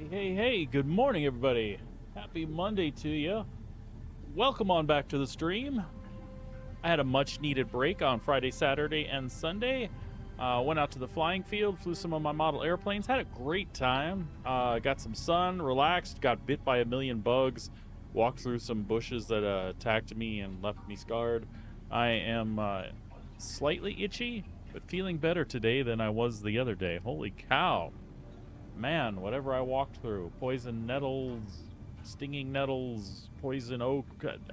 Hey, good morning, everybody. Happy Monday to you. Welcome on back to the stream. I had a much-needed break on Friday, Saturday, and Sunday. Went out to the flying field, flew some of my model airplanes, had a great time. Got some sun, relaxed, got bit by a million bugs, walked through some bushes that attacked me and left me scarred. I am slightly itchy, but feeling better today than I was the other day. Holy cow. Man, whatever I walked through, poison nettles, stinging nettles, poison oak,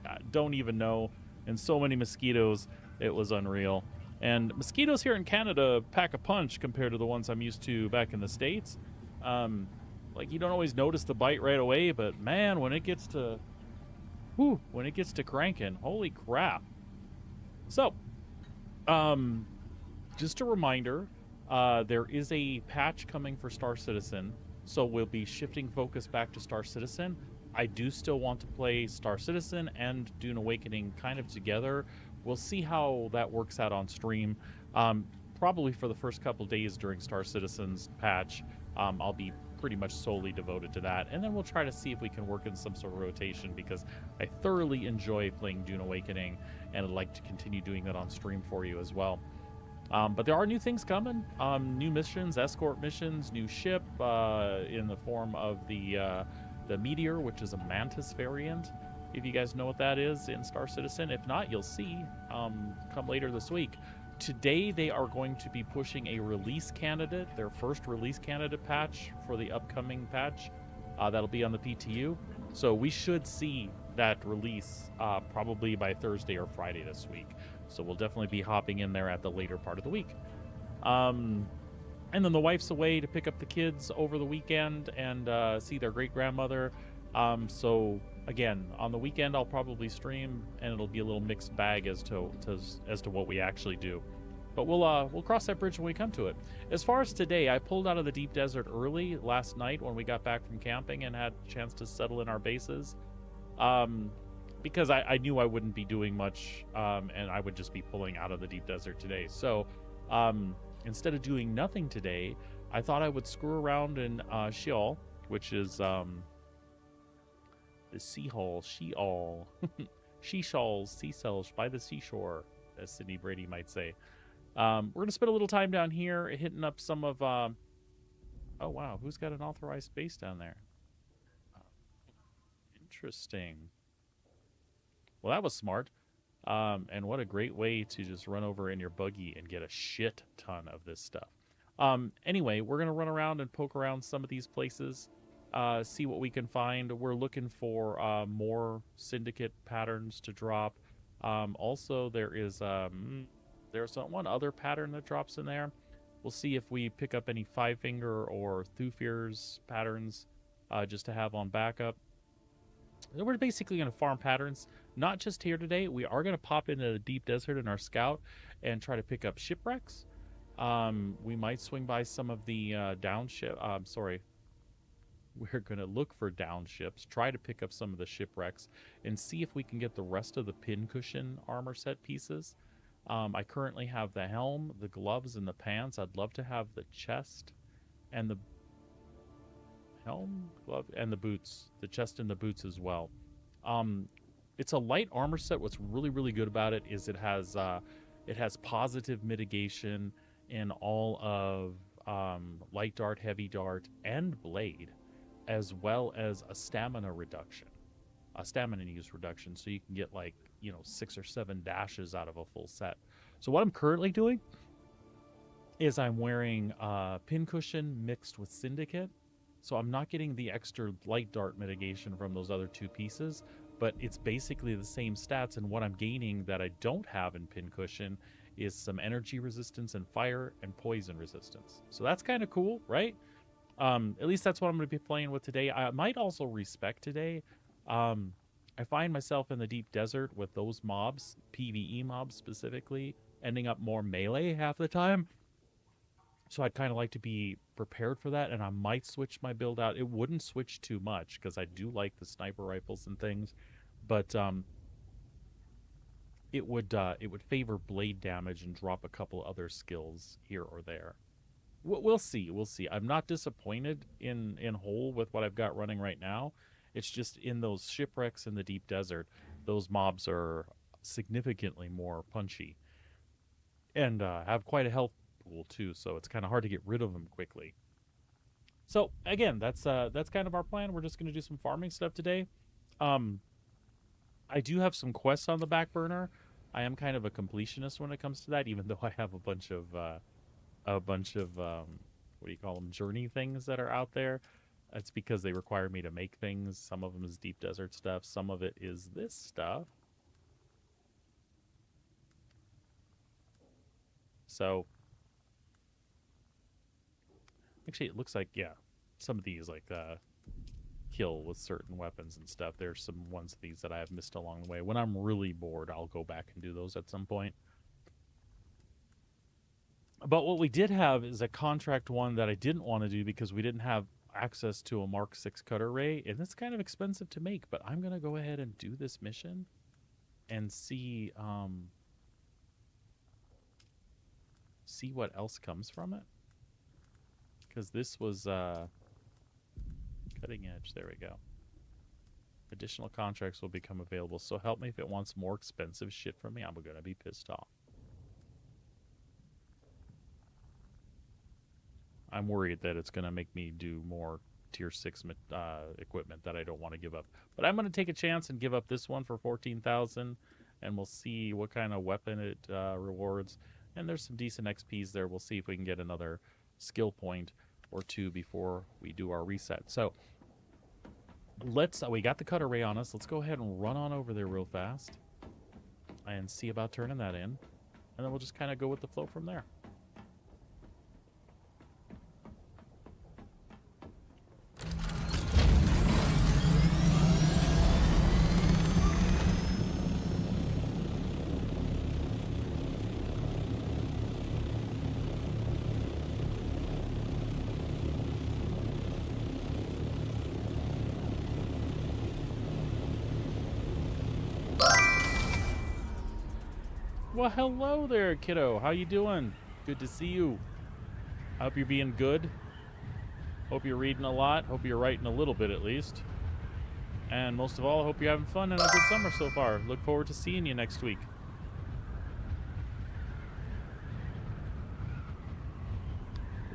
I don't even know, and so many mosquitoes, it was unreal. And mosquitoes here in Canada pack a punch compared to the ones I'm used to back in the States. Like, you don't always notice the bite right away, but man, when it gets to cranking, holy crap. So, just a reminder, there is a patch coming for Star Citizen, so we'll be shifting focus back to Star Citizen. I do still want to play Star Citizen and Dune Awakening kind of together. We'll see how that works out on stream. Probably for the first couple days during Star Citizen's patch, I'll be pretty much solely devoted to that, and then we'll try to see if we can work in some sort of rotation, because I thoroughly enjoy playing Dune Awakening, and I'd like to continue doing that on stream for you as well. But there are new things coming, new missions, escort missions, new ship in the form of the Meteor, which is a Mantis variant, if you guys know what that is in Star Citizen. If not, you'll see come later this week. Today they are going to be pushing a release candidate, their first release candidate patch for the upcoming patch. That'll be on the PTU. So we should see that release probably by Thursday or Friday this week. So we'll definitely be hopping in there at the later part of the week. And then the wife's away to pick up the kids over the weekend and see their great-grandmother. So again, on the weekend I'll probably stream, and it'll be a little mixed bag as to what we actually do. But we'll cross that bridge when we come to it. As far as today, I pulled out of the deep desert early last night when we got back from camping and had a chance to settle in our bases. Because I knew I wouldn't be doing much, and I would just be pulling out of the deep desert today. So instead of doing nothing today, I thought I would screw around in Sheol, which is the Sheol, seashells by the seashore, as Sydney Brady might say. We're going to spend a little time down here hitting up some of... oh, wow, who's got an authorized base down there? Interesting. Well, that was smart. And what a great way to just run over in your buggy and get a shit ton of this stuff. Anyway, we're going to run around and poke around some of these places, see what we can find. We're looking for more syndicate patterns to drop. Also, there's one other pattern that drops in there. We'll see if we pick up any Five Finger or Thufir's patterns just to have on backup. We're basically going to farm patterns, not just here today. We are going to pop into the deep desert in our scout and try to pick up shipwrecks. We might swing by some of the down ship. We're going to look for down ships, try to pick up some of the shipwrecks, and see if we can get the rest of the pincushion armor set pieces. I currently have the helm, the gloves, and the pants. I'd love to have the chest and the helm, glove, and the boots, the chest and the boots as well. It's a light armor set. What's really, really good about it is it has positive mitigation in all of light dart, heavy dart, and blade, as well as a stamina reduction, a stamina use reduction, so you can get like 6 or 7 dashes out of a full set. So what I'm currently doing is I'm wearing pincushion mixed with syndicate, so I'm not getting the extra light dart mitigation from those other 2 pieces, but it's basically the same stats, and what I'm gaining that I don't have in pincushion is some energy resistance and fire and poison resistance. So that's kind of cool, right? At least that's what I'm going to be playing with today. I might also respec today. I find myself in the deep desert with those mobs, PvE mobs specifically, ending up more melee half the time. So I'd kind of like to be prepared for that, and I might switch my build out. It wouldn't switch too much because I do like the sniper rifles and things, but it would favor blade damage and drop a couple other skills here or there. We'll see. We'll see. I'm not disappointed in whole with what I've got running right now. It's just in those shipwrecks in the deep desert, those mobs are significantly more punchy and have quite a health pool too, so it's kind of hard to get rid of them quickly. So again, that's kind of our plan. We're just going to do some farming stuff today. I do have some quests on the back burner. I am kind of a completionist when it comes to that, even though I have a bunch of what do you call them, journey things that are out there. It's because they require me to make things. Some of them is deep desert stuff. Some of it is this stuff. So actually, it looks like, yeah, some of these, like kill with certain weapons and stuff. There's some ones of these that I have missed along the way. When I'm really bored, I'll go back and do those at some point. But what we did have is a contract one that I didn't want to do because we didn't have access to a Mark 6 cutter ray, and it's kind of expensive to make, but I'm going to go ahead and do this mission and see what else comes from it. Because this was cutting edge. There we go. Additional contracts will become available, so help me if it wants more expensive shit from me. I'm going to be pissed off. I'm worried that it's going to make me do more tier 6 equipment that I don't want to give up. But I'm going to take a chance and give up this one for 14,000, and we'll see what kind of weapon it rewards. And there's some decent XPs there. We'll see if we can get another skill point or 2 before we do our reset. So we got the cutter ray on us. Let's go ahead and run on over there real fast and see about turning that in. And then we'll just kind of go with the flow from there. Well, hello there, kiddo. How you doing? Good to see you. I hope you're being good. Hope you're reading a lot. Hope you're writing a little bit at least. And most of all, I hope you're having fun and a good summer so far. Look forward to seeing you next week.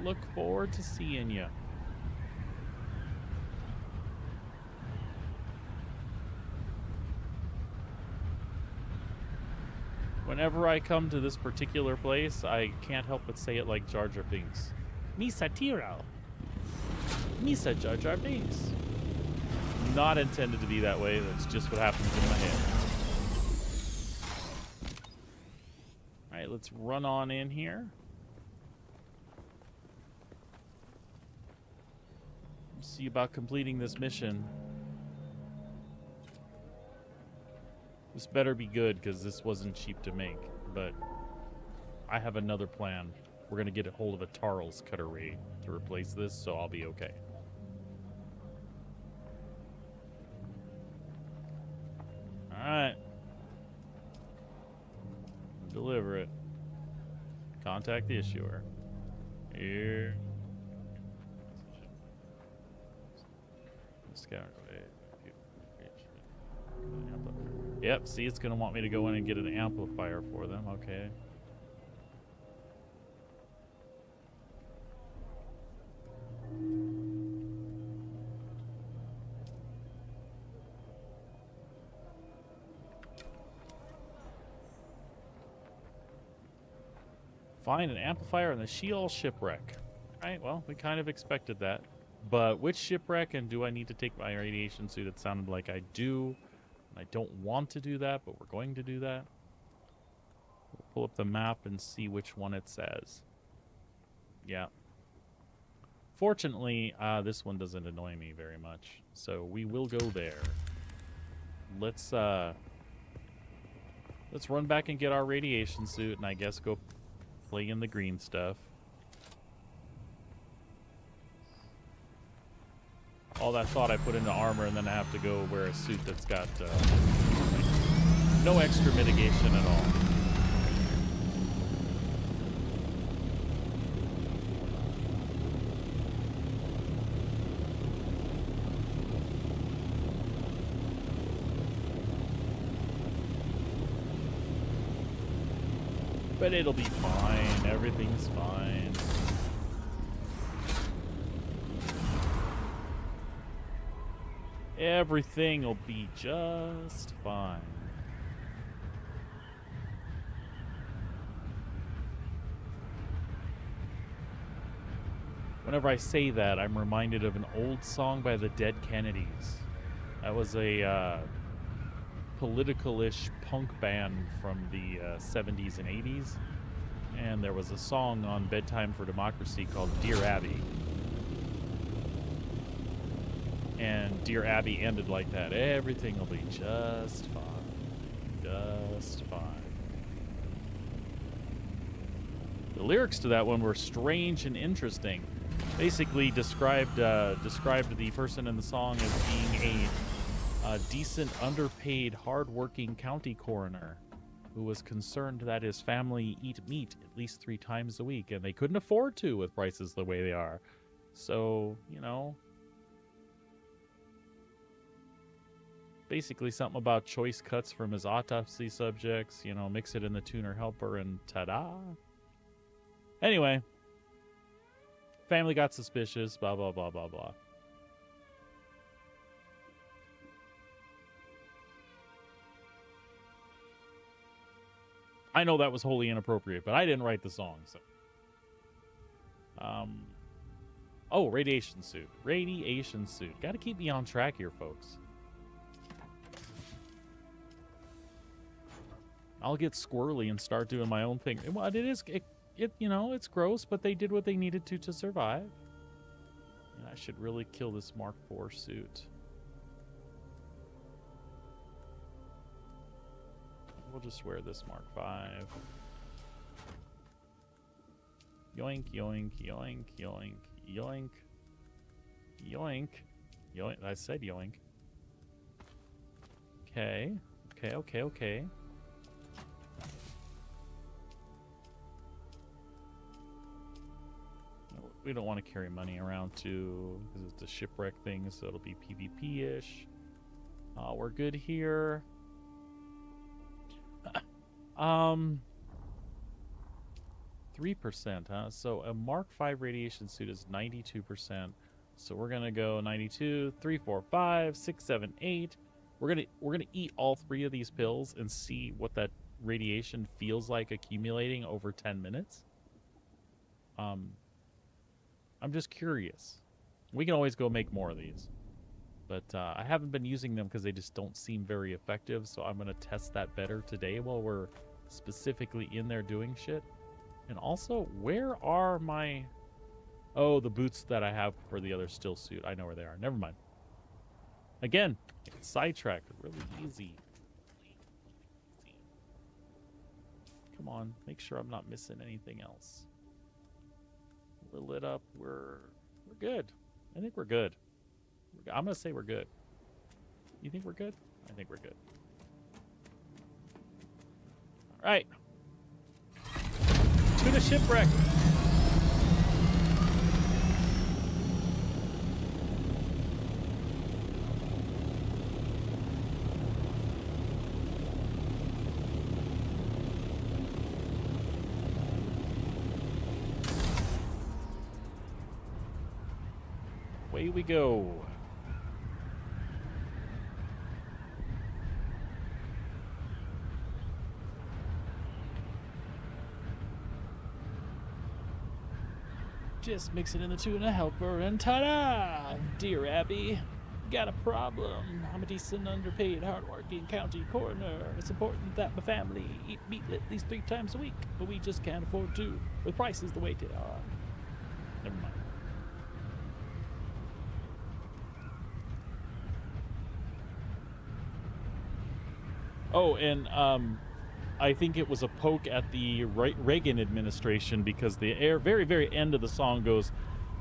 Look forward to seeing you. Whenever I come to this particular place, I can't help but say it like Jar Jar Binks. Misa Tiro. Misa Jar Jar Binks. Not intended to be that way. That's just what happens in my head. Alright, let's run on in here. See about completing this mission. This better be good, because this wasn't cheap to make, but I have another plan. We're going to get a hold of a Tarl's cutter ray to replace this, so I'll be okay. Alright. Deliver it. Contact the issuer. Here. Scout. Yep, see, it's going to want me to go in and get an amplifier for them. Okay. Find an amplifier in the Sheol shipwreck. Alright, well, we kind of expected that. But which shipwreck, and do I need to take my radiation suit? It sounded like I do. I don't want to do that, but we're going to do that. We'll pull up the map and see which one it says. Yeah. Fortunately, this one doesn't annoy me very much, so we will go there. Let's run back and get our radiation suit, and I guess go play in the green stuff. All that thought I put into armor, and then I have to go wear a suit that's got no extra mitigation at all. But it'll be fine. Everything's fine. Everything will be just fine. Whenever I say that, I'm reminded of an old song by the Dead Kennedys. That was a political-ish punk band from the 70s and 80s. And there was a song on Bedtime for Democracy called Dear Abby. And Dear Abby ended like that. Everything will be just fine. Just fine. The lyrics to that one were strange and interesting. Basically described the person in the song as being a decent, underpaid, hard-working county coroner who was concerned that his family eat meat at least 3 times a week, and they couldn't afford to with prices the way they are. So, you know, basically something about choice cuts from his autopsy subjects, you know, mix it in the tuner helper and ta-da. Anyway, family got suspicious, blah, blah, blah, blah, blah. I know that was wholly inappropriate, but I didn't write the song, so. Oh, radiation suit. Radiation suit. Got to keep me on track here, folks. I'll get squirrely and start doing my own thing. Well, you know, it's gross, but they did what they needed to survive. And I should really kill this Mark IV suit. We'll just wear this Mark V. Yoink, yoink, yoink, yoink, yoink, yoink, yoink. I said yoink. Okay, okay, okay, okay. We don't want to carry money around too, because it's a shipwreck thing, so it'll be PvP-ish. We're good here. 3%, huh? So a Mark V radiation suit is 92%. So we're gonna go 92, 3, 4, 5, 6, 7, 8. We're gonna eat all 3 of these pills and see what that radiation feels like accumulating over 10 minutes. I'm just curious. We can always go make more of these. But I haven't been using them because they just don't seem very effective, so I'm going to test that better today while we're specifically in there doing shit. And also, where are my... Oh, the boots that I have for the other still suit. I know where they are. Never mind. Again, sidetracked. Really easy. Come on, make sure I'm not missing anything else. We're lit up. We're good. I think we're good. I'm going to say we're good. You think we're good? I think we're good. All right. To the shipwreck. Away we go. Just mixing in the tuna helper and ta-da! Dear Abby, got a problem. I'm a decent, underpaid, hardworking county coroner. It's important that my family eat meat at least 3 times a week, but we just can't afford to, with prices the way they are. Never mind. Oh, and I think it was a poke at the Reagan administration, because the very, very end of the song goes,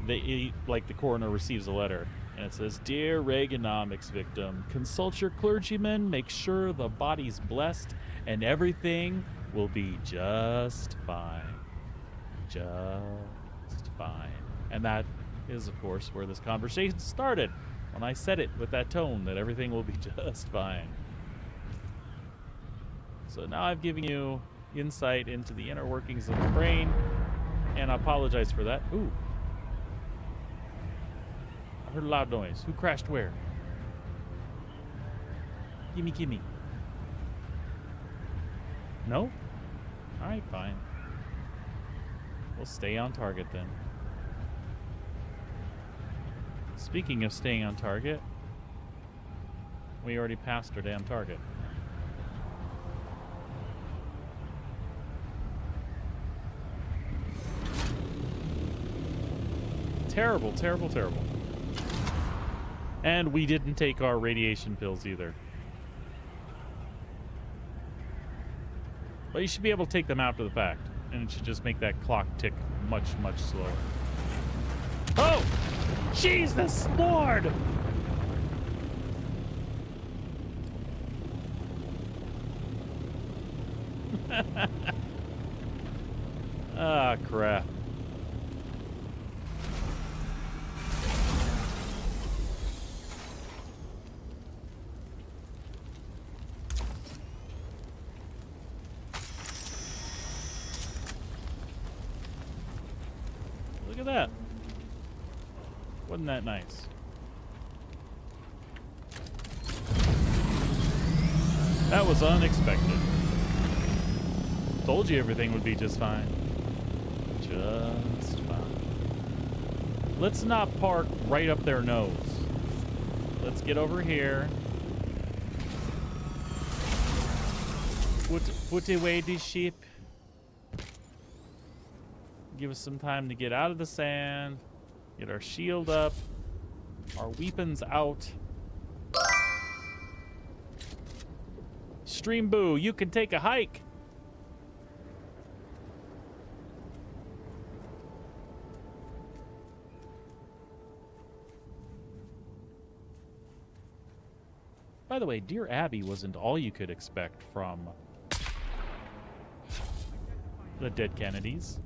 the coroner receives a letter, and it says, "Dear Reaganomics victim, consult your clergyman, make sure the body's blessed, and everything will be just fine. Just fine." And that is, of course, where this conversation started, when I said it with that tone, that everything will be just fine. So now I've given you insight into the inner workings of the brain, and I apologize for that. Ooh. I heard a loud noise. Who crashed where? Gimme. No? Alright, fine. We'll stay on target then. Speaking of staying on target, we already passed our damn target. Terrible, terrible, terrible. And we didn't take our radiation pills either. But you should be able to take them after the fact, and it should just make that clock tick much, much slower. Oh! Jesus Lord! Ah, crap. Look at that. Wasn't that nice? That was unexpected. Told you everything would be just fine. Just fine. Let's not park right up their nose. Let's get over here. Put away this ship. Give us some time to get out of the sand. Get our shield up. Our weapons out. Stream Boo, you can take a hike. By the way, Dear Abby wasn't all you could expect from the Dead Kennedys.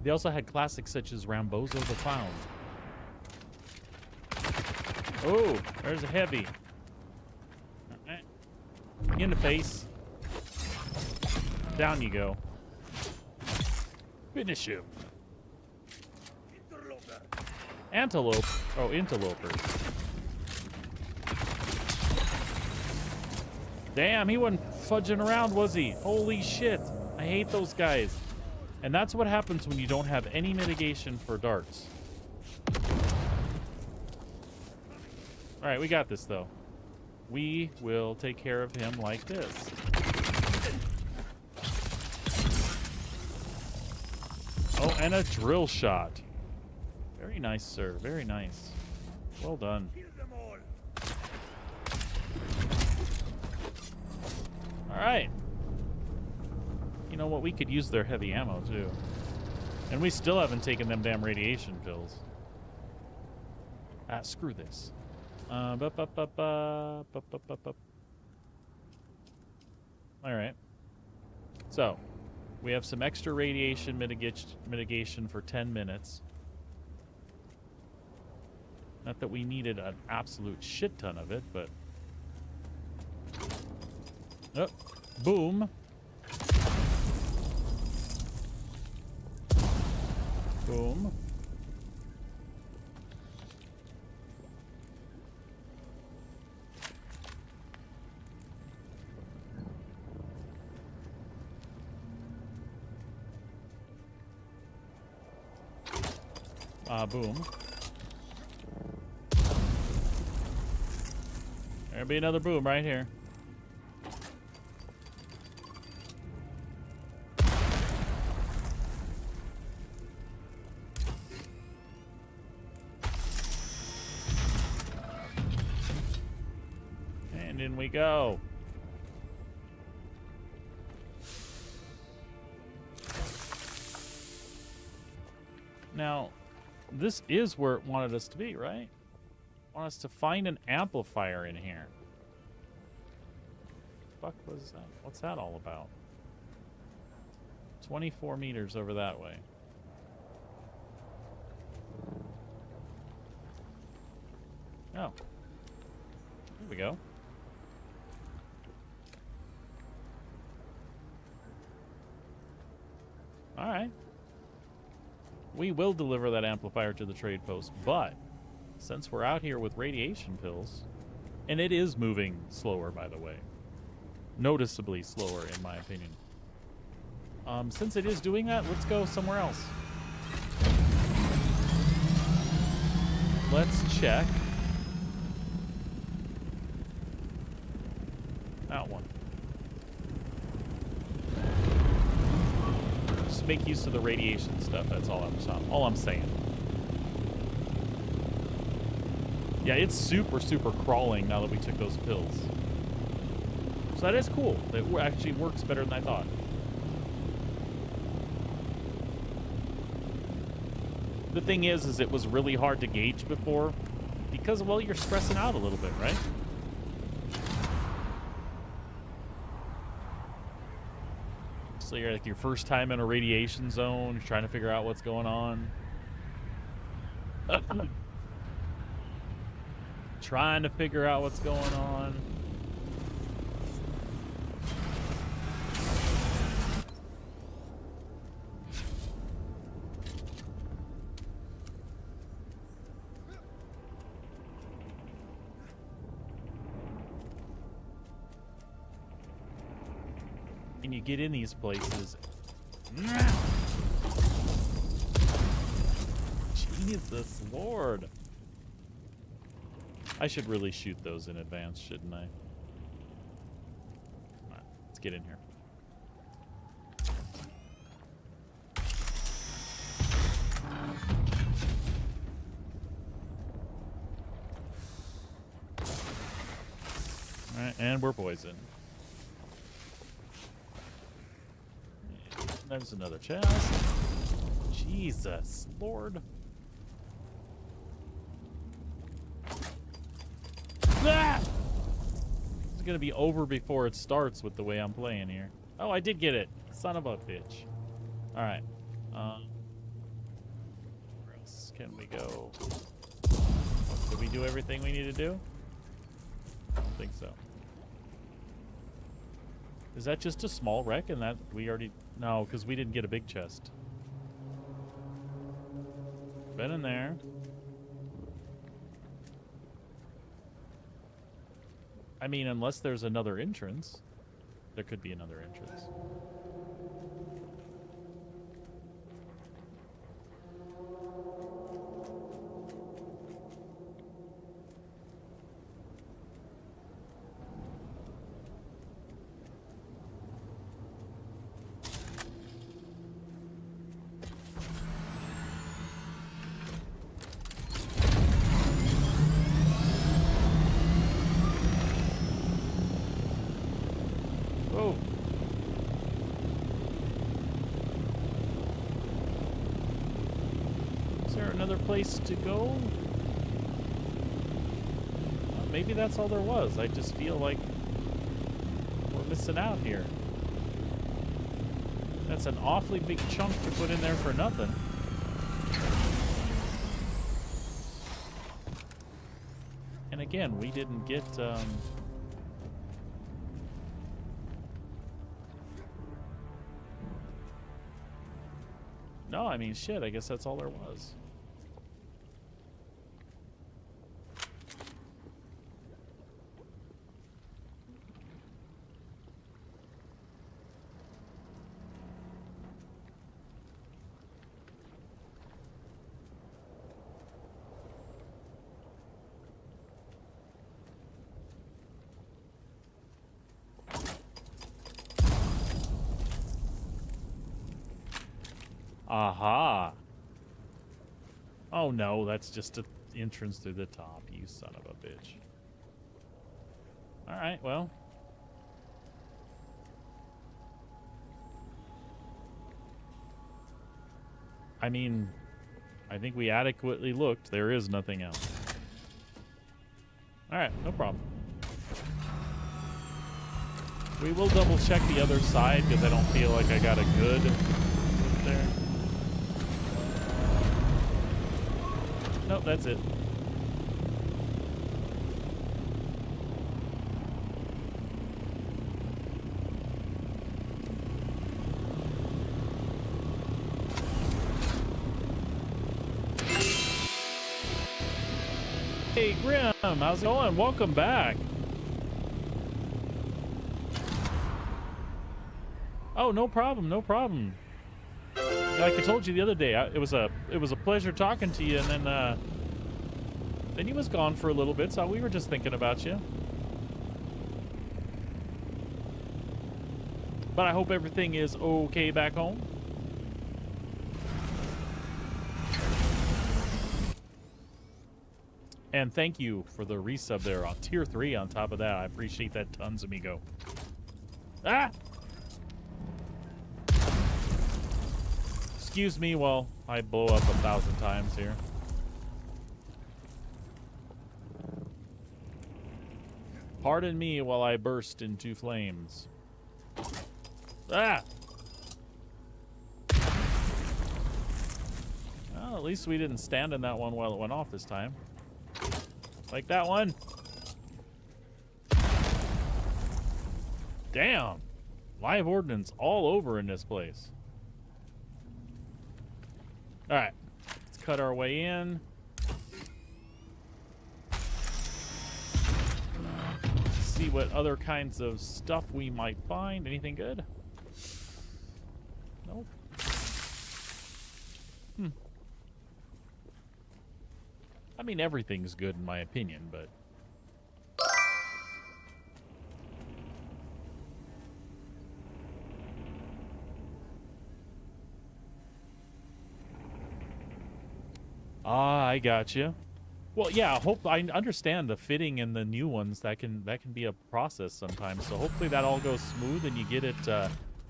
They also had classics such as Rambozo the Clown. Oh, there's a heavy. In the face. Down you go. Finish him. Antelope. Oh, interlopers. Damn, he wasn't fudging around, was he? Holy shit. I hate those guys. And that's what happens when you don't have any mitigation for darts. Alright, we got this, though. We will take care of him like this. Oh, and a drill shot. Very nice, sir. Very nice. Well done. Alright. You know what? We could use their heavy ammo, too. And we still haven't taken them damn radiation pills. Ah, screw this. Alright. So, we have some extra radiation mitigation for 10 minutes. Not that we needed an absolute shit ton of it, but... Oh, boom. Boom. boom. There'll be another boom right here. And in we go. Now, this is where it wanted us to be, right? Want us to find an amplifier in here. Fuck was that? What's that all about? 24 meters over that way. Oh. Here we go. All right. We will deliver that amplifier to the trade post, but since we're out here with radiation pills, and it is moving slower, by the way, noticeably slower in my opinion. Since it is doing that, let's go somewhere else. Let's check that one. Just make use of the radiation stuff. That's all I'm saying. Yeah, it's super crawling now that we took those pills. So that is cool. It actually works better than I thought. The thing is it was really hard to gauge before because, well, you're stressing out a little bit, right? So you're like your first time in a radiation zone, you're trying to figure out what's going on. Trying to figure out what's going on. And you get in these places. Jesus Lord. I should really shoot those in advance, shouldn't I? Come on, let's get in here. Alright, and we're poisoned. There's another chest. Jesus Lord. Ah! It's gonna be over before it starts with the way I'm playing here. Oh, I did get it. Son of a bitch. Alright. Where else can we go? Did we do everything we need to do? I don't think so. Is that just a small wreck and that we already... No, because we didn't get a big chest. Been in there. I mean, unless there's another entrance. There could be another entrance. Whoa. Is there another place to go? Maybe that's all there was. I just feel like we're missing out here. That's an awfully big chunk to put in there for nothing. And again, we didn't get... No, I mean, shit, I guess that's all there was. Aha. Oh no, that's just an entrance through the top, you son of a bitch. Alright, well. I mean, I think we adequately looked. There is nothing else. Alright, no problem. We will double check the other side because I don't feel like I got a good look there. Nope, that's it. Hey, Grim, how's it going? Welcome back. Oh, no problem, no problem. Like I told you the other day, it was a pleasure talking to you, and then you was gone for a little bit, so we were just thinking about you. But I hope everything is okay back home. And thank you for the resub there on tier 3 on top of that. I appreciate that tons, amigo. Ah! Excuse me while I blow up 1,000 times here. Pardon me while I burst into flames. Ah! Well, at least we didn't stand in that one while it went off this time. Like that one. Damn. Live ordnance all over in this place. Alright. Let's cut our way in. See what other kinds of stuff we might find. Anything good? Nope. I mean, everything's good in my opinion, but... Ah, I gotcha. Well, yeah, I understand the fitting in the new ones. That can be a process sometimes. So hopefully that all goes smooth and you get it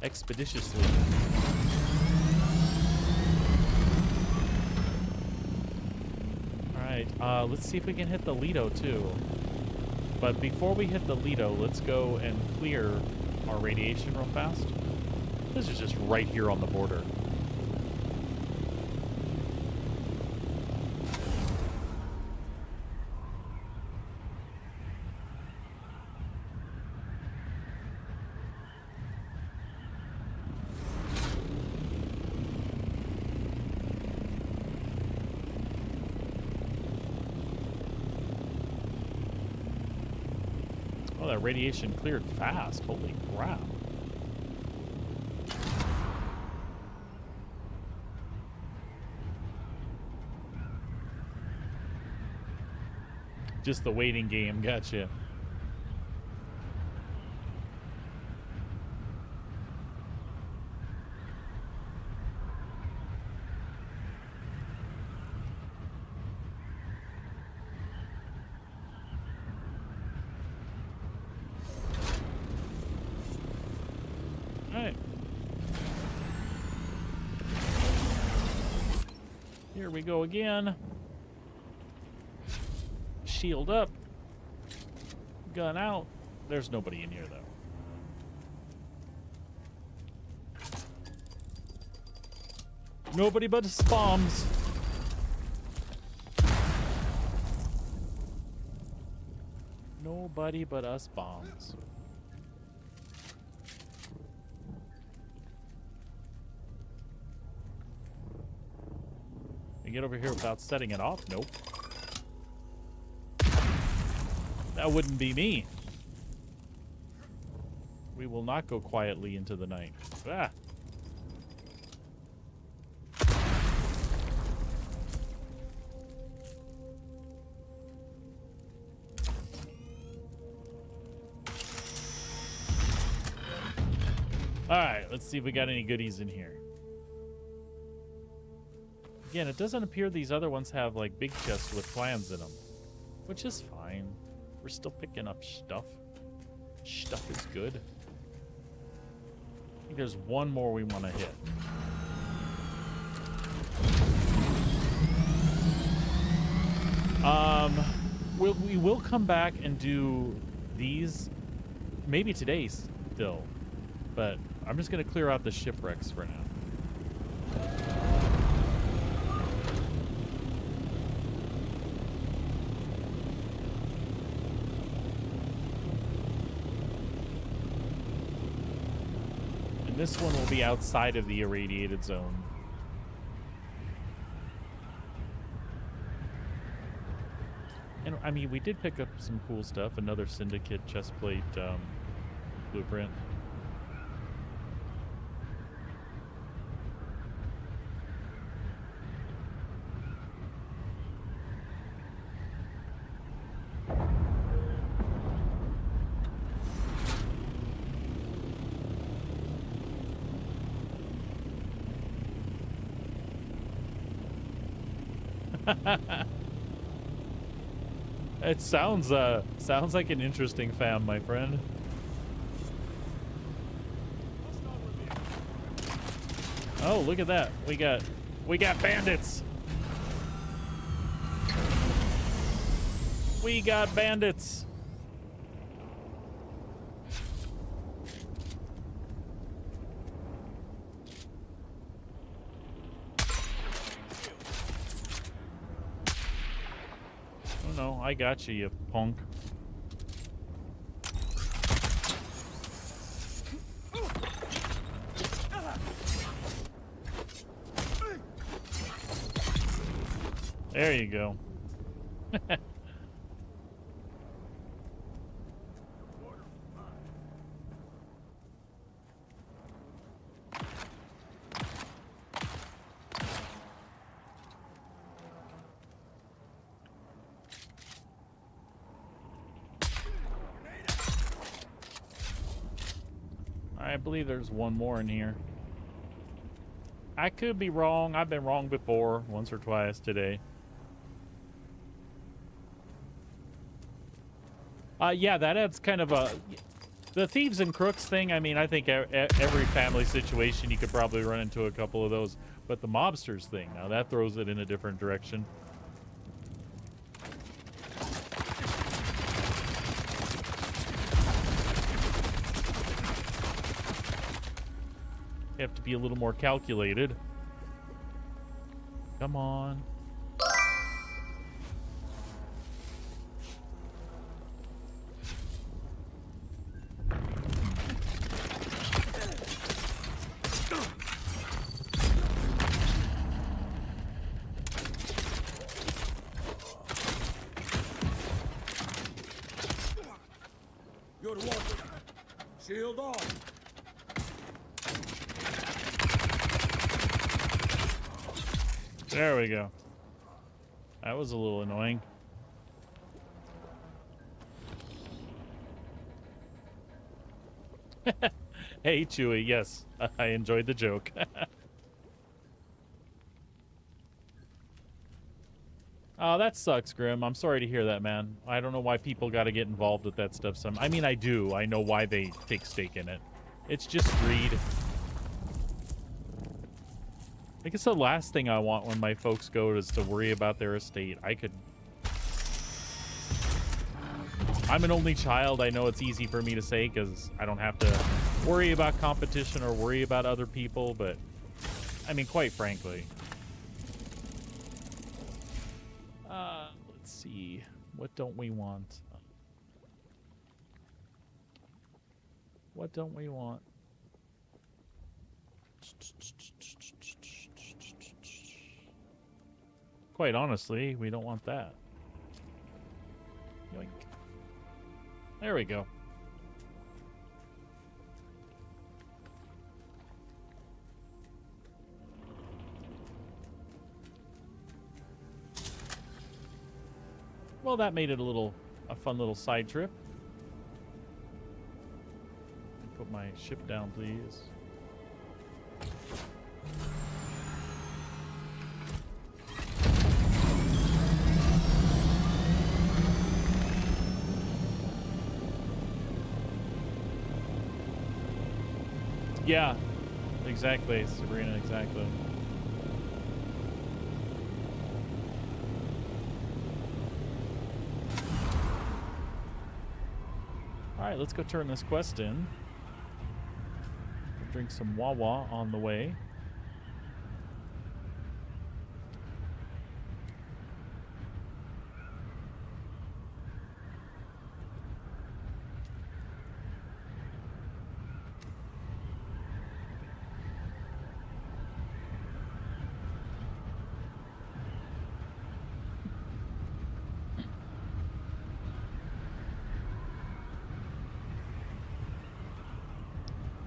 expeditiously. Alright, let's see if we can hit the Lido too. But before we hit the Lido, let's go and clear our radiation real fast. This is just right here on the border. Oh, that radiation cleared fast. Holy crap. Just the waiting game, gotcha. Alright. Here we go again. Shield up. Gun out. There's nobody in here, though. Nobody but bombs. Nobody but us bombs. You get over here without setting it off? Nope. That wouldn't be me. We will not go quietly into the night. Ah. All right, let's see if we got any goodies in here. Again, it doesn't appear these other ones have like big chests with clans in them, which is fine. We're still picking up stuff. Stuff is good. I think there's one more we want to hit. We will come back and do these maybe today still, but I'm just going to clear out the shipwrecks for now. And this one will be outside of the irradiated zone. And I mean, we did pick up some cool stuff. Another Syndicate chestplate blueprint. It sounds like an interesting fam, my friend. Oh, look at that. We got bandits. We got bandits. No, I got you, you punk. There you go. I believe there's one more in here. I could be wrong. I've been wrong before, once or twice today. Yeah, that adds kind of a... The thieves and crooks thing, I mean, I think every family situation you could probably run into a couple of those. But the mobsters thing, now that throws it in a different direction. You have to be a little more calculated. Come on. Good work. Shield on. There we go. That was a little annoying. Hey, Chewie. Yes, I enjoyed the joke. Oh, that sucks, Grim. I'm sorry to hear that, man. I don't know why people got to get involved with that stuff. I mean, I do. I know why they take stake in it. It's just greed. I think it's the last thing I want when my folks go is to worry about their estate. I'm an only child. I know it's easy for me to say because I don't have to worry about competition or worry about other people, but I mean, quite frankly. Let's see. What don't we want? What don't we want? Quite honestly, we don't want that. Yoink. There we go. Well, that made it a fun little side trip. Put my ship down, please. Yeah, exactly, Sabrina, exactly. Alright, let's go turn this quest in. Drink some Wawa on the way.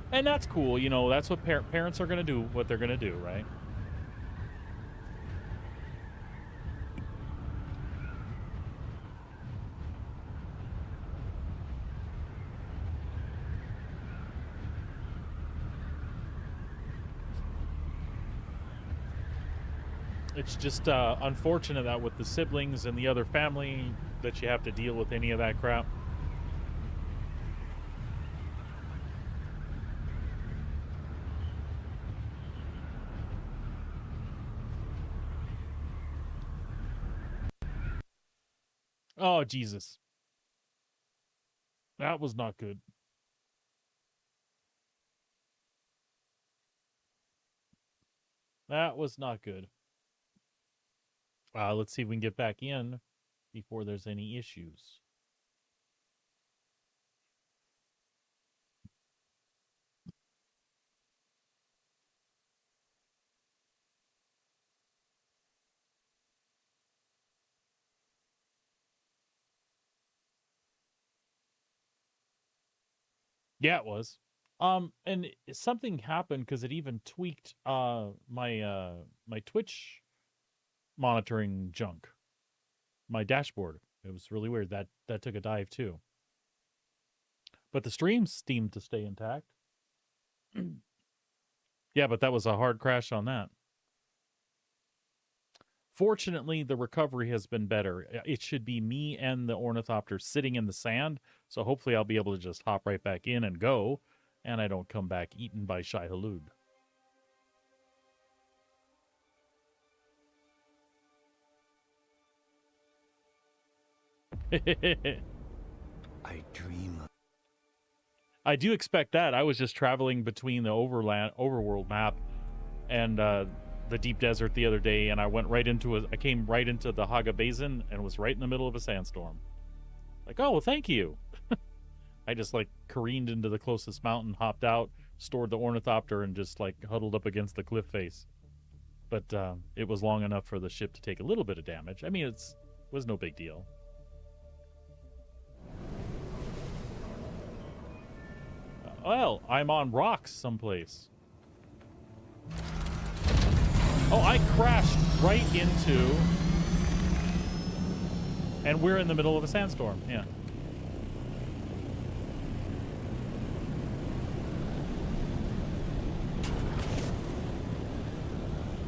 And that's cool, you know, that's what parents are going to do, what they're going to do, right? It's just unfortunate that with the siblings and the other family that you have to deal with any of that crap. Oh, Jesus. That was not good. That was not good. Let's see if we can get back in before there's any issues. Yeah, it was. And something happened because it even tweaked my Twitch monitoring junk, my dashboard. It was really weird. That took a dive too. But the streams seemed to stay intact. Yeah, but that was a hard crash on that. Fortunately, the recovery has been better. It should be me and the ornithopter sitting in the sand, so hopefully I'll be able to just hop right back in and go, and I don't come back eaten by Shai Halud. I dream. I do expect that. I was just traveling between the overworld map and the deep desert the other day, and I went right into I came right into the Haga Basin and was right in the middle of a sandstorm. Like, oh, well, thank you. I just like careened into the closest mountain, hopped out, stored the ornithopter, and just like huddled up against the cliff face. But it was long enough for the ship to take a little bit of damage. I mean, it was no big deal. Well, I'm on rocks someplace. Oh, I crashed right into... And we're in the middle of a sandstorm, yeah.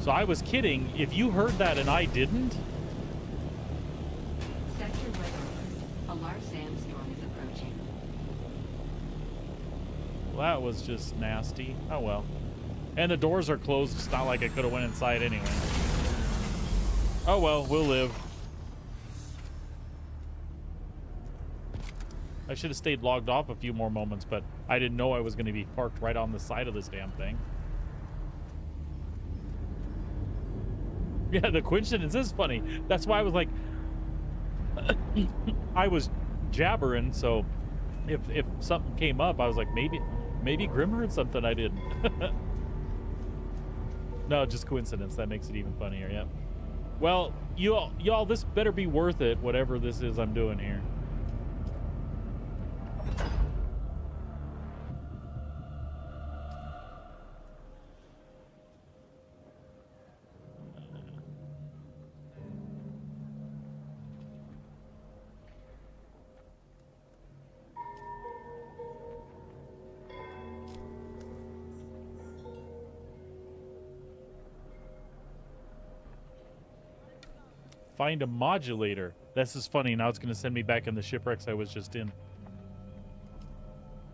So I was kidding. If you heard that and I didn't... Sector weather alert. A large sandstorm is approaching. Well, that was just nasty. Oh, well. And the doors are closed. It's not like I could have went inside anyway. Oh, well, we'll live. I should have stayed logged off a few more moments, but I didn't know I was going to be parked right on the side of this damn thing. Yeah, the coincidence is funny. That's why I was like... I was jabbering, so if something came up, I was like, maybe Grim heard something I didn't. No, just coincidence. That makes it even funnier, yep. Well, y'all, this better be worth it, whatever this is I'm doing here. Find a modulator. This is funny. Now it's going to send me back in the shipwrecks I was just in.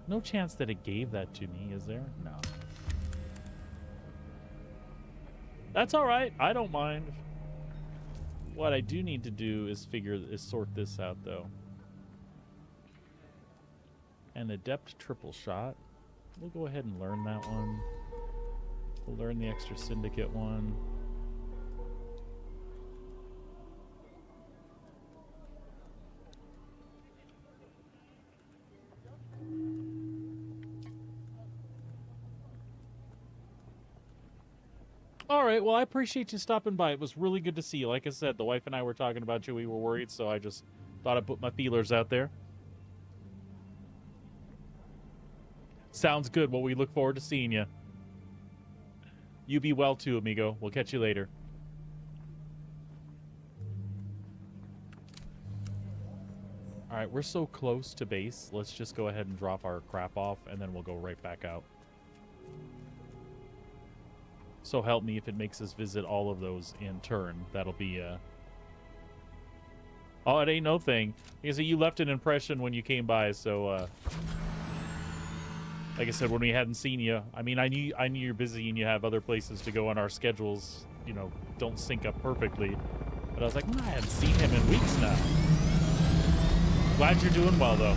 No chance that it gave that to me, is there? No. That's all right. I don't mind. What I do need to do is sort this out, though. An adept triple shot. We'll go ahead and learn that one. We'll learn the extra syndicate one. All right, well, I appreciate you stopping by. It was really good to see you. Like I said, the wife and I were talking about you. We were worried, so I just thought I'd put my feelers out there. Sounds good. Well, we look forward to seeing you. You be well, too, amigo. We'll catch you later. All right, we're so close to base. Let's just go ahead and drop our crap off, and then we'll go right back out. So help me if it makes us visit all of those in turn. That'll be, Oh, it ain't no thing. Because you left an impression when you came by, so, like I said, when we hadn't seen you, I mean, I knew you're busy and you have other places to go, and our schedules, you know, don't sync up perfectly. But I was like, I haven't seen him in weeks now. Glad you're doing well, though.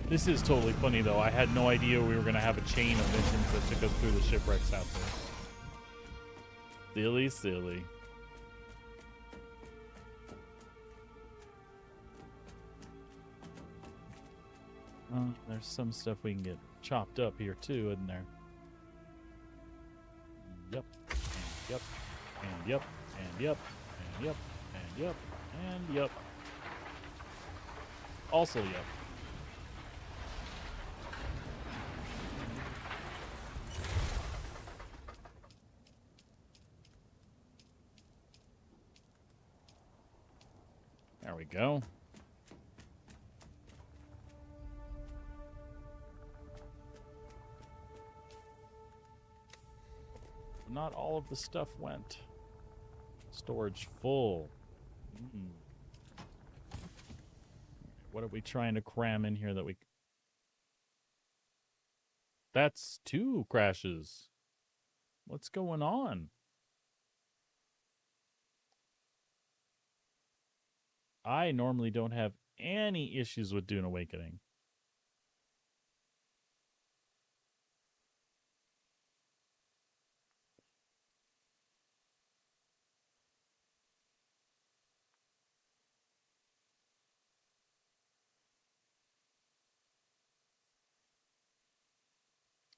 This is totally funny, though. I had no idea we were going to have a chain of missions that took us through the shipwrecks out there. Silly, silly. There's some stuff we can get chopped up here, too, isn't there? Yep. And yep. And yep. And yep. And yep. And yep. And yep. Also, yep. There we go. Not all of the stuff went. Storage full. What are we trying to cram in here that we... That's 2 crashes. What's going on? I normally don't have any issues with Dune Awakening.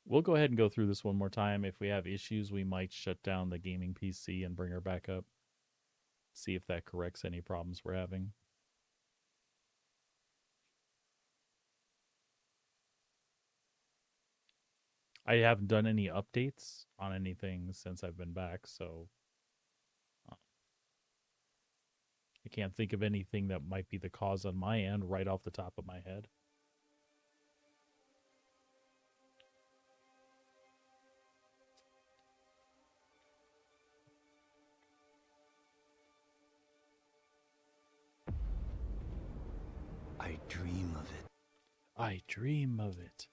We'll go ahead and go through this one more time. If we have issues, we might shut down the gaming PC and bring her back up. See if that corrects any problems we're having. I haven't done any updates on anything since I've been back, so I can't think of anything that might be the cause on my end right off the top of my head. I dream of it. I dream of it.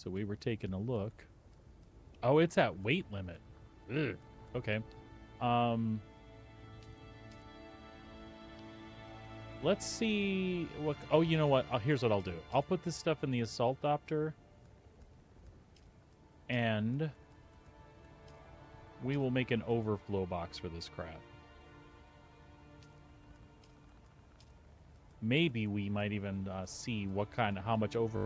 So we were taking a look. Oh, it's at weight limit. Ugh. Okay. Let's see what. Oh, you know what? Here's what I'll do. I'll put this stuff in the assault opter, and we will make an overflow box for this crap. Maybe we might even see what kind of how much over.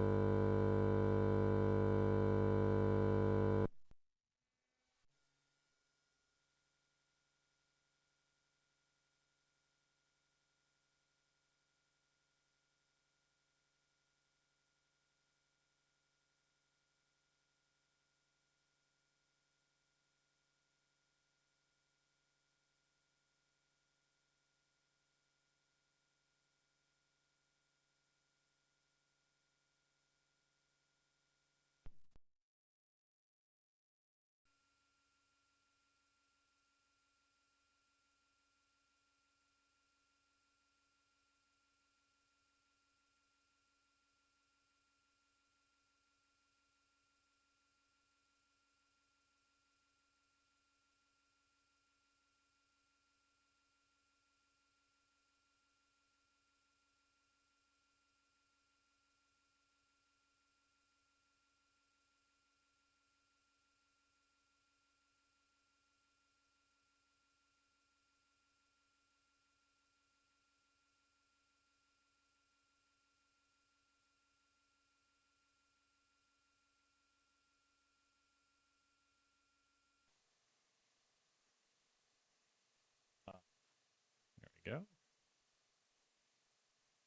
There we go.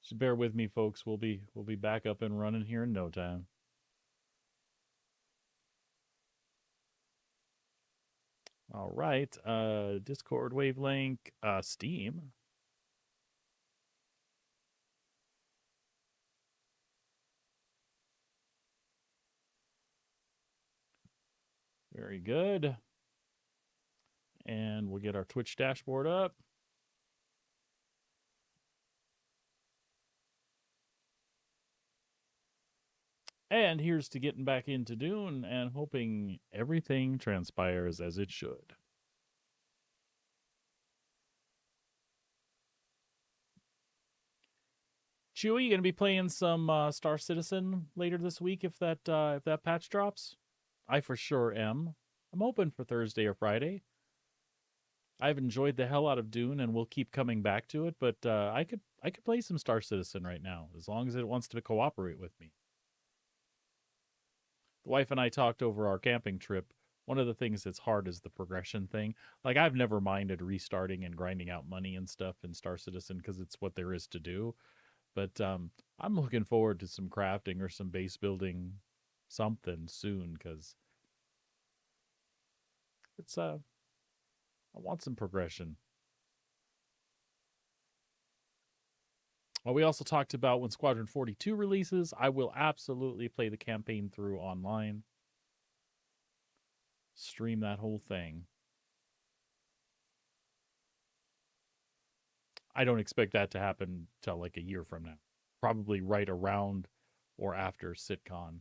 Just bear with me, folks. We'll be back up and running here in no time. All right. Discord wavelink, Steam. Very good. And we'll get our Twitch dashboard up. And here's to getting back into Dune and hoping everything transpires as it should. Chewy, you gonna be playing some Star Citizen later this week if that patch drops? I for sure am. I'm open for Thursday or Friday. I've enjoyed the hell out of Dune and will keep coming back to it, but I could play some Star Citizen right now as long as it wants to cooperate with me. The wife and I talked over our camping trip. One of the things that's hard is the progression thing. Like, I've never minded restarting and grinding out money and stuff in Star Citizen because it's what there is to do. But I'm looking forward to some crafting or some base building something soon because it's I want some progression. Well, we also talked about when Squadron 42 releases, I will absolutely play the campaign through online. Stream that whole thing. I don't expect that to happen till like a year from now. Probably right around or after SitCon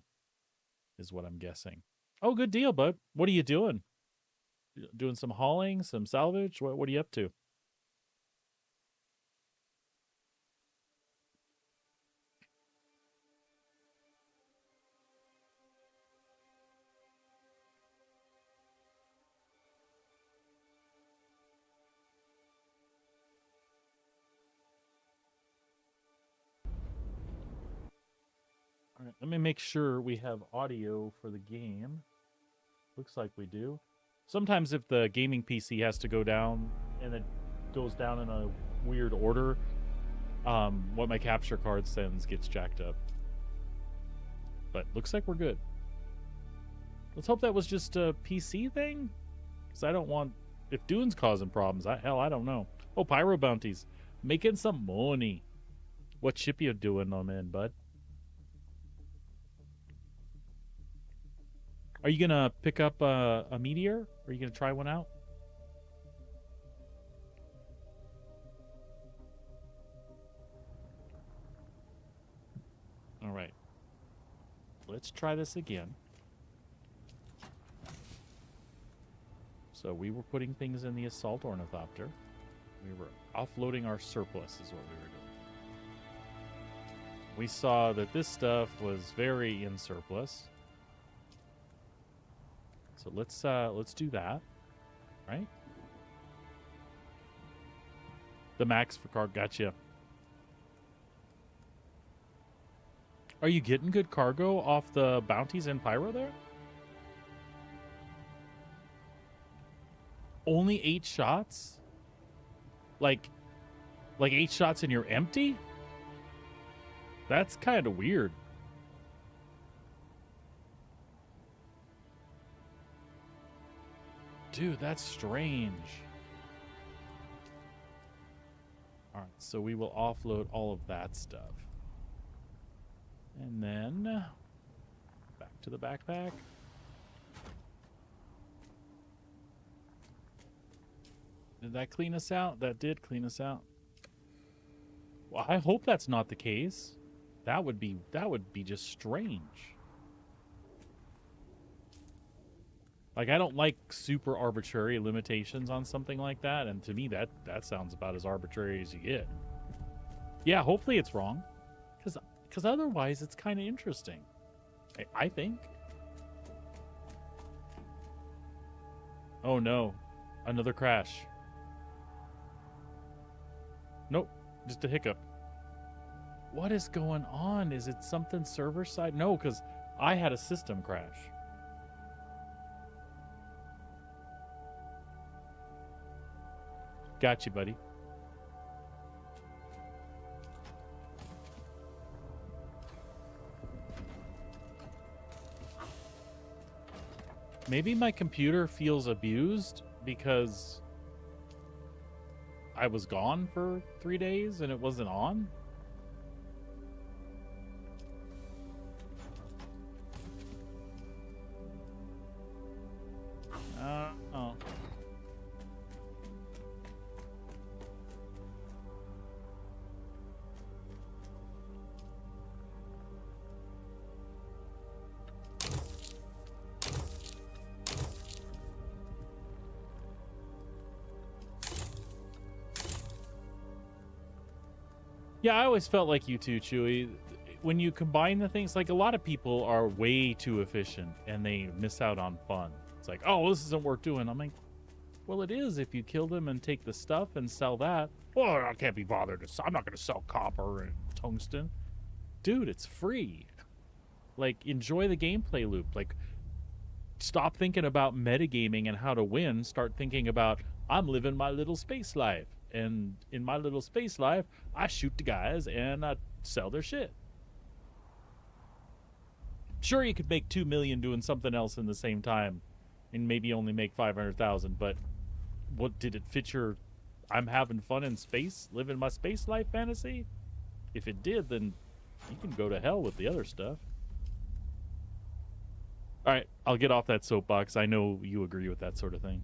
is what I'm guessing. Oh, good deal, bud. What are you doing? Doing some hauling, some salvage? What are you up to? All right, let me make sure we have audio for the game. Looks like we do. Sometimes if the gaming PC has to go down and it goes down in a weird order, what my capture card sends gets jacked up. But looks like we're good. Let's hope that was just a PC thing, because I don't want... If Dune's causing problems, I don't know. Oh, Pyro Bounties. Making some money. What ship you doing them in, bud? Are you going to pick up a meteor? Are you going to try one out? All right. let's try this again. So we were putting things in the assault ornithopter. We were offloading our surplus is what we were doing. We saw that this stuff was very in surplus. So let's do that, right? The max for cargo, gotcha. Are you getting good cargo off the bounties in Pyro there? Only 8 shots? Like 8 shots and you're empty? That's kind of weird. Dude, that's strange. All right, so we will offload all of that stuff. And then back to the backpack. Did that clean us out? That did clean us out. Well, I hope that's not the case. That would be just strange. Like, I don't like super arbitrary limitations on something like that, and to me that sounds about as arbitrary as you get. Yeah, hopefully it's wrong. Cuz otherwise it's kind of interesting. I think. Oh no. Another crash. Nope, just a hiccup. What is going on? Is it something server side? No, because I had a system crash. Got you, buddy. Maybe my computer feels abused because I was gone for 3 days and it wasn't on. Oh. Yeah, I always felt like you too, Chewy. When you combine the things, like a lot of people are way too efficient and they miss out on fun. It's like, oh, this isn't worth doing. I'm like, well, it is if you kill them and take the stuff and sell that. Well, I can't be bothered. I'm not going to sell copper and tungsten. Dude, it's free. Like, enjoy the gameplay loop. Like, stop thinking about metagaming and how to win. Start thinking about, I'm living my little space life. And in my little space life, I shoot the guys and I sell their shit. Sure, you could make 2 million doing something else in the same time and maybe only make 500,000, but what did it fit your I'm having fun in space, living my space life fantasy? If it did, then you can go to hell with the other stuff. All right, I'll get off that soapbox. I know you agree with that sort of thing.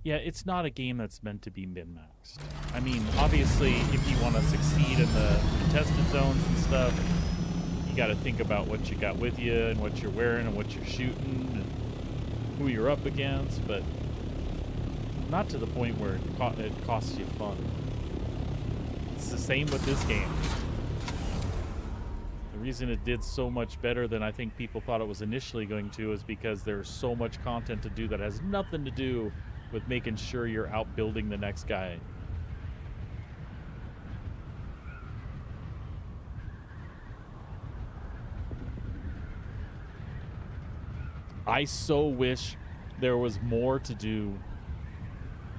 Yeah, it's not a game that's meant to be min-maxed. I mean, obviously, if you want to succeed in the contested zones and stuff, you got to think about what you got with you and what you're wearing and what you're shooting and who you're up against, but not to the point where it costs you fun. It's the same with this game. The reason it did so much better than I think people thought it was initially going to is because there's so much content to do that has nothing to do with making sure you're outbuilding the next guy. I so wish there was more to do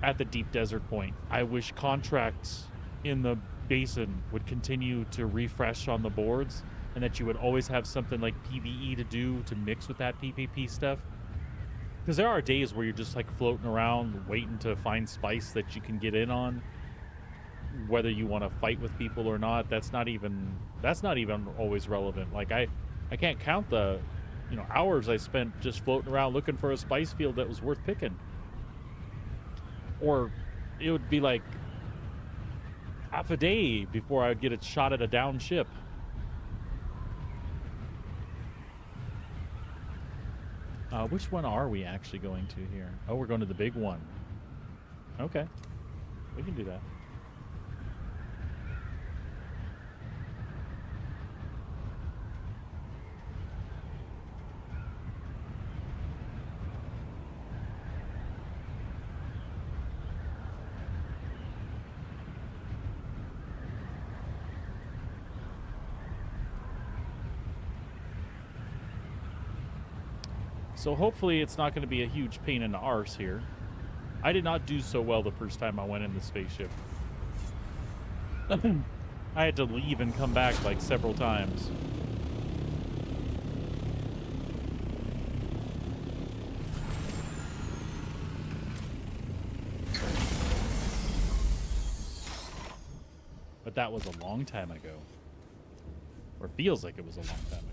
at the Deep Desert Point. I wish contracts in the basin would continue to refresh on the boards and that you would always have something like PvE to do to mix with that PvP stuff. Because there are days where you're just like floating around waiting to find spice that you can get in on. whether you want to fight with people or not, that's not even always relevant. Like I can't count the, hours I spent just floating around looking for a spice field that was worth picking. Or it would be like half a day before I'd get a shot at a down ship. Which one are we actually going to here? Oh, we're going to the big one. Okay. We can do that. So hopefully it's not going to be a huge pain in the arse here. I did not do so well the first time I went in the spaceship. I had to leave and come back like several times. But that was a long time ago. Or feels like it was a long time ago.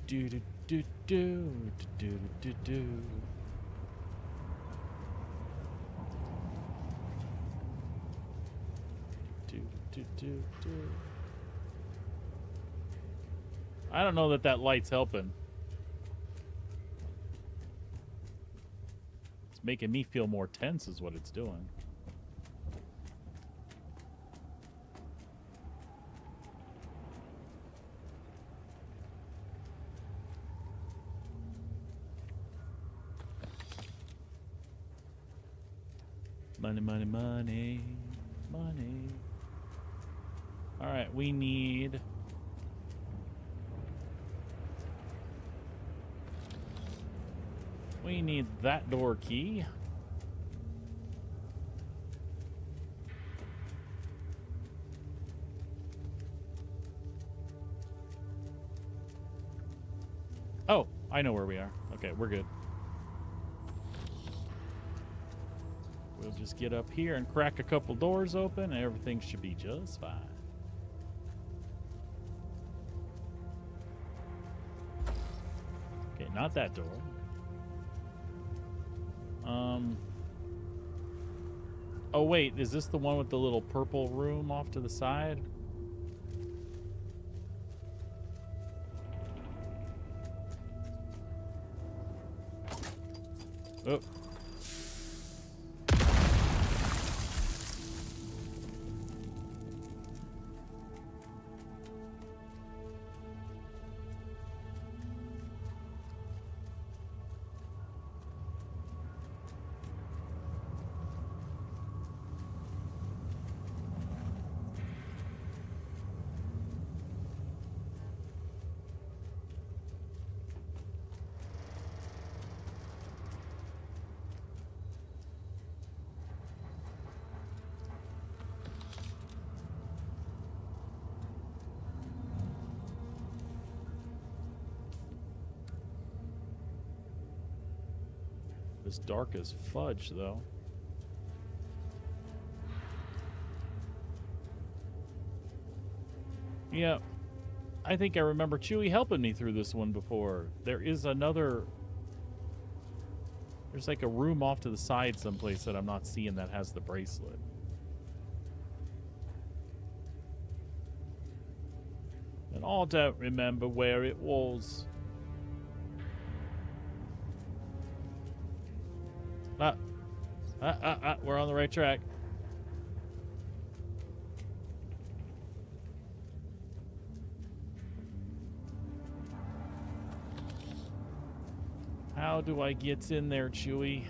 Do do do do do do do. Do do do do. I don't know that light's helping. It's making me feel more tense is what it's doing. Money, money, money, money. All right, we need... We need that door key. Oh, I know where we are. Okay, we're good. We'll just get up here and crack a couple doors open and everything should be just fine. Okay, not that door. Oh wait, is this the one with the little purple room off to the side? Oh. It's dark as fudge, though. Yeah, I think I remember Chewie helping me through this one before. There is another... There's like a room off to the side someplace that I'm not seeing that has the bracelet. And I don't remember where it was. We're on the right track. How do I get in there, Chewie?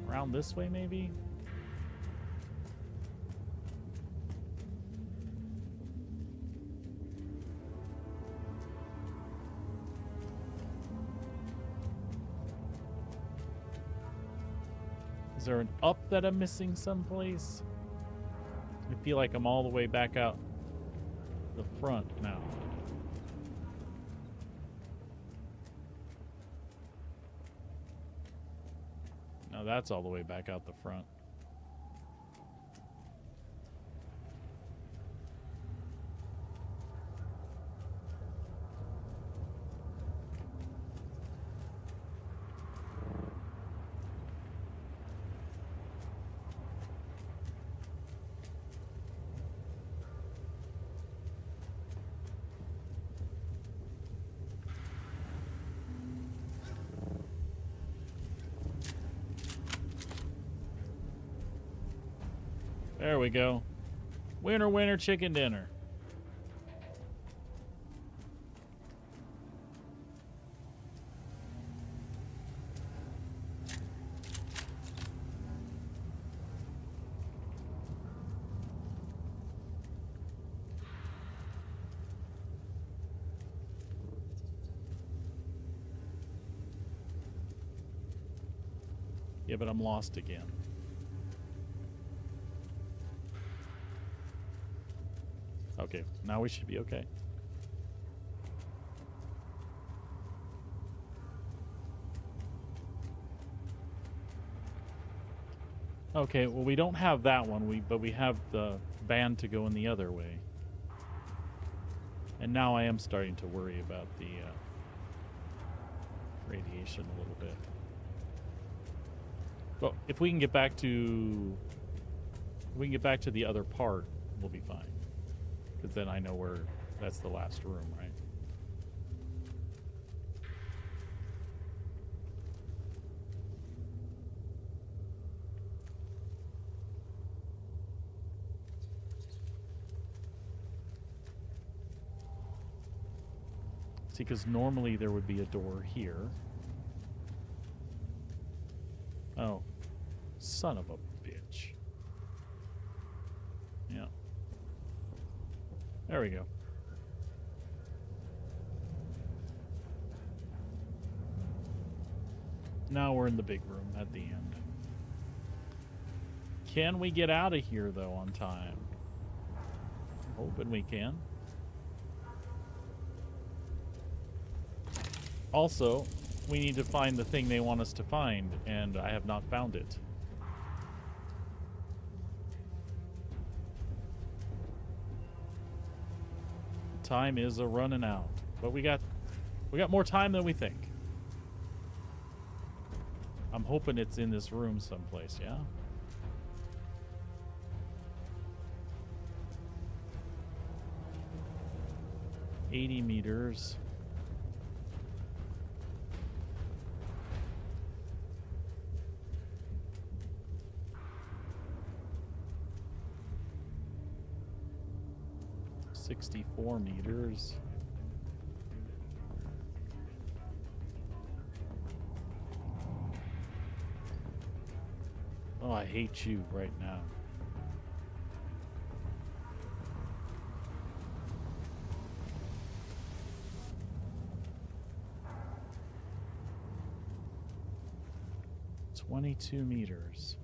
Around this way, maybe? Is there an up that I'm missing someplace? I feel like I'm all the way back out the front now. that's all the way back out the front. There we go. Winner, winner, chicken dinner. Yeah, but I'm lost again. Okay, now we should be okay. Okay, well we don't have that one, but we have the band to go in the other way. And now I am starting to worry about the radiation a little bit. But if we can get back to the other part, we'll be fine. Because then I know where that's the last room, right? See, because normally there would be a door here. Oh, son of a bitch. Yeah. There we go. Now we're in the big room at the end. Can we get out of here, though, on time? Hoping we can. Also, we need to find the thing they want us to find, and I have not found it. Time is a running out, but we got more time than we think. I'm hoping it's in this room someplace, yeah? $80 meters. $64 meters. Oh, I hate you right now. $22 meters.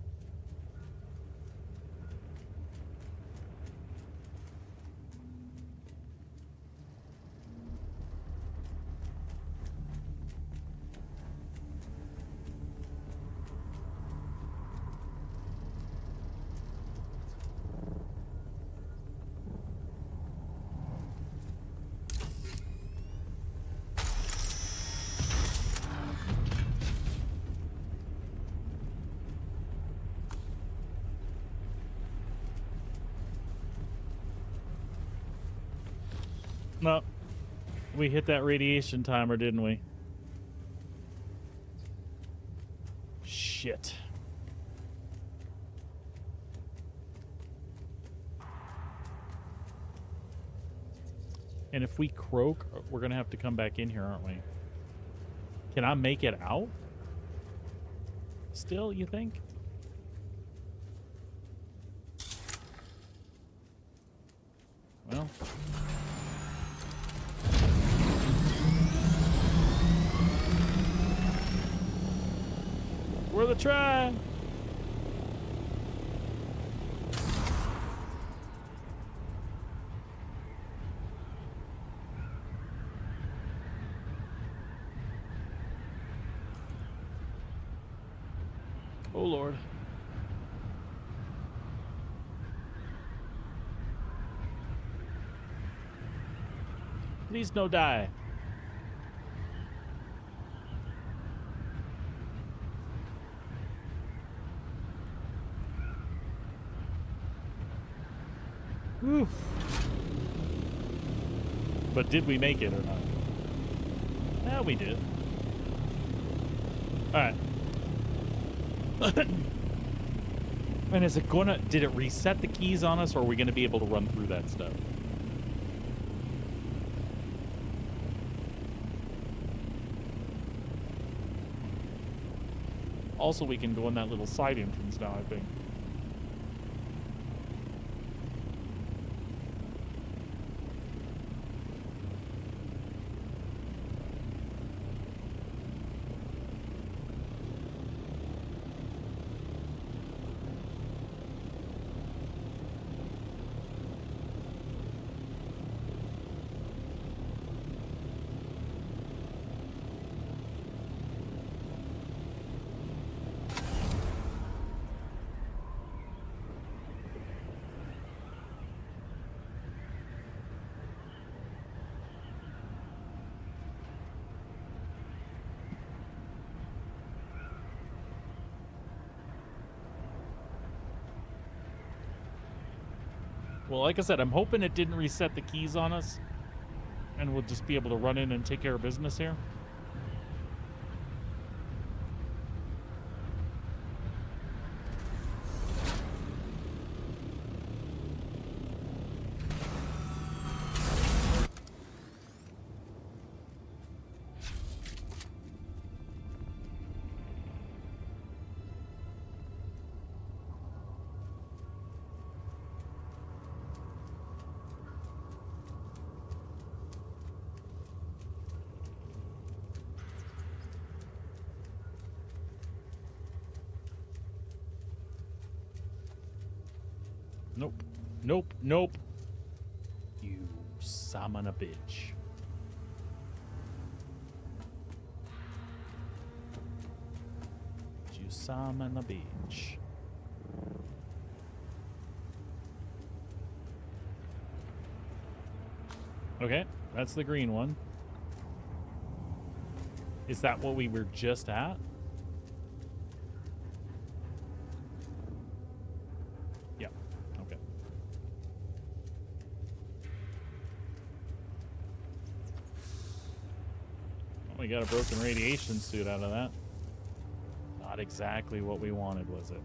No, we hit that radiation timer, didn't we? Shit. And if we croak, we're gonna have to come back in here, aren't we? Can I make it out? Still, you think? Well. Worth a try. Oh, Lord. Please no die. Whew. But did we make it or not? Yeah, we did. Alright. And is it gonna... Did it reset the keys on us, or are we gonna be able to run through that stuff? Also, we can go in that little side entrance now, I think. Well, like I said, I'm hoping it didn't reset the keys on us, and we'll just be able to run in and take care of business here. Nope. Nope. Nope. You son of a bitch. You son of a bitch. Okay, that's the green one. Is that what we were just at? Yeah, okay. Well, we got a broken radiation suit out of that. Not exactly what we wanted, was it?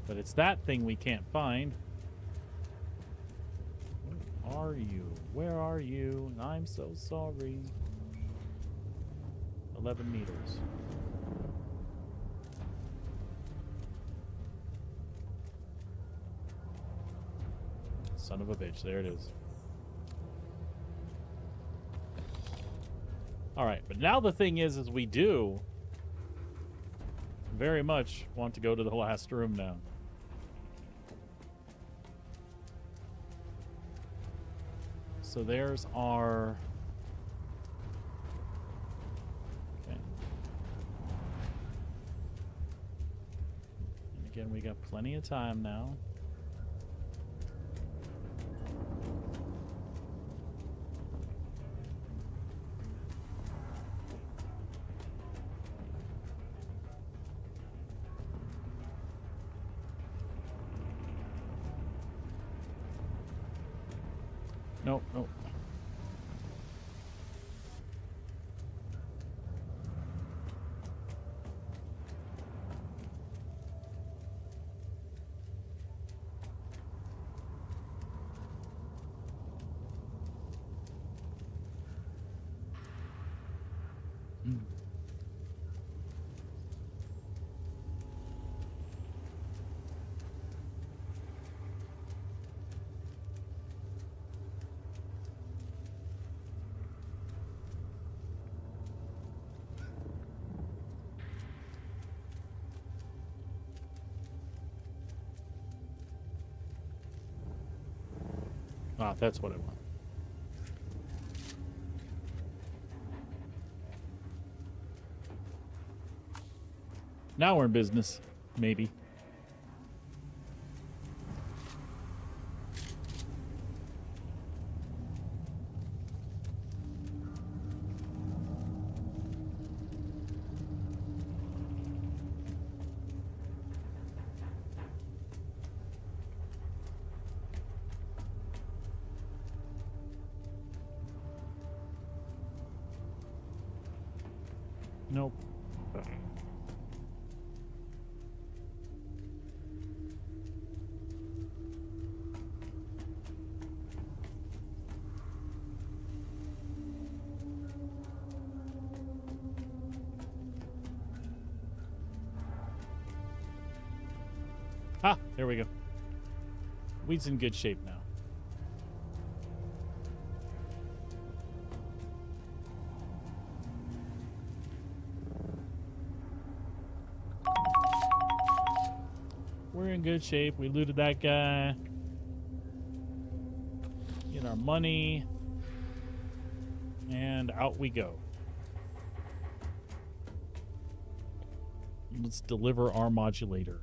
But it's that thing we can't find. Where are you? Where are you? I'm so sorry. 11 meters. Son of a bitch. There it is. Alright, but now the thing is we do very much want to go to the last room now. So there's our... Okay. And again, we got plenty of time now. Nope, nope. Ah, that's what I want. Now we're in business. Maybe. Nope. Ah, there we go. Weed's in good shape now. We're in good shape. We looted that guy. Get our money. And out we go. Let's deliver our modulator.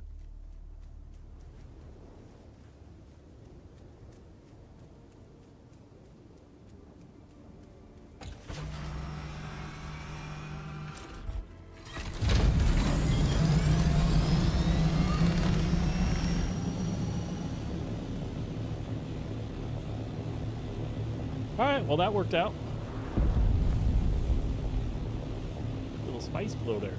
Alright, well that worked out. Little spice blow there.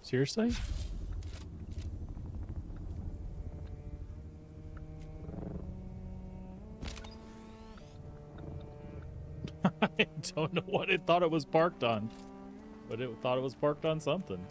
Seriously? I don't know what it thought it was parked on, but it thought it was parked on something.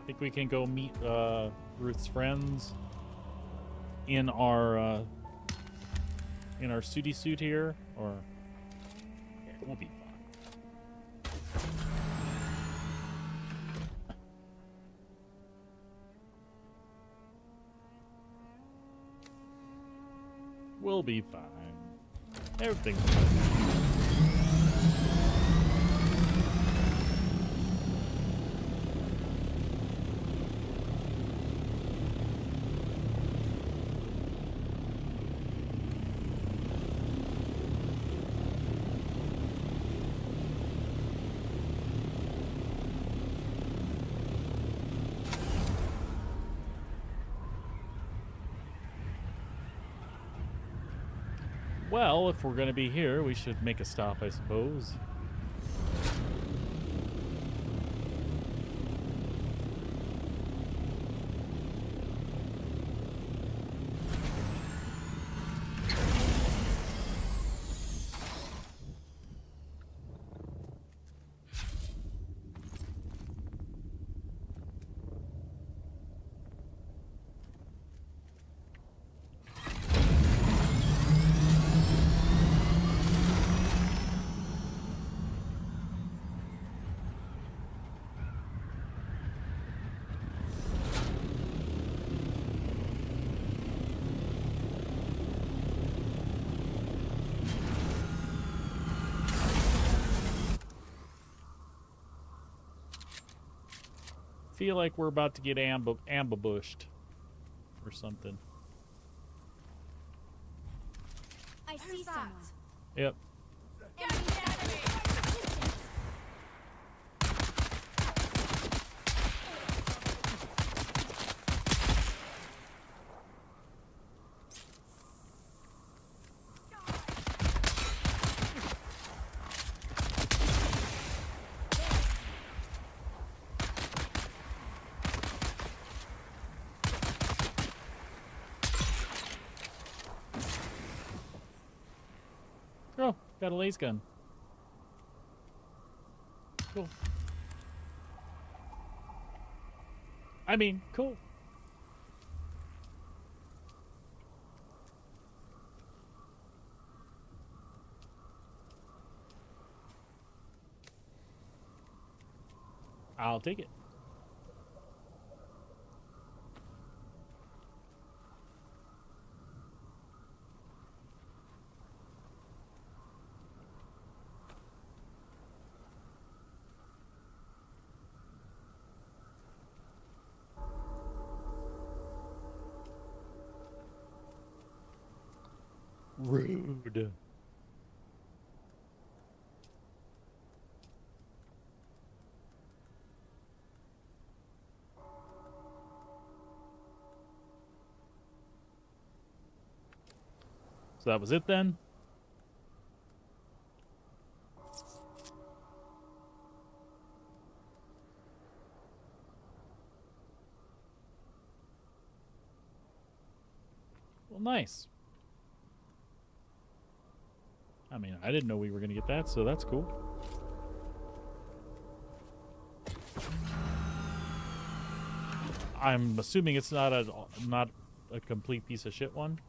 Think we can go meet Ruth's friends in our sooty suit here, or yeah, it won't be fun. We'll be fine. Everything's fine. Well, if we're going to be here, we should make a stop, I suppose. Feel like we're about to get ambushed or something. I see someone. Yep. Oh, got a laser gun. Cool. I mean, cool. I'll take it. Rude. So that was it then? Well, nice. I mean, I didn't know we were going to get that, so that's cool. I'm assuming it's not a complete piece of shit one.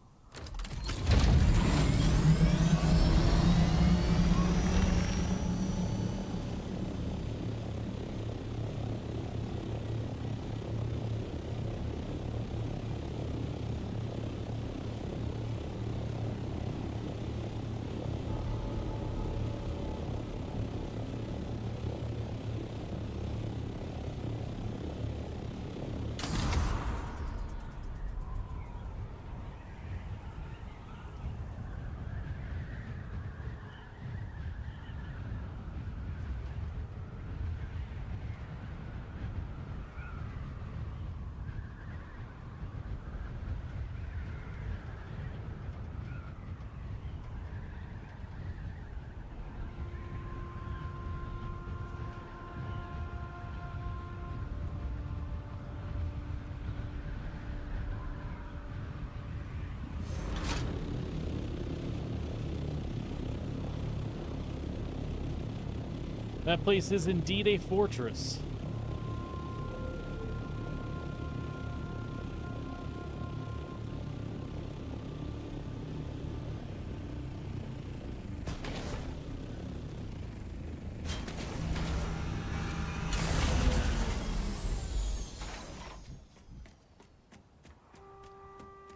That place is indeed a fortress.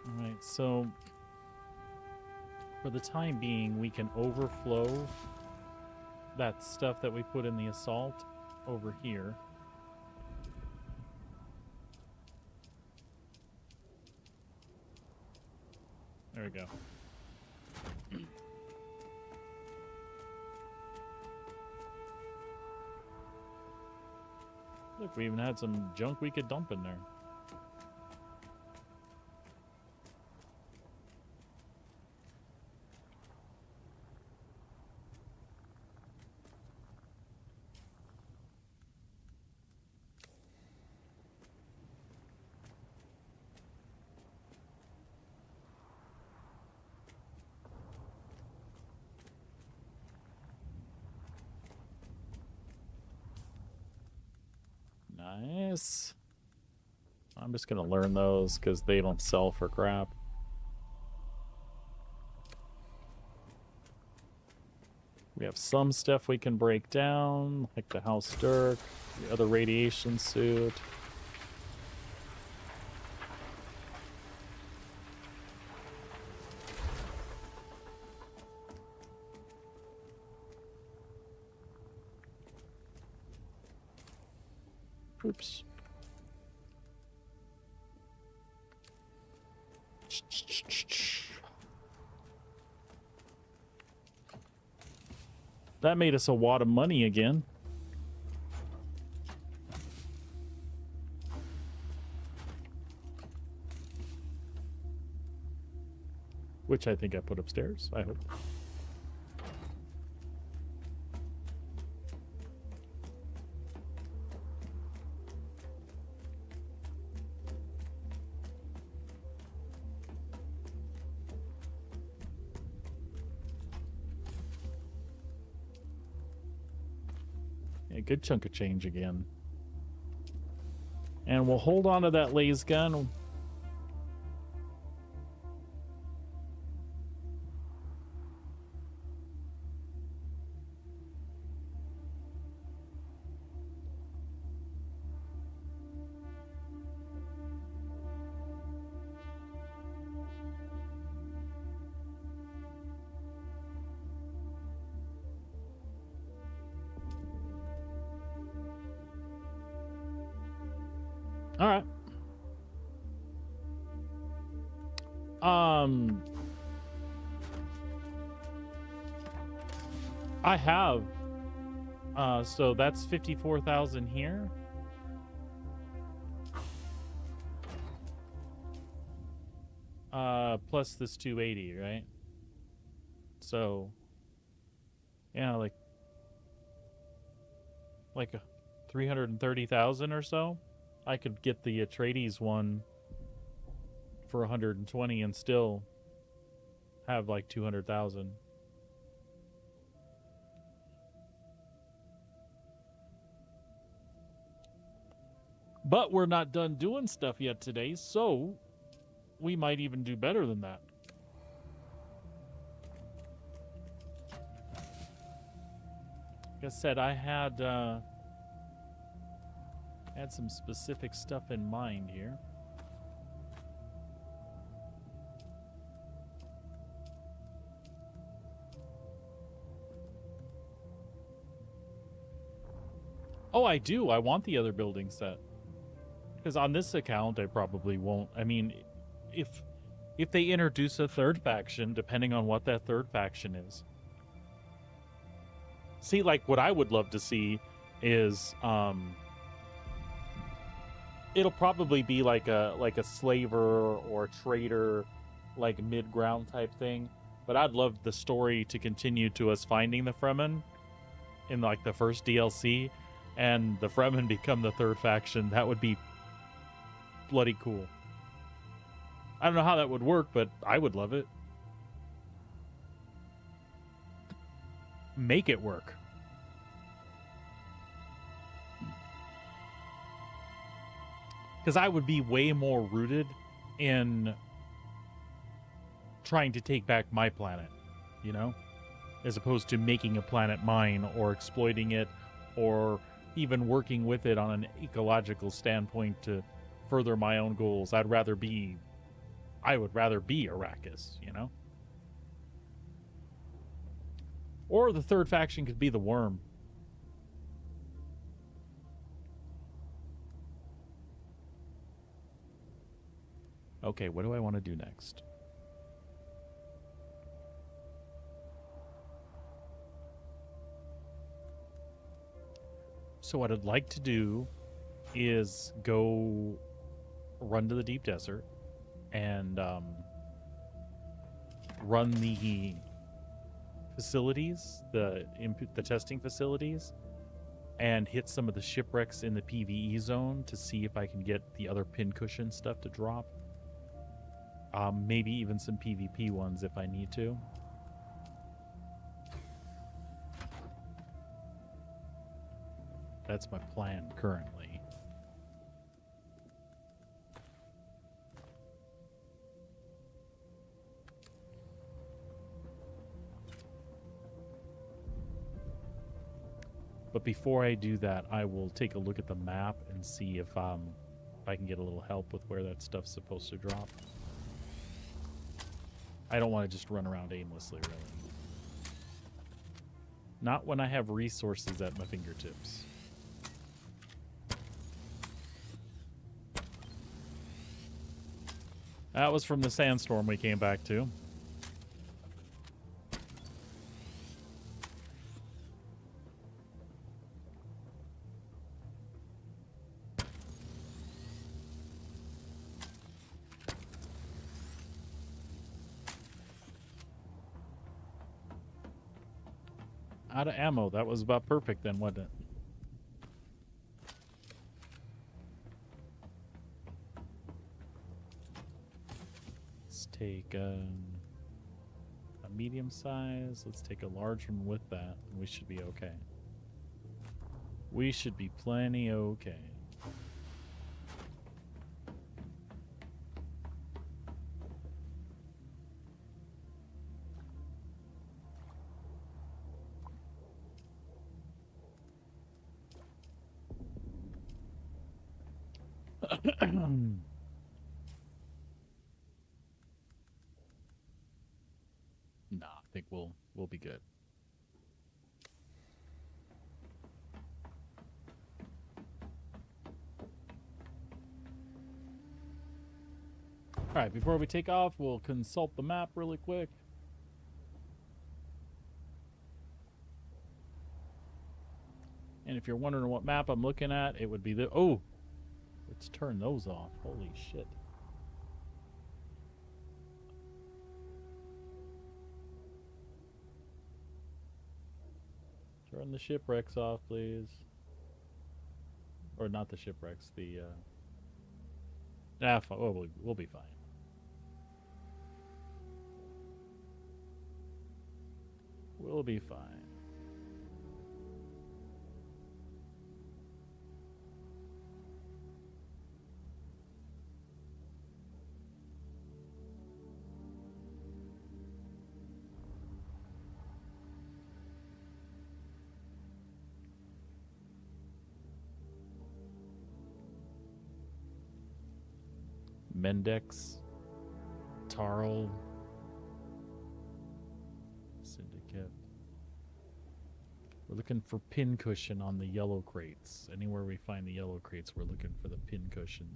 Alright, so for the time being, we can overflow that stuff that we put in the assault over here. There we go. Look, we even had some junk we could dump in there. Nice. I'm just gonna learn those because they don't sell for crap. We have some stuff we can break down, like the House Dirk, the other radiation suit. Oops. That made us a wad of money again. Which I think I put upstairs, I hope. A good chunk of change again. And we'll hold on to that laser gun. All right. I have. So that's 54,000 here. Plus this 280, right? So, yeah, like 330,000 or so. I could get the Atreides one for 120 and still have like 200,000. But we're not done doing stuff yet today, so we might even do better than that. Like I said, I had some specific stuff in mind here. Oh, I do. I want the other building set. Because on this account, I probably won't. I mean, if they introduce a third faction, depending on what that third faction is. See, like, what I would love to see is, it'll probably be like a slaver or trader, like mid-ground type thing. But I'd love the story to continue to us finding the Fremen in like the first DLC, and the Fremen become the third faction. That would be bloody cool. I don't know how that would work, but I would love it. Make it work. Because I would be way more rooted in trying to take back my planet, you know? As opposed to making a planet mine or exploiting it or even working with it on an ecological standpoint to further my own goals. I would rather be Arrakis, you know? Or the third faction could be the Worm. Okay, what do I want to do next? So what I'd like to do is go run to the deep desert and run the facilities, the testing facilities, and hit some of the shipwrecks in the PvE zone to see if I can get the other pincushion stuff to drop. Maybe even some PvP ones if I need to. That's my plan currently. But before I do that, I will take a look at the map and see if I can get a little help with where that stuff's supposed to drop. I don't want to just run around aimlessly, really. Not when I have resources at my fingertips. That was from the sandstorm we came back to. Out of ammo. That was about perfect then, wasn't it? Let's take a medium size. Let's take a large one with that. We should be okay. We should be plenty okay. Nah, I think we'll be good. All right, before we take off, we'll consult the map really quick. And if you're wondering what map I'm looking at, it would be the... Oh! Let's turn those off. Holy shit. Turn the shipwrecks off, please. Or not the shipwrecks, the... Oh, we'll be fine. We'll be fine. Mendex, Tarl, Syndicate. We're looking for pin cushion on the yellow crates. Anywhere we find the yellow crates, we're looking for the pin cushion.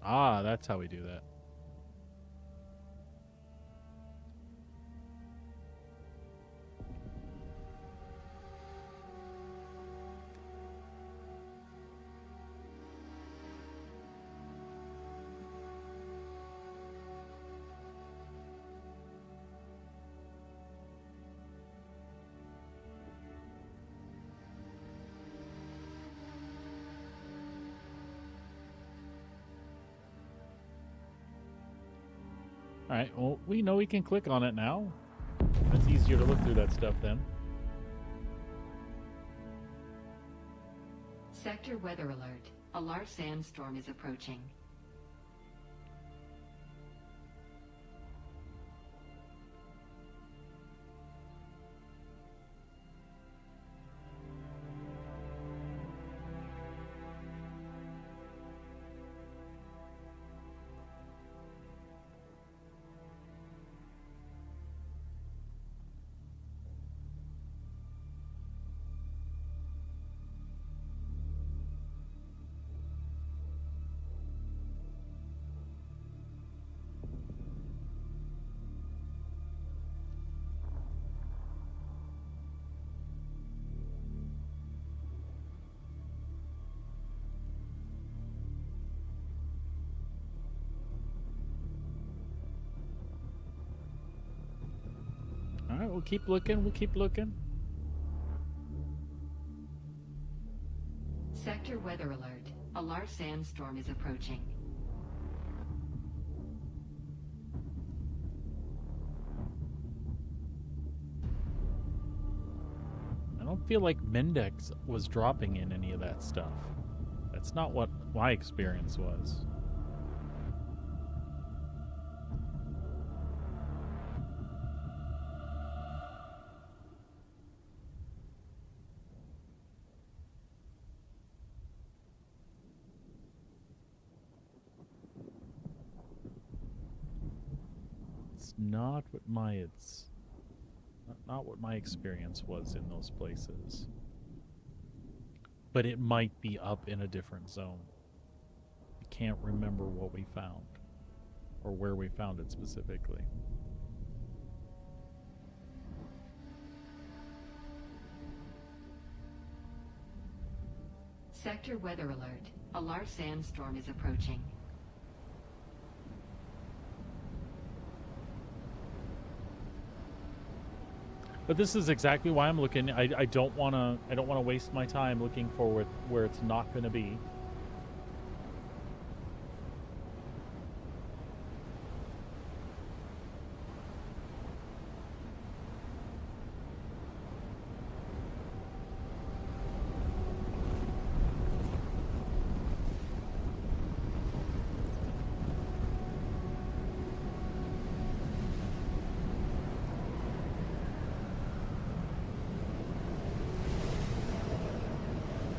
Ah, that's how we do that. Alright, well, we know we can click on it now. It's easier to look through that stuff then. Sector weather alert. A large sandstorm is approaching. Alright, we'll keep looking, we'll keep looking. Sector weather alert. A large sandstorm is approaching. I don't feel like Mendex was dropping in any of that stuff. That's not what my experience was. It's not what not what my experience was in those places. But it might be up in a different zone. I can't remember what we found or where we found it specifically. Sector weather alert. A large sandstorm is approaching. But this is exactly why I'm looking. I don't want to waste my time looking for where it's not going to be.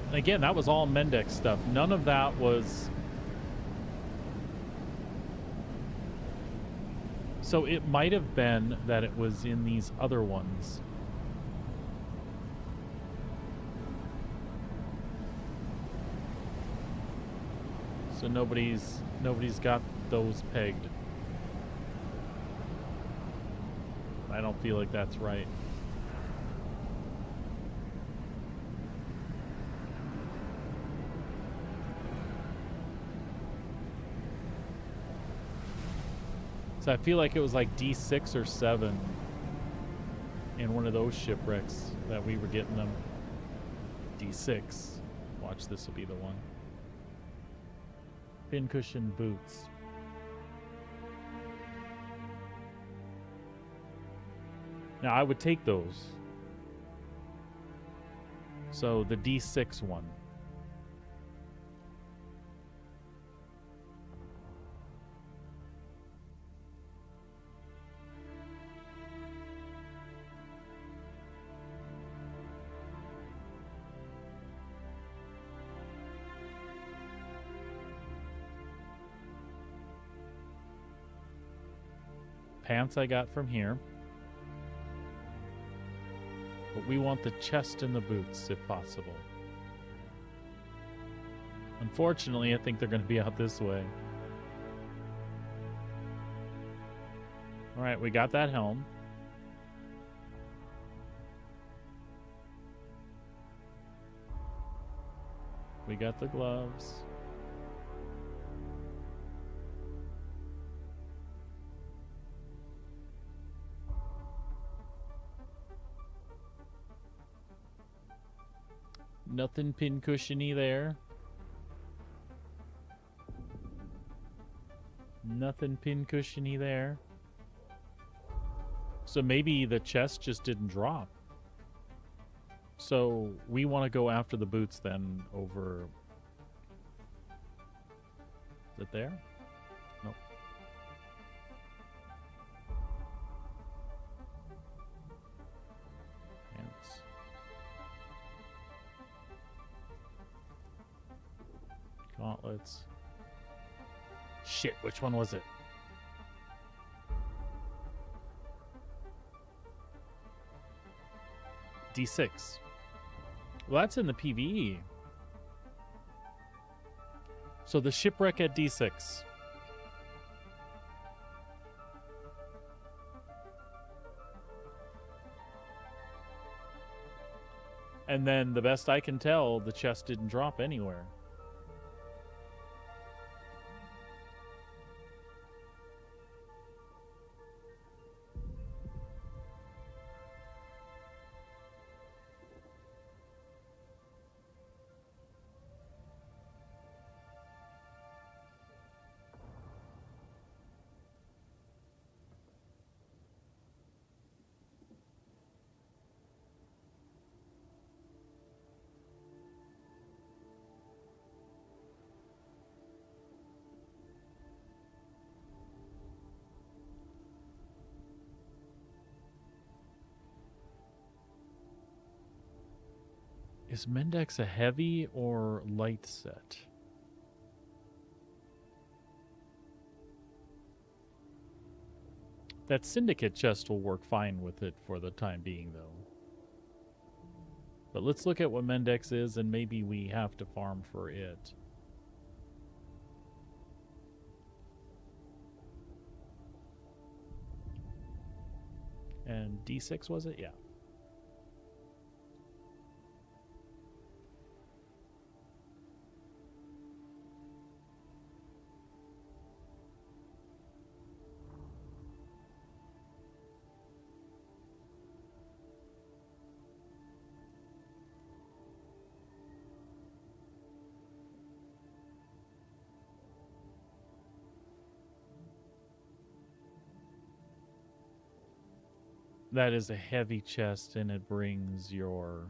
And again, that was all Mendex stuff. None of that was... So it might have been that it was in these other ones. So nobody's got those pegged. I don't feel like that's right. So I feel like it was like D6 or 7 in one of those shipwrecks that we were getting them. D6. Watch, this will be the one. Pincushion boots. Now I would take those. So the D6 one. Pants I got from here. But we want the chest and the boots, if possible. Unfortunately, I think they're going to be out this way. Alright, we got that helm. We got the gloves. Nothing pincushiony there. Nothing pincushiony there. So maybe the chest just didn't drop. So we want to go after the boots then over... Is it there? Nope. Pants. Gauntlets. Shit, which one was it? D6. Well, that's in the PvE. So the shipwreck at D6. And then, the best I can tell, the chest didn't drop anywhere. Is Mendex a heavy or light set? That Syndicate chest will work fine with it for the time being, though. But let's look at what Mendex is, and maybe we have to farm for it. And D6, was it? Yeah. That is a heavy chest, and it brings your...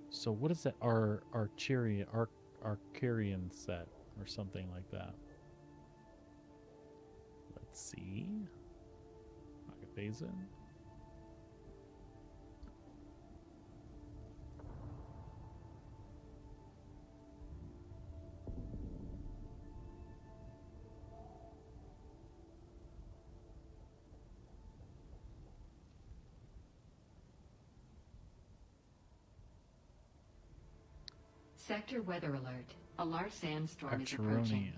So what is that? Arcarian set or something like that. Let's see. Agathazin. Sector weather alert. A large sandstorm is approaching.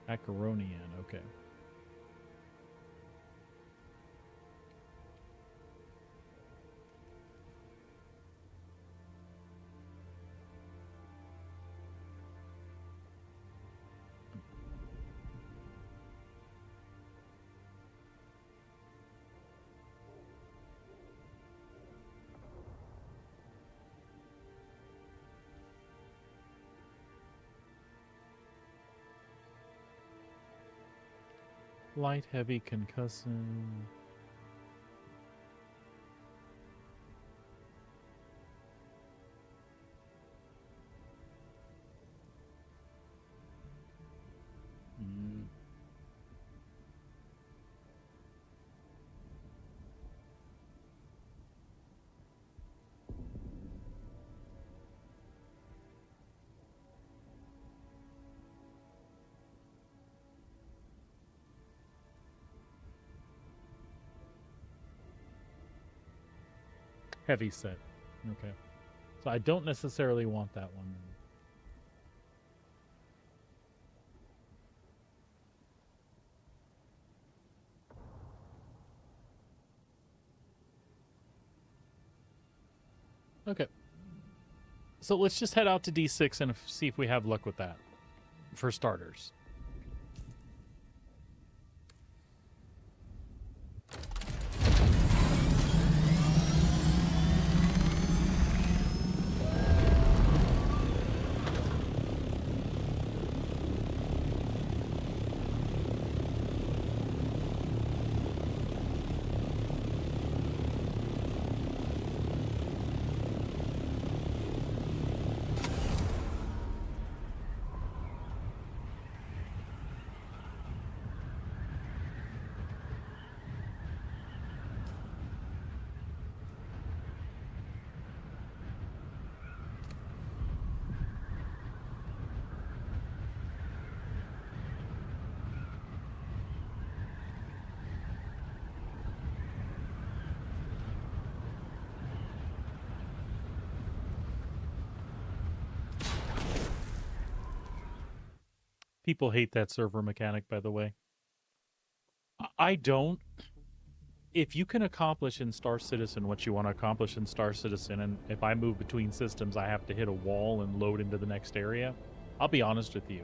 Acaronian, okay. Light, heavy, concussing. Heavy set. Okay. So I don't necessarily want that one. Okay. So let's just head out to D6 and see if we have luck with that. For starters. People hate that server mechanic, by the way. I don't. If you can accomplish in Star Citizen what you want to accomplish in Star Citizen, and if I move between systems, I have to hit a wall and load into the next area, I'll be honest with you.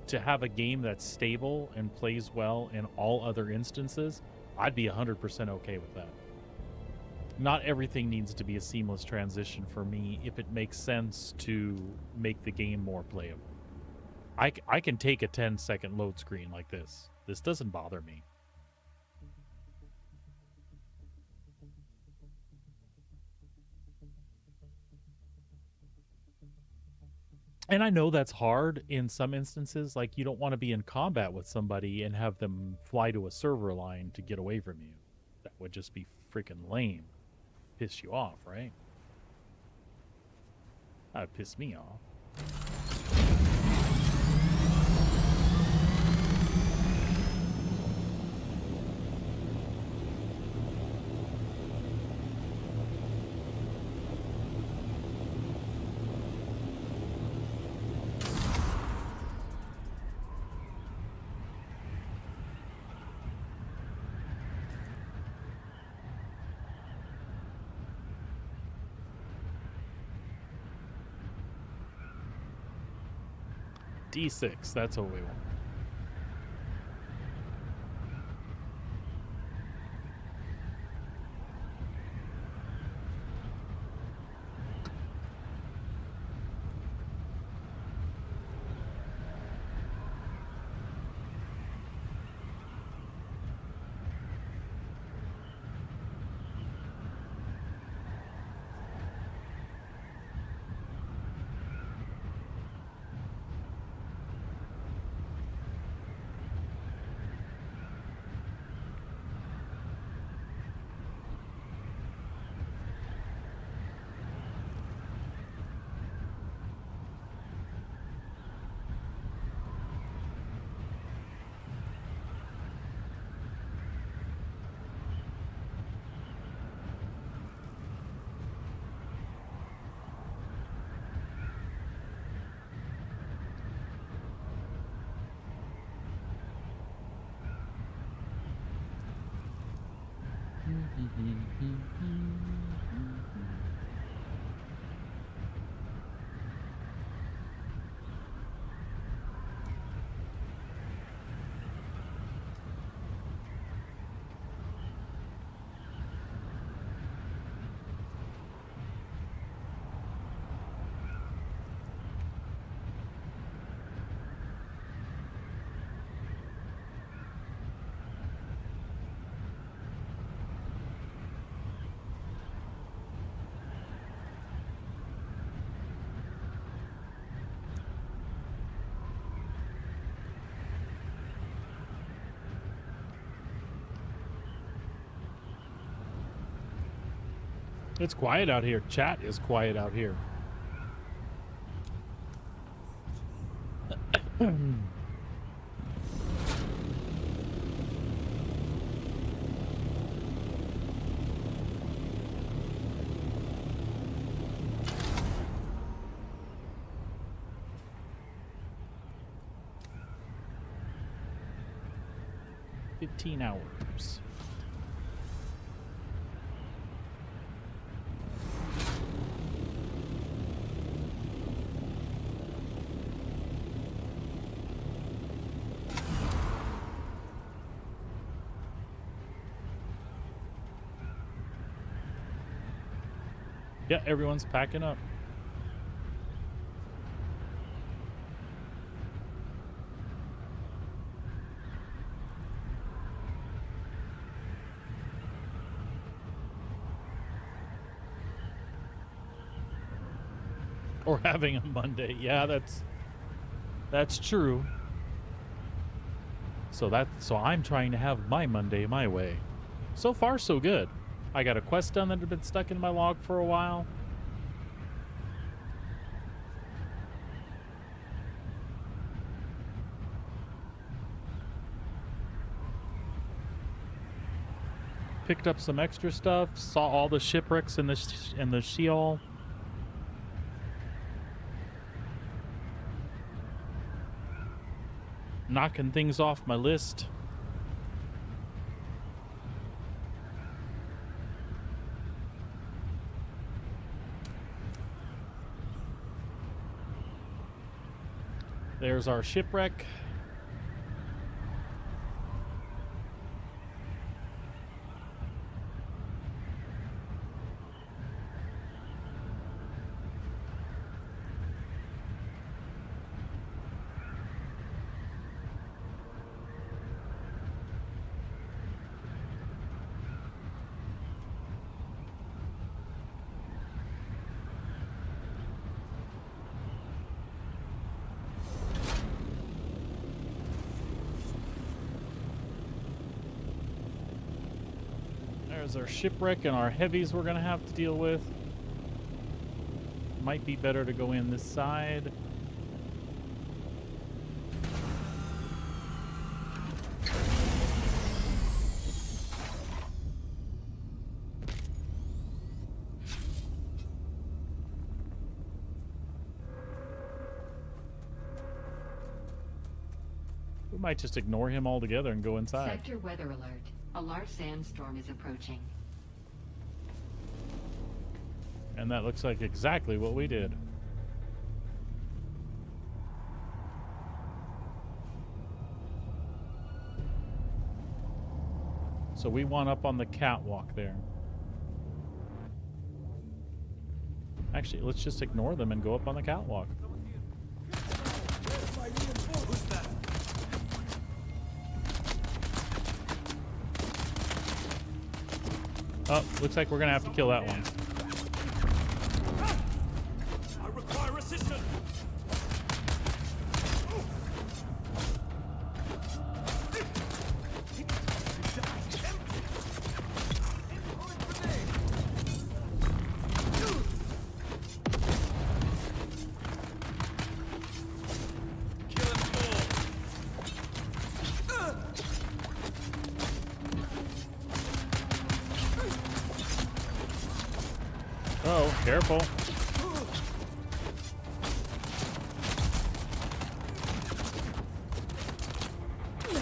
To have a game that's stable and plays well in all other instances, I'd be 100% okay with that. Not everything needs to be a seamless transition for me if it makes sense to make the game more playable. I can take a 10-second load screen like this. This doesn't bother me. And I know that's hard in some instances. Like, you don't want to be in combat with somebody and have them fly to a server line to get away from you. That would just be freaking lame. Piss you off, right? That'd piss me off. D6, that's what we want. It's quiet out here. Chat is quiet out here. $15. Yeah, everyone's packing up. Or having a Monday. Yeah, that's true. So I'm trying to have my Monday my way. So far so good. I got a quest done that had been stuck in my log for a while. Picked up some extra stuff, saw all the shipwrecks in the Sheol. Knocking things off my list. There's our shipwreck. There's our shipwreck and our heavies we're gonna have to deal with. Might be better to go in this side. We might just ignore him altogether and go inside. Sector weather alert. A large sandstorm is approaching. And that looks like exactly what we did. So we want up on the catwalk there. Actually, let's just ignore them and go up on the catwalk. Oh, looks like we're gonna have to kill that one. I require assistance. Oh, careful.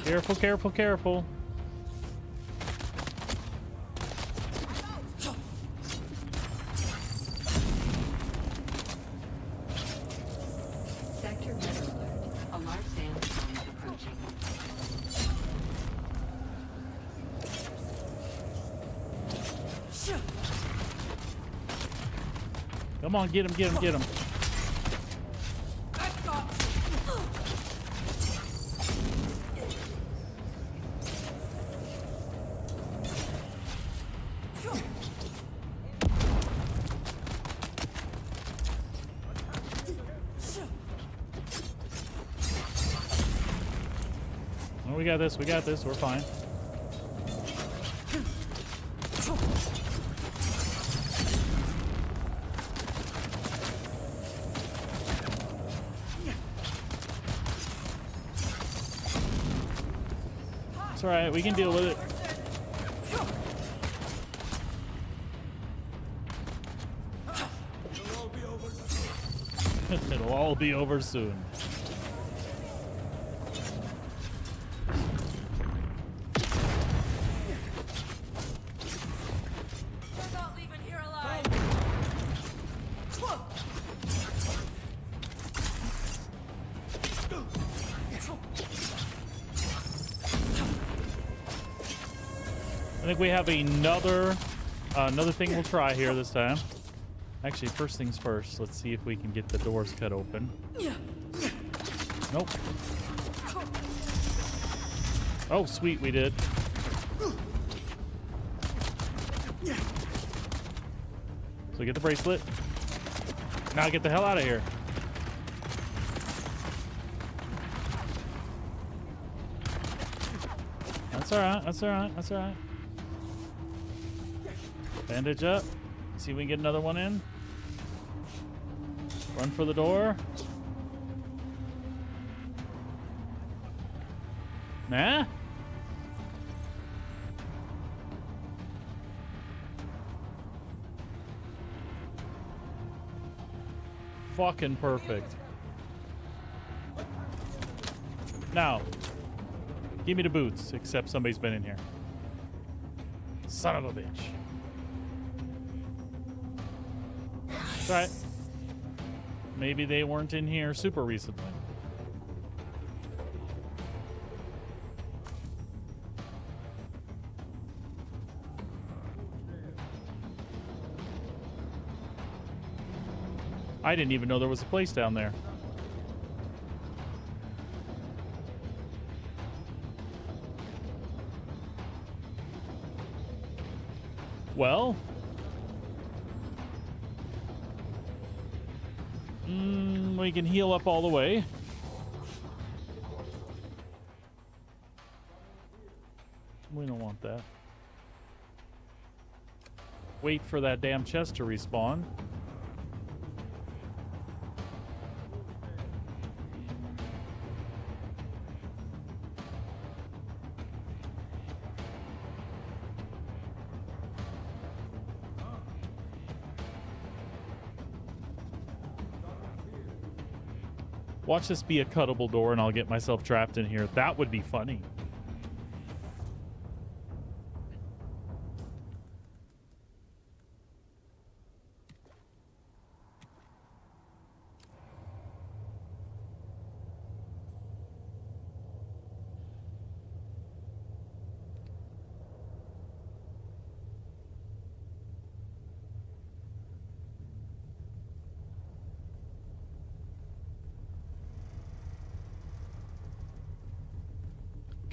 Careful, careful, careful. Sector weather alert. A large sandstorm is approaching. Come on, get him, get him, get him. Oh, we got this, we're fine. It's alright, we can deal with it. It'll all be over soon. We're not leaving here alive. I think we have another thing we'll try here this time. Actually, first things first, let's see if we can get the doors cut open. Nope. Oh, sweet, we did. So get the bracelet. Now get the hell out of here. That's alright, that's alright, that's alright. Bandage up. See if we can get another one in. Run for the door. Nah? Fucking perfect. Now, give me the boots, except somebody's been in here. Son of a bitch. It's alright. Maybe they weren't in here super recently. I didn't even know there was a place down there. Well, we can heal up all the way. We don't want that. Wait for that damn chest to respawn. Watch this be a cuttable door and I'll get myself trapped in here. That would be funny.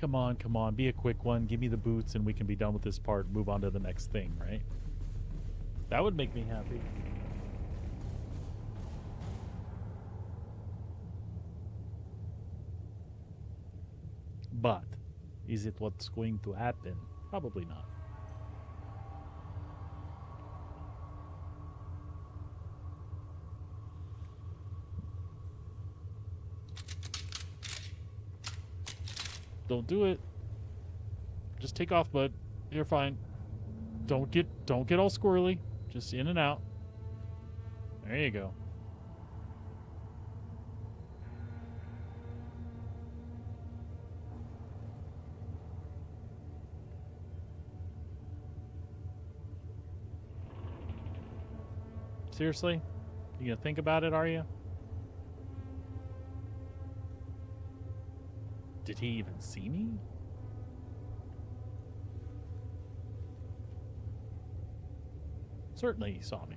Come on, be a quick one. Give me the boots and we can be done with this part. Move on to the next thing, right? That would make me happy. But, is it what's going to happen? Probably not. Don't do it. Just take off, bud. You're fine. Don't get all squirrely. Just in and out. There you go. Seriously? You gonna think about it, are you? Did he even see me? Certainly he saw me.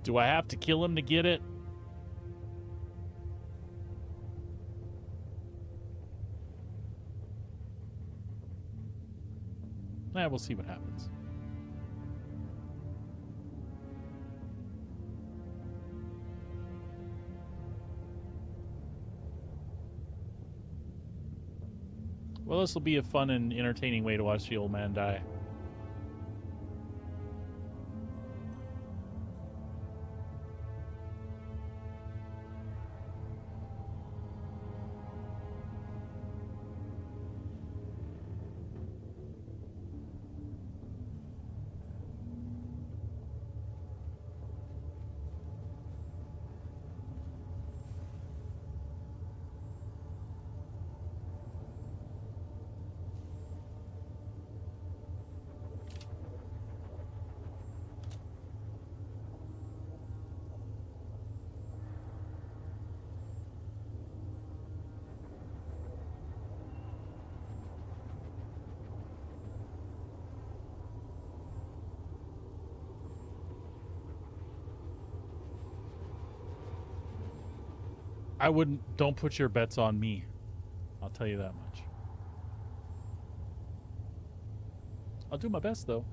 Do I have to kill him to get it? We'll see what happens. Well, this will be a fun and entertaining way to watch the old man die. I wouldn't. Don't put your bets on me. I'll tell you that much. I'll do my best, though.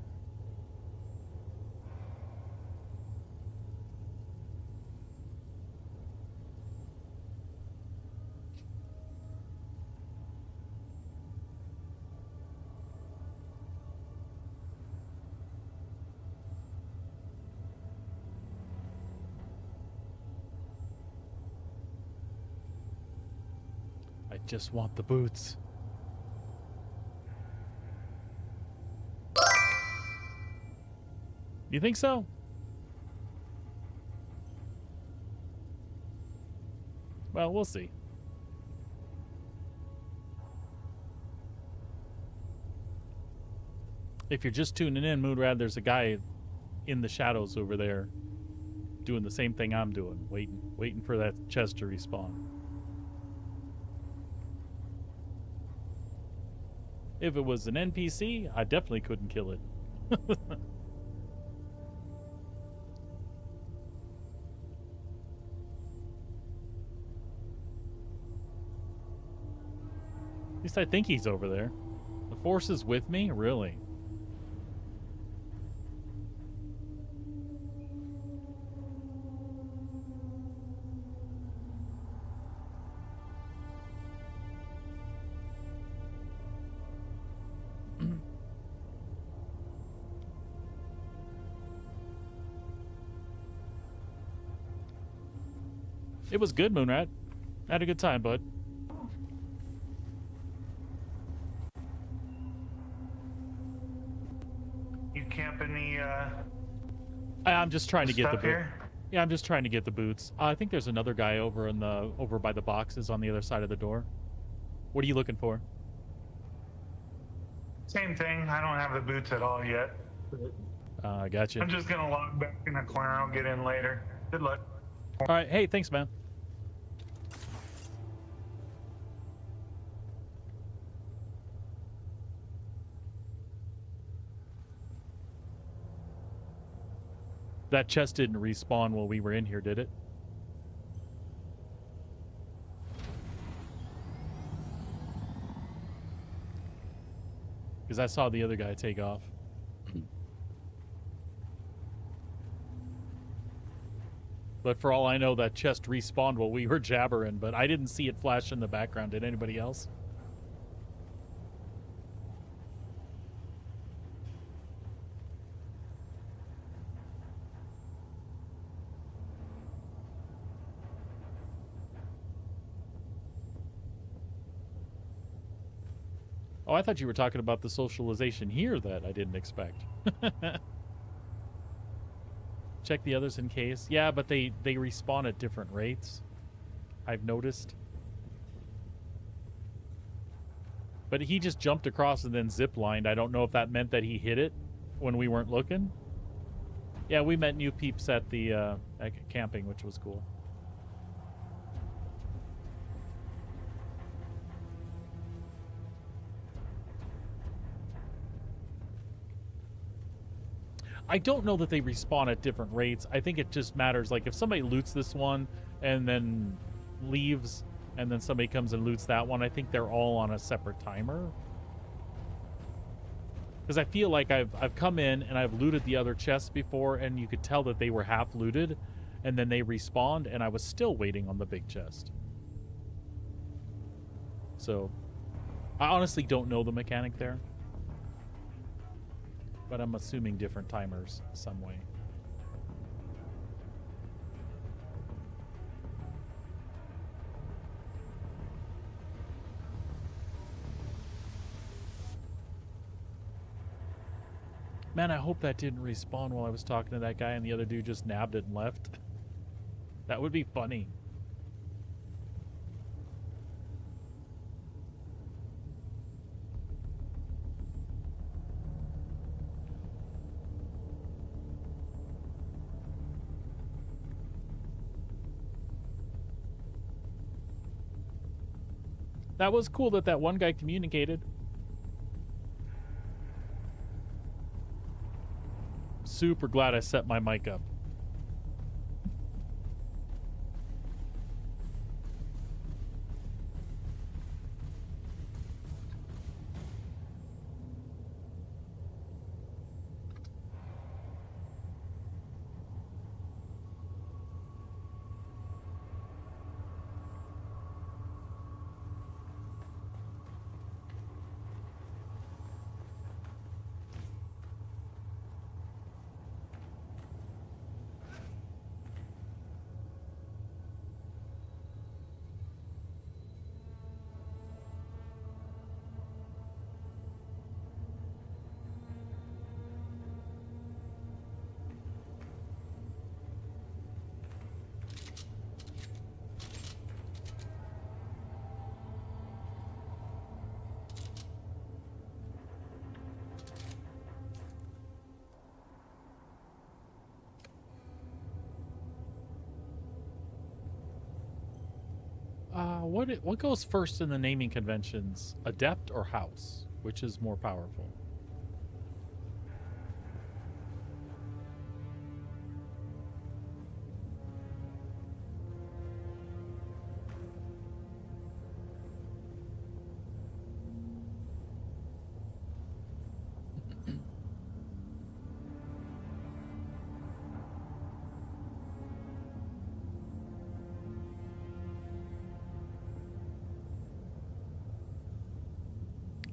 I just want the boots. You think so? Well, we'll see. If you're just tuning in, Moonrad, there's a guy in the shadows over there doing the same thing I'm doing, waiting for that chest to respawn. If it was an NPC, I definitely couldn't kill it. At least I think he's over there. The Force is with me? Really? It was good, Moonrat. Had a good time, bud. You camping the I'm just trying to get the stuff boot. here? Yeah, I'm just trying to get the boots. I think there's another guy over by the boxes on the other side of the door. What are you looking for? Same thing. I don't have the boots at all yet. I got you. I'm just gonna log back in the corner. I'll get in later. Good luck. All right. Hey, thanks, man. That chest didn't respawn while we were in here, did it? Because I saw the other guy take off. But for all I know, that chest respawned while we were jabbering, but I didn't see it flash in the background. Did anybody else? Oh, I thought you were talking about the socialization here that I didn't expect. Check the others in case. Yeah, but they respawn at different rates, I've noticed. But he just jumped across and then zip-lined. I don't know if that meant that he hit it when we weren't looking. Yeah, we met new peeps at the at camping, which was cool. I don't know that they respawn at different rates. I think it just matters. Like, if somebody loots this one and then leaves, and then somebody comes and loots that one, I think they're all on a separate timer. Because I feel like I've come in and I've looted the other chests before, and you could tell that they were half looted, and then they respawned, and I was still waiting on the big chest. So, I honestly don't know the mechanic there. But I'm assuming different timers some way. Man, I hope that didn't respawn while I was talking to that guy and the other dude just nabbed it and left. That would be funny. That was cool that that one guy communicated. Super glad I set my mic up. What goes first in the naming conventions? Adept or house? Which is more powerful?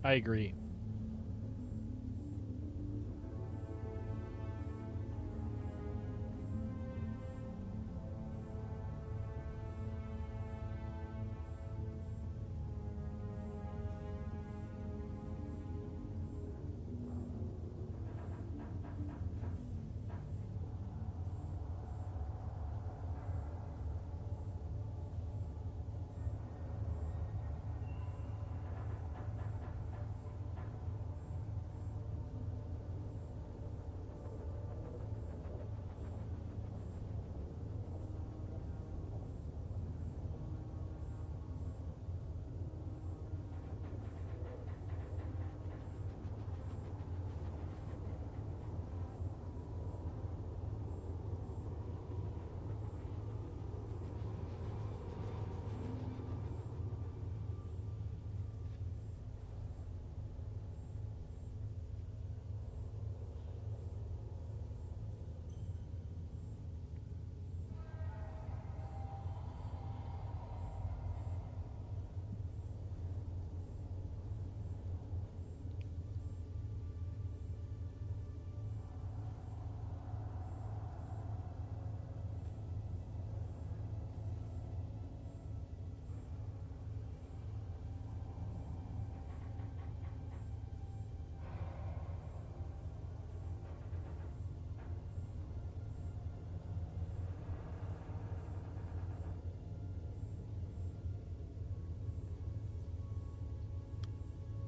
I agree.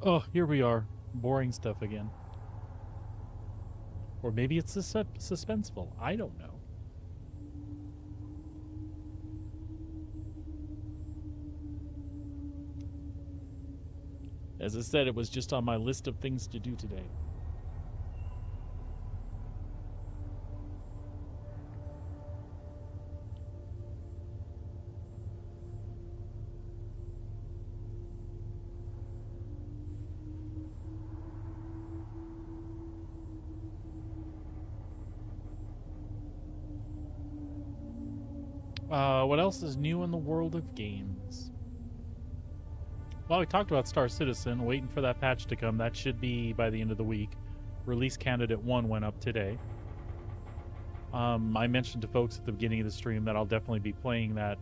Oh, here we are. Boring stuff again. Or maybe it's suspenseful. I don't know. As I said, it was just on my list of things to do today. What else is new in the world of games? Well, we talked about Star Citizen, waiting for that patch to come. That should be by the end of the week. Release candidate 1 went up today. I mentioned to folks at the beginning of the stream that I'll definitely be playing that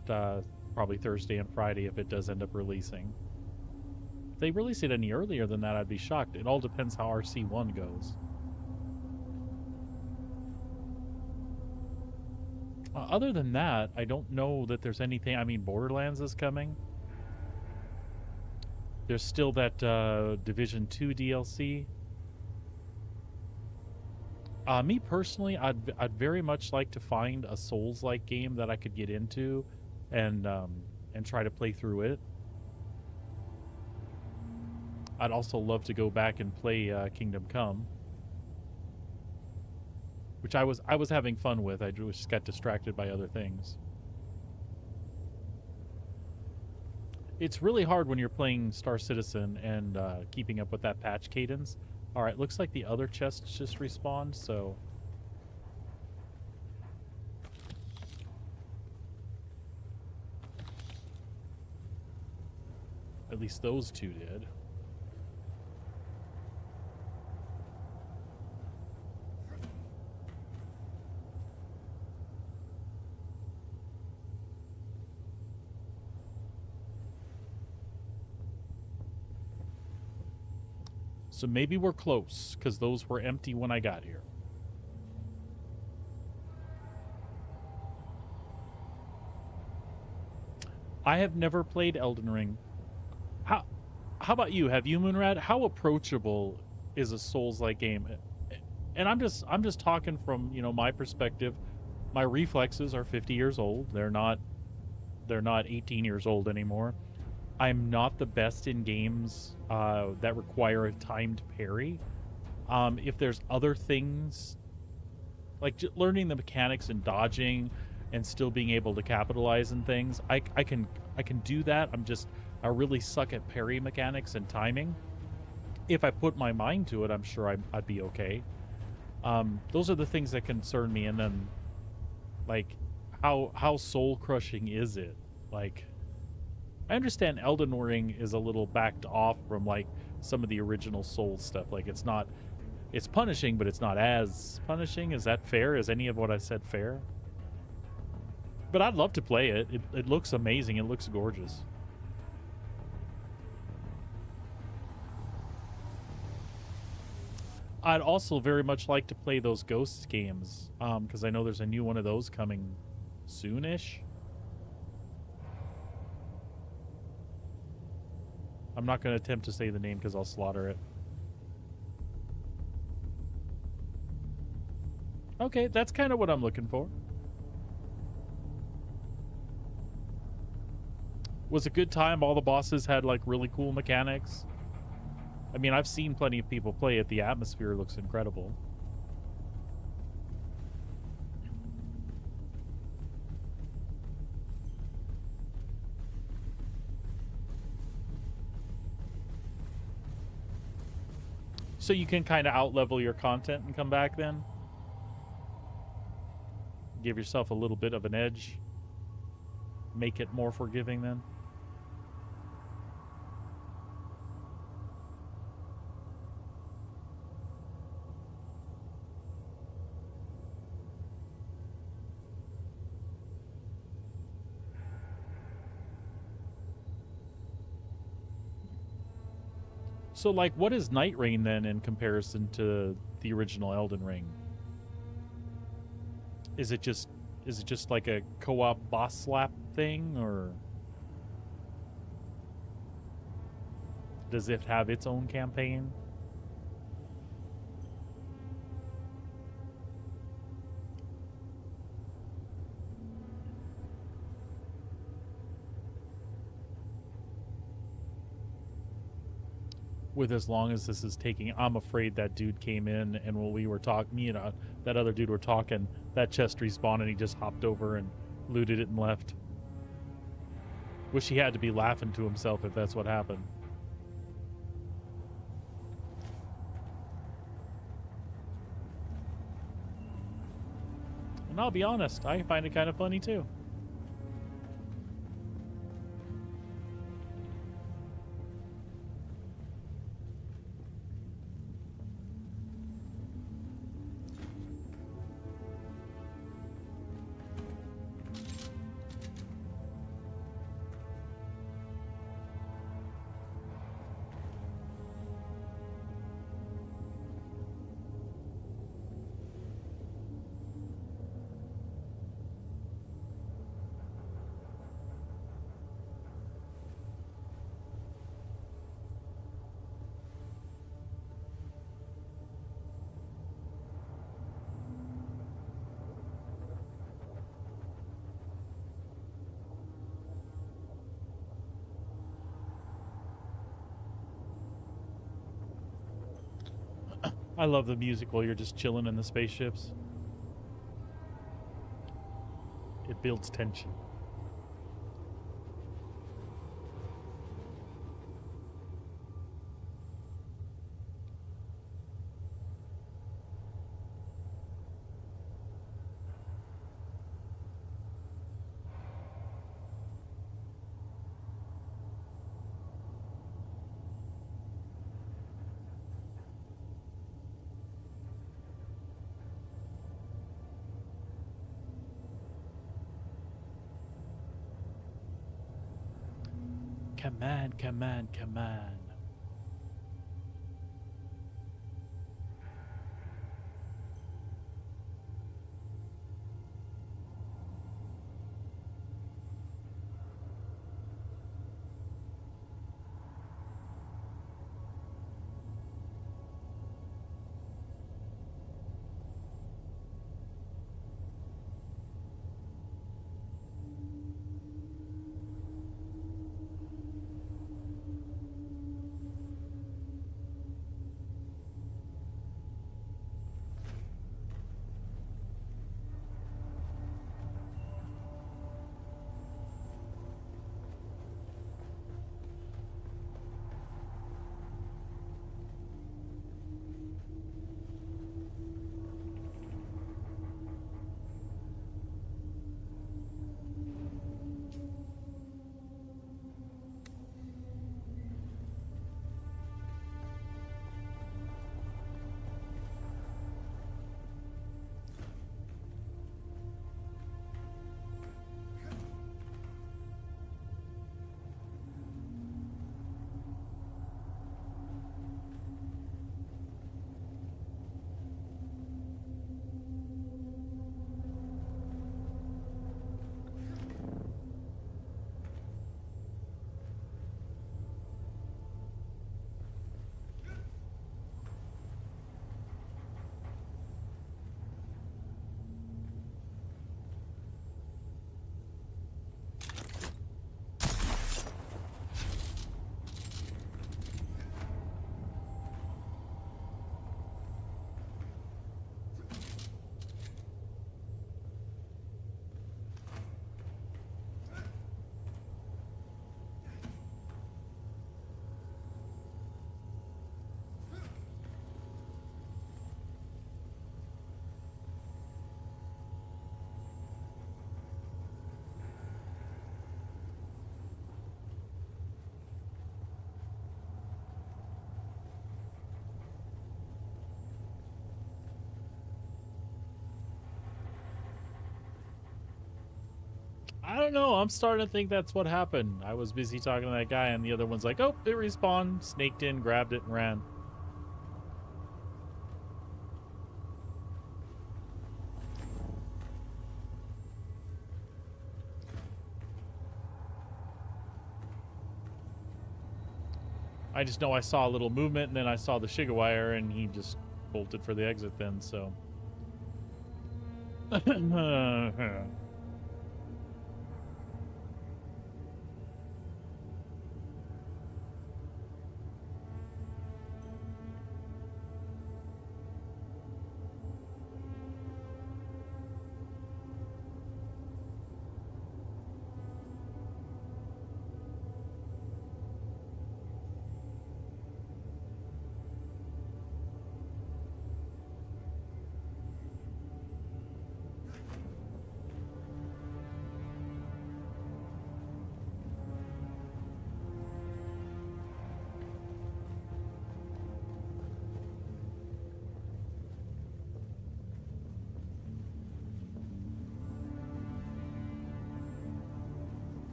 probably Thursday and Friday if it does end up releasing. If they release it any earlier than that, I'd be shocked. It all depends how RC1 goes. Other than that, I don't know that there's anything. I mean, Borderlands is coming. There's still that Division 2 DLC. Me personally, I'd very much like to find a Souls-like game that I could get into and try to play through it. I'd also love to go back and play Kingdom Come, which I was having fun with. I just got distracted by other things. It's really hard when you're playing Star Citizen and keeping up with that patch cadence. All right, looks like the other chests just respawned, so at least those two did. So maybe we're close, because those were empty when I got here. I have never played Elden Ring. How about you? Have you, Moonrad? How approachable is a Souls-like game? And I'm just talking from, you know, my perspective. My reflexes are 50 years old. They're not 18 years old anymore. I'm not the best in games that require a timed parry. If there's other things, like learning the mechanics and dodging and still being able to capitalize and things, I can do that. I really suck at parry mechanics and timing. If I put my mind to it, I'm sure I'd be okay. Those are the things that concern me. And then, like, how soul crushing is it? Like, I understand Elden Ring is a little backed off from like some of the original Souls stuff. Like it's punishing, but it's not as punishing. Is that fair? Is any of what I said fair? But I'd love to play it. It looks amazing. It looks gorgeous. I'd also very much like to play those Ghosts games, because I know there's a new one of those coming soonish. I'm not going to attempt to say the name because I'll slaughter it. Okay, that's kind of what I'm looking for. Was a good time. All the bosses had like really cool mechanics. I mean, I've seen plenty of people play it. The atmosphere looks incredible. So you can kind of out-level your content and come back then? Give yourself a little bit of an edge? Make it more forgiving then? So, like, what is Night Rain then in comparison to the original Elden Ring? Is it just like a co-op boss slap thing, or Does it have its own campaign? With as long as this is taking, I'm afraid that dude came in, and when we were talking, me and that other dude were talking, that chest respawned and he just hopped over and looted it and left. Wish he had to be laughing to himself if that's what happened. And I'll be honest, I find it kind of funny too. I love the music while you're just chilling in the spaceships. It builds tension. Come on, come on, come on. I don't know. I'm starting to think that's what happened. I was busy talking to that guy, and the other one's like, oh, it respawned, snaked in, grabbed it, and ran. I just know I saw a little movement, and then I saw the Shigawire, and he just bolted for the exit then, so.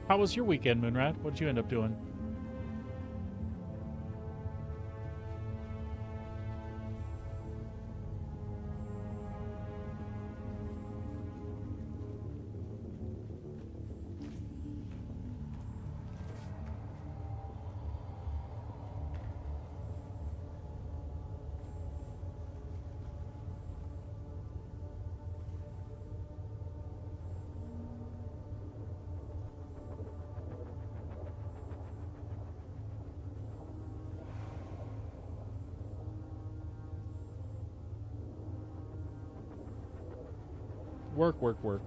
How was your weekend, Moonrat? What'd you end up doing? Work, work, work.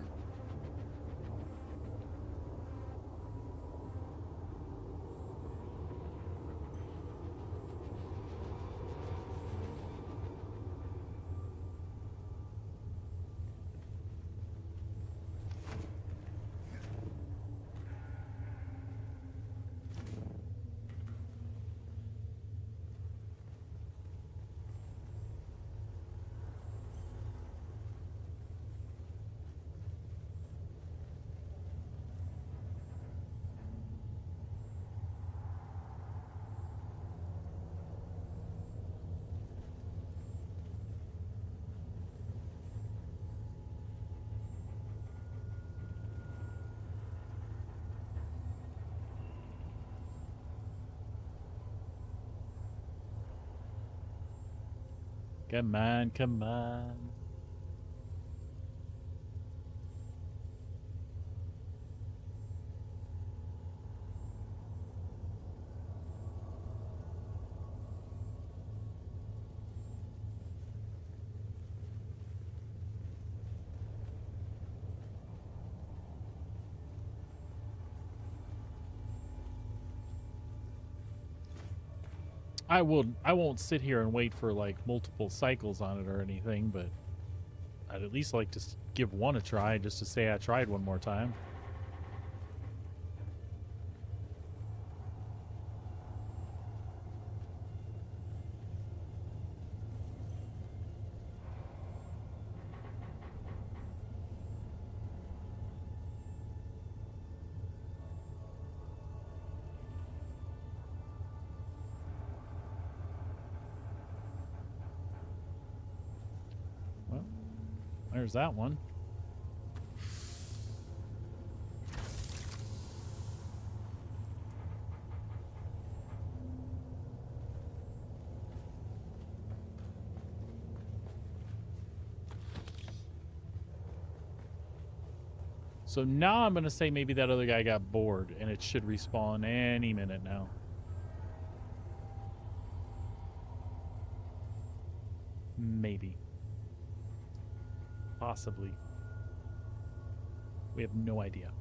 Come on, come on. I won't sit here and wait for like multiple cycles on it or anything, but I'd at least like to give one a try just to say I tried one more time. Well, there's that one. So now I'm going to say maybe that other guy got bored, and it should respawn any minute now. Maybe. Possibly. We have no idea.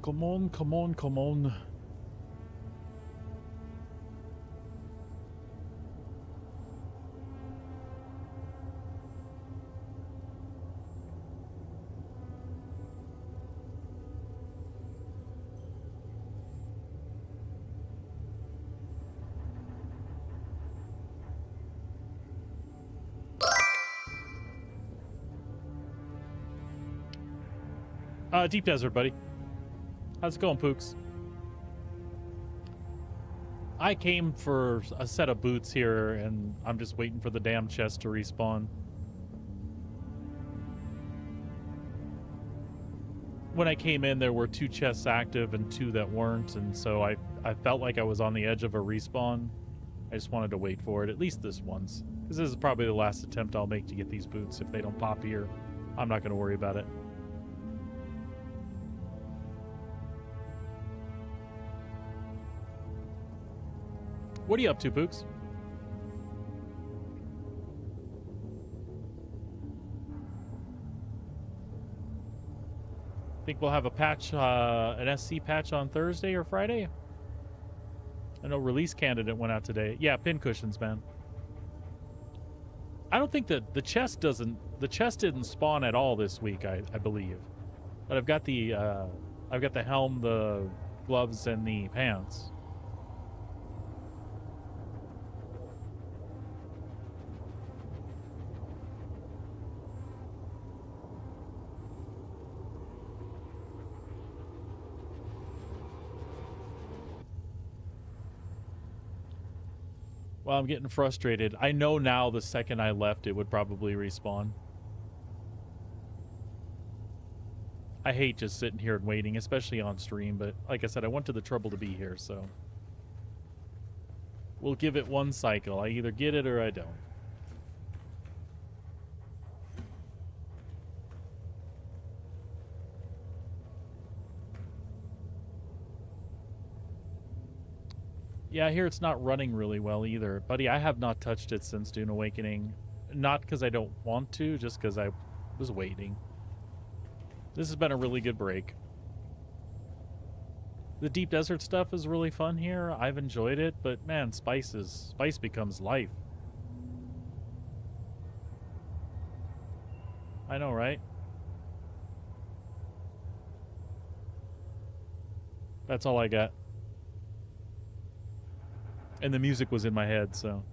Come on, come on, come on. Deep Desert, buddy. How's it going, Pooks? I came for a set of boots here, and I'm just waiting for the damn chest to respawn. When I came in, there were 2 chests active and 2 that weren't, and so I felt like I was on the edge of a respawn. I just wanted to wait for it, at least this once. Because this is probably the last attempt I'll make to get these boots. If they don't pop here, I'm not going to worry about it. What are you up to, Pooks? Think we'll have a patch, an SC patch on Thursday or Friday? I know release candidate went out today. Yeah, pin cushions, man. I don't think that the chest didn't spawn at all this week, I believe. But I've got the helm, the gloves, and the pants. Well, I'm getting frustrated. I know now the second I left, it would probably respawn. I hate just sitting here and waiting, especially on stream, but like I said, I went to the trouble to be here, so. We'll give it one cycle. I either get it or I don't. Yeah, I hear it's not running really well either. Buddy, I have not touched it since Dune Awakening. Not because I don't want to, just because I was waiting. This has been a really good break. The Deep Desert stuff is really fun here. I've enjoyed it, but man, spice becomes life. I know, right? That's all I got. And the music was in my head, so.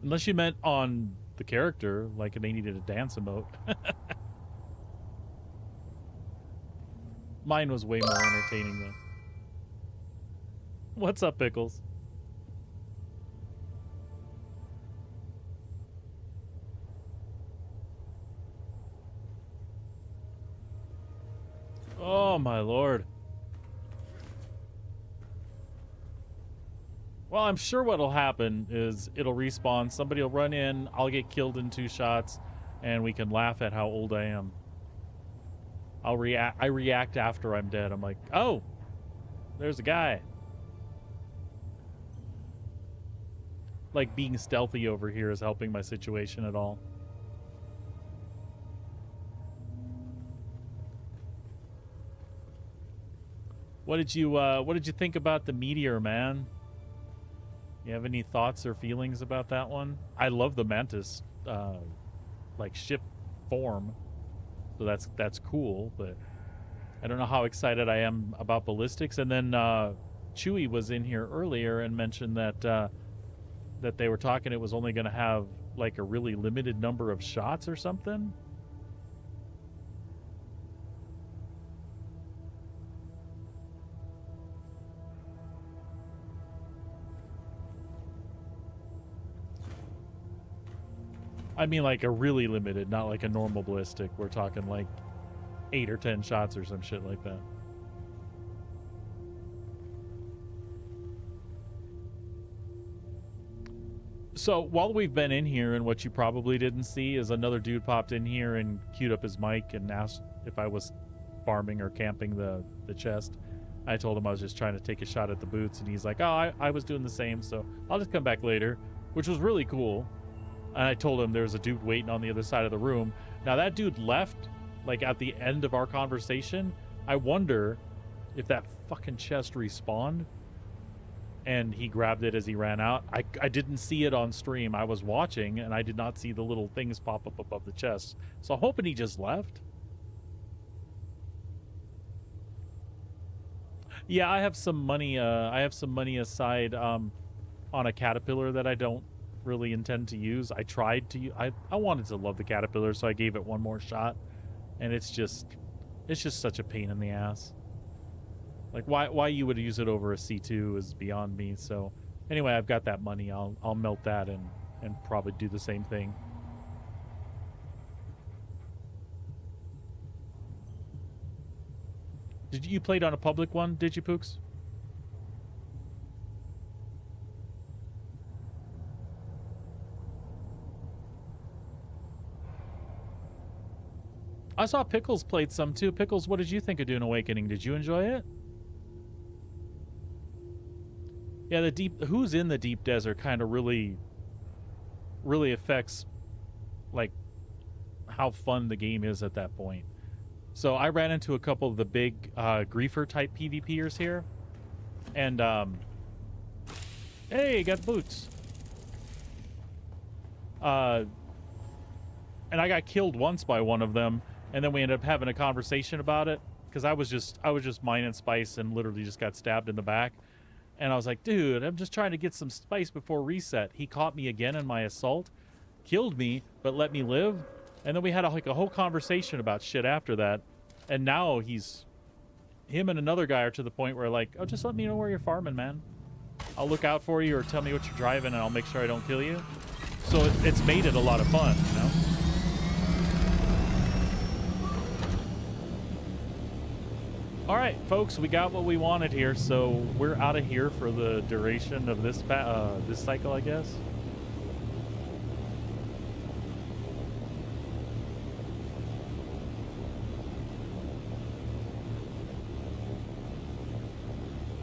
Unless you meant on the character, like they needed a dance emote. Mine was way more entertaining, though. What's up, Pickles? Oh, my lord. Well, I'm sure what'll happen is it'll respawn, somebody will run in, I'll get killed in 2 shots, and we can laugh at how old I am. I react after I'm dead. I'm like, oh, there's a guy. Like being stealthy over here is helping my situation at all. What did you think about the meteor, man? You have any thoughts or feelings about that one? I love the Mantis, like ship form, so that's cool. But I don't know how excited I am about ballistics. And then Chewie was in here earlier and mentioned that that they were talking it was only going to have like a really limited number of shots or something. I mean, like a really limited, not like a normal ballistic. We're talking like 8 or 10 shots or some shit like that. So while we've been in here, and what you probably didn't see is another dude popped in here and queued up his mic and asked if I was farming or camping the chest. I told him I was just trying to take a shot at the boots, and he's like, oh, I was doing the same, so I'll just come back later, which was really cool. And I told him there was a dude waiting on the other side of the room. Now that dude left like at the end of our conversation, I wonder if that fucking chest respawned and he grabbed it as he ran out. I didn't see it on stream. I was watching and I did not see the little things pop up above the chest. So I'm hoping he just left. Yeah, I have some money aside on a caterpillar that I don't really intend to use. I tried to I wanted to love the caterpillar, so I gave it one more shot, and it's just such a pain in the ass. Like why you would use it over a C2 is beyond me. So anyway, I've got that money. I'll melt that and probably do the same thing. Did you played on a public one? Did you, Pooks? I saw Pickles played some too. Pickles, what did you think of Dune Awakening? Did you enjoy it? Yeah, who's in the deep desert kind of really affects like how fun the game is at that point. So I ran into a couple of the big griefer type PvPers here, and hey, got boots. And I got killed once by one of them, and then we ended up having a conversation about it because I was just mining spice and literally just got stabbed in the back. And I was like, dude, I'm just trying to get some spice before reset. He caught me again in my assault, killed me, but let me live. And then we had a whole conversation about shit after that. And now him and another guy are to the point where like, oh, just let me know where you're farming, man. I'll look out for you, or tell me what you're driving and I'll make sure I don't kill you. So it's made it a lot of fun, you know? All right, folks, we got what we wanted here, so we're out of here for the duration of this cycle, I guess.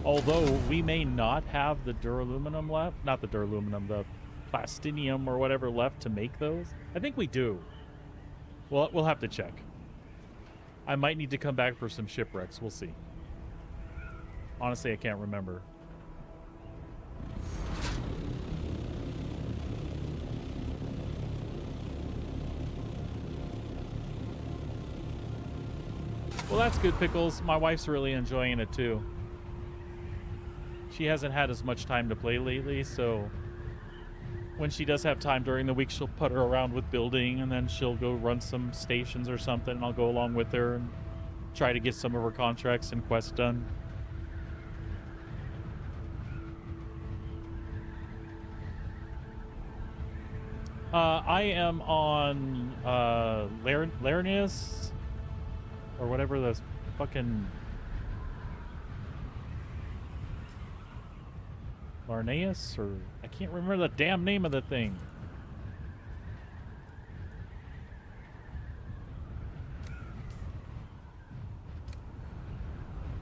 Although we may not have the duraluminum left, not the duraluminum, the plastinium or whatever left to make those. I think we do. Well, we'll have to check. I might need to come back for some shipwrecks. We'll see. Honestly, I can't remember. Well, that's good, Pickles. My wife's really enjoying it too. She hasn't had as much time to play lately, so when she does have time during the week, she'll putter around with building, and then she'll go run some stations or something, and I'll go along with her and try to get some of her contracts and quests done. I am on Larnius, or whatever the fucking... Larnaeus, or I can't remember the damn name of the thing.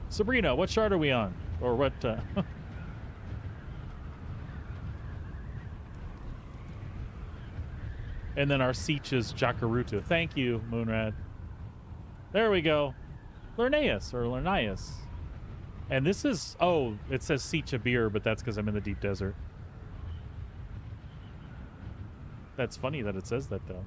Sabrina, what shard are we on? Or what? And then our Siege is Jakaruta. Thank you, Moonrad. There we go. Larnaeus, or Larnaeus. And this is, oh, it says Siege beer, but that's because I'm in the deep desert. That's funny that it says that, though.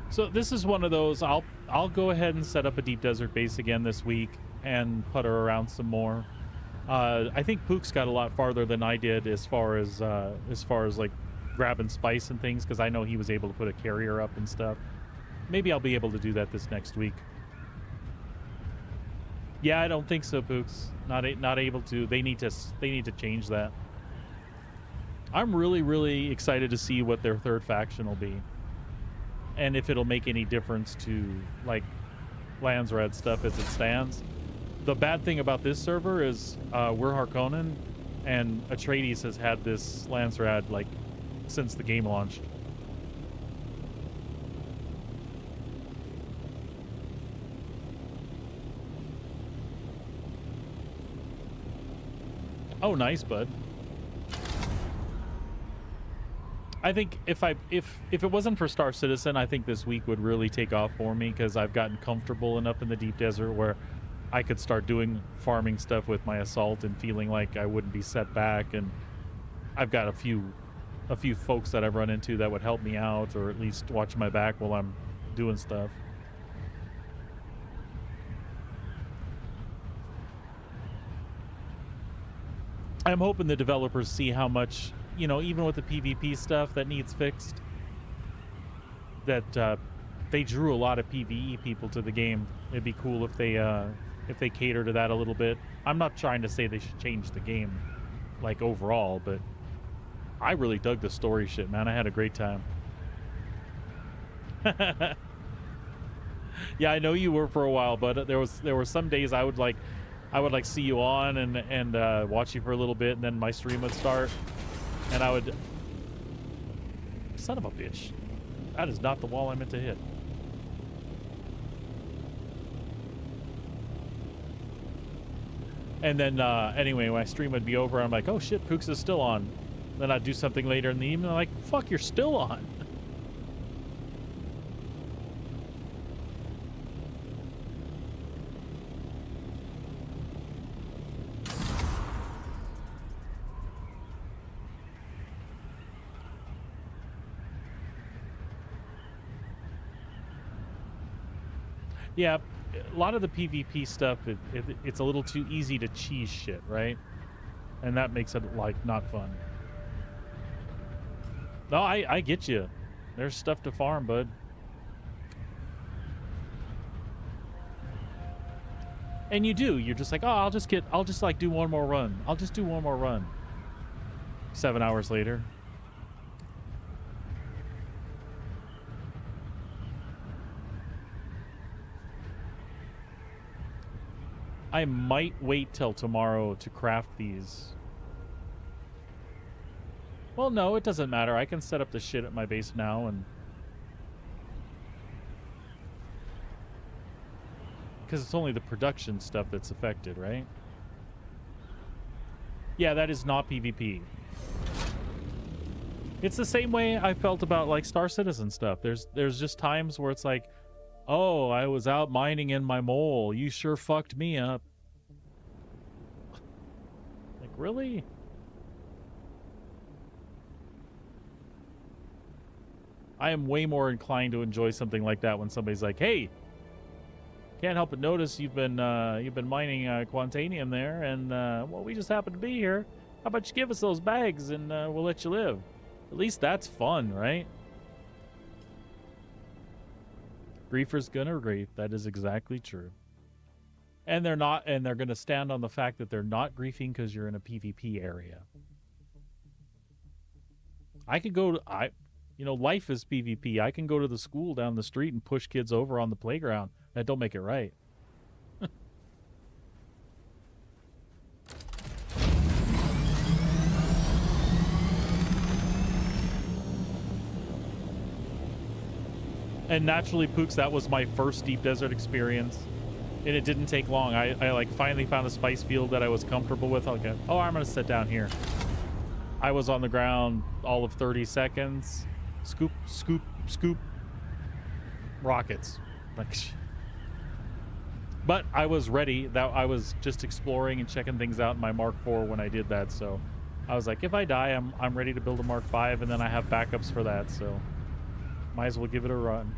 So this is one of those, I'll go ahead and set up a deep desert base again this week and putter around some more. I think Pook's got a lot farther than I did as far as like grabbing spice and things, because I know he was able to put a carrier up and stuff. Maybe I'll be able to do that this next week. Yeah, I don't think so, Pooks. Not able to. They need to change that. I'm really excited to see what their third faction will be, and if it'll make any difference to like Landsrad stuff as it stands. The bad thing about this server is we're Harkonnen, and Atreides has had this Landsrad like since the game launched. Oh, nice, bud. I think if it wasn't for Star Citizen, I think this week would really take off for me because I've gotten comfortable enough in the deep desert where I could start doing farming stuff with my assault and feeling like I wouldn't be set back. And I've got a few folks that I've run into that would help me out or at least watch my back while I'm doing stuff. I'm hoping the developers see how much, you know, even with the PvP stuff that needs fixed, that they drew a lot of PvE people to the game. It'd be cool if they cater to that a little bit. I'm not trying to say they should change the game, like, overall, but I really dug the story shit, man. I had a great time. Yeah, I know you were for a while, but there were some days I would see you on and watch you for a little bit, and then my stream would start, and I would... Son of a bitch. That is not the wall I meant to hit. And then, anyway, my stream would be over, I'm like, oh shit, Pooks is still on. Then I'd do something later in the evening, I'm like, fuck, you're still on. Yeah, a lot of the PvP stuff, it's a little too easy to cheese shit, right? And that makes it, like, not fun. No, I get you. There's stuff to farm, bud. And you do. You're just like, oh, I'll just like do one more run. I'll just do one more run. 7 hours later. I might wait till tomorrow to craft these. Well, no, it doesn't matter. I can set up the shit at my base now and... Because it's only the production stuff that's affected, right? Yeah, that is not PvP. It's the same way I felt about, like, Star Citizen stuff. There's just times where it's like, oh, I was out mining in my mole. You sure fucked me up. Like, really? I am way more inclined to enjoy something like that when somebody's like, hey, can't help but notice you've been mining Quantanium there, and, well, we just happen to be here. How about you give us those bags and we'll let you live? At least that's fun, right? Griefer's gonna grief. That is exactly true. And they're gonna stand on the fact that they're not griefing because you're in a PvP area. I could go to you know, life is PvP. I can go to the school down the street and push kids over on the playground. That don't make it right. And naturally, Pooks, that was my first deep desert experience. And it didn't take long. I like finally found a spice field that I was comfortable with. I'll get, oh, I'm gonna sit down here. I was on the ground all of 30 seconds. Scoop, scoop, scoop. Rockets. Like, but I was ready. That I was just exploring and checking things out in my Mark IV when I did that. So I was like, if I die, I'm ready to build a Mark V, and then I have backups for that. So might as well give it a run.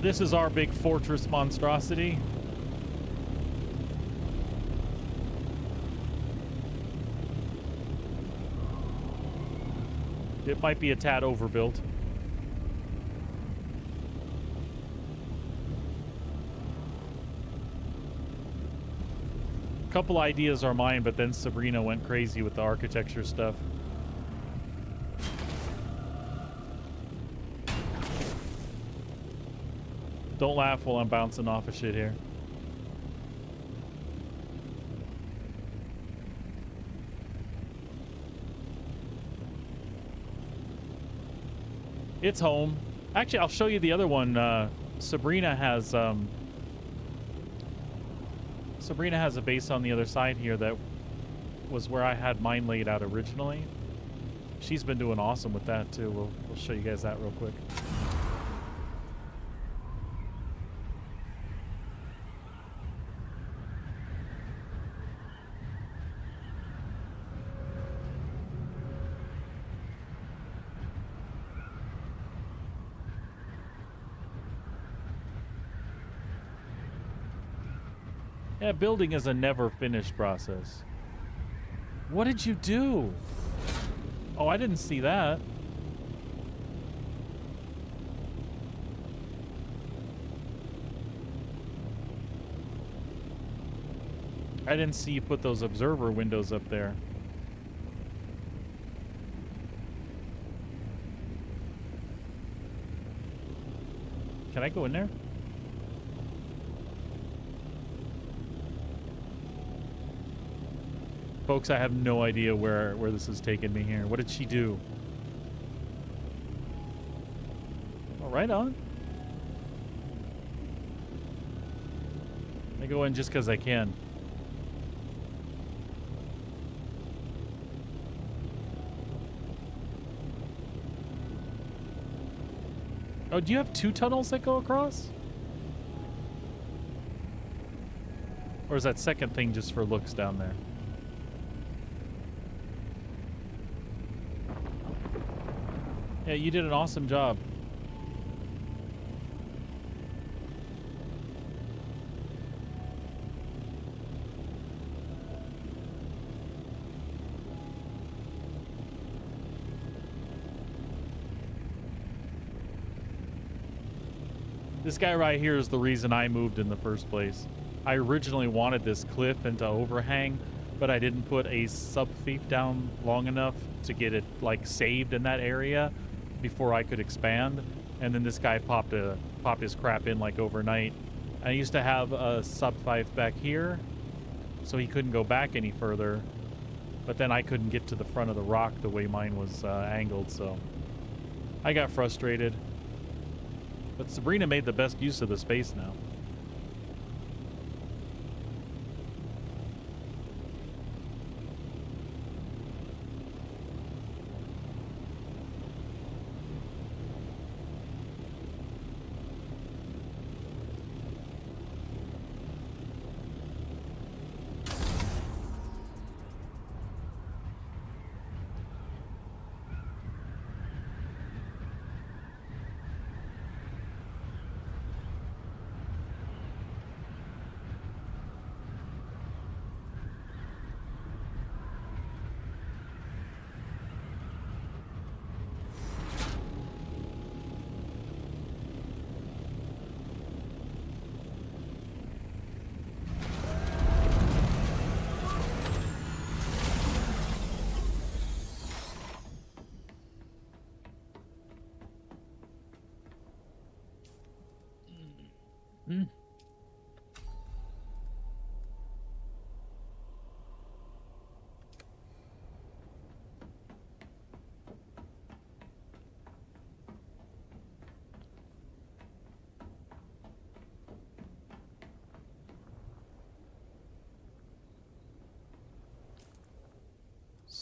This is our big fortress monstrosity. It might be a tad overbuilt. A couple ideas are mine, but then Sabrina went crazy with the architecture stuff. Don't laugh while I'm bouncing off of shit here. It's home. Actually, I'll show you the other one. Sabrina has a base on the other side here that was where I had mine laid out originally. She's been doing awesome with that too. We'll show you guys that real quick. Yeah, building is a never finished process. What did you do? Oh, I didn't see that. I didn't see you put those observer windows up there. Can I go in there? Folks, I have no idea where this is taking me here. What did she do? Oh, right on. I go in just because I can. Oh, do you have 2 tunnels that go across? Or is that second thing just for looks down there? Yeah, you did an awesome job. This guy right here is the reason I moved in the first place. I originally wanted this cliff and to overhang, but I didn't put a sub-feet down long enough to get it like saved in that area before I could expand. And then this guy popped his crap in like overnight. I used to have a sub-5 back here, so he couldn't go back any further. But then I couldn't get to the front of the rock the way mine was angled, so I got frustrated. But Sabrina made the best use of the space now.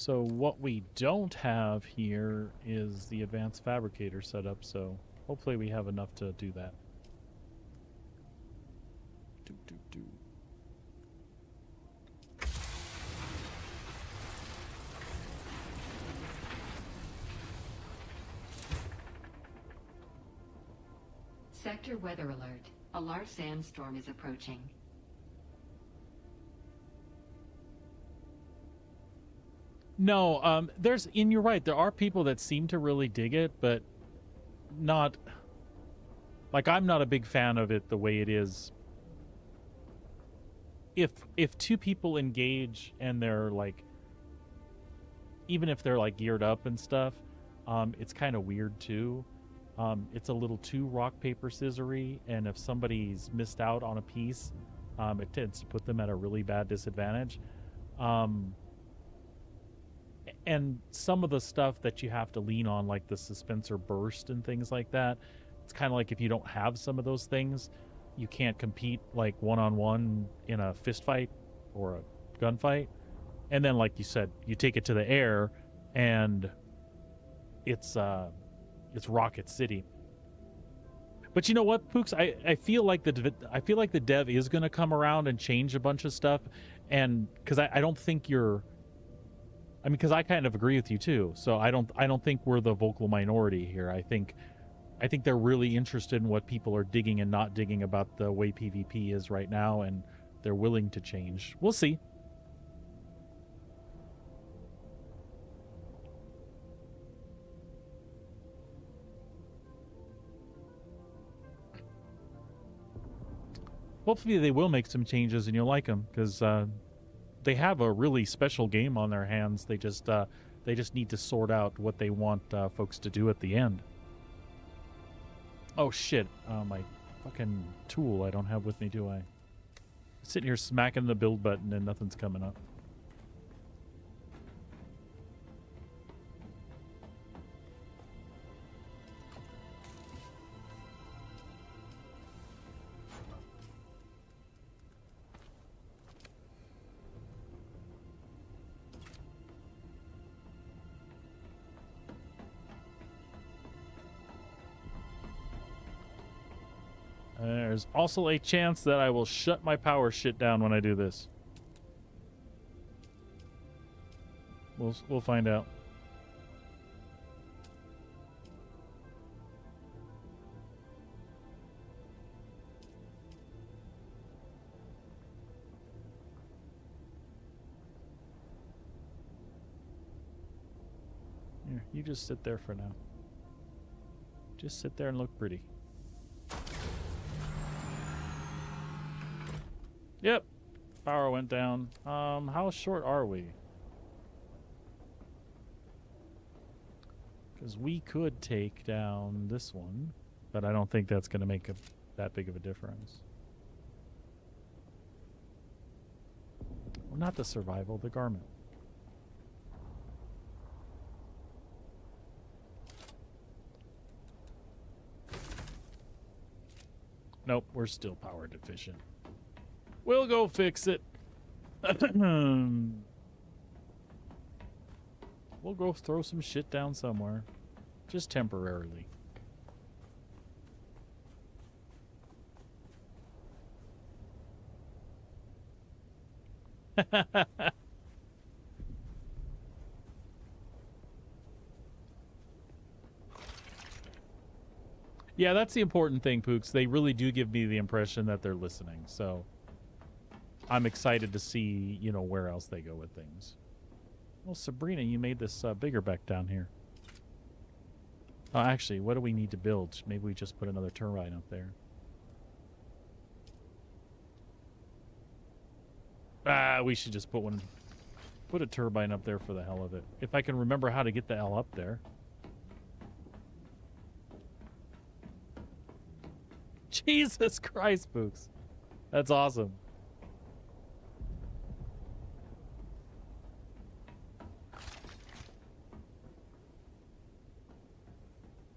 So what we don't have here is the advanced fabricator setup, so hopefully we have enough to do that. Sector weather alert. A large sandstorm is approaching. No, and you're right, there are people that seem to really dig it, but not, like, I'm not a big fan of it the way it is. If 2 people engage and they're like, even if they're like geared up and stuff, it's kind of weird too. It's a little too rock, paper, scissory, and if somebody's missed out on a piece, it tends to put them at a really bad disadvantage. and some of the stuff that you have to lean on, like the suspensor burst and things like that, it's kind of like if you don't have some of those things, you can't compete like one-on-one in a fist fight or a gunfight. And then, like you said, you take it to the air, and it's Rocket City. But you know what, Pooks? I feel like the dev is going to come around and change a bunch of stuff, and because I don't think you're. I mean, because I kind of agree with you too. So I don't think we're the vocal minority here. I think they're really interested in what people are digging and not digging about the way PvP is right now, and they're willing to change. We'll see. Hopefully they will make some changes and you'll like them, because they have a really special game on their hands. They just need to sort out what they want folks to do at the end. Oh shit! My fucking tool I don't have with me, do I? Sitting here smacking the build button and nothing's coming up. There's also a chance that I will shut my power shit down when I do this. We'll find out. Here, you just sit there for now. Just sit there and look pretty. Yep, power went down. How short are we? Because we could take down this one, but I don't think that's going to make that big of a difference. Well, not the survival, the garment. Nope, we're still power deficient. We'll go fix it. We'll go throw some shit down somewhere. Just temporarily. Yeah, that's the important thing, Pooks. They really do give me the impression that they're listening, so I'm excited to see, you know, where else they go with things. Well, Sabrina, you made this bigger back down here. Oh, actually, what do we need to build? Maybe we just put another turbine up there. We should just put a turbine up there for the hell of it. If I can remember how to get the hell up there. Jesus Christ, Pooks. That's awesome.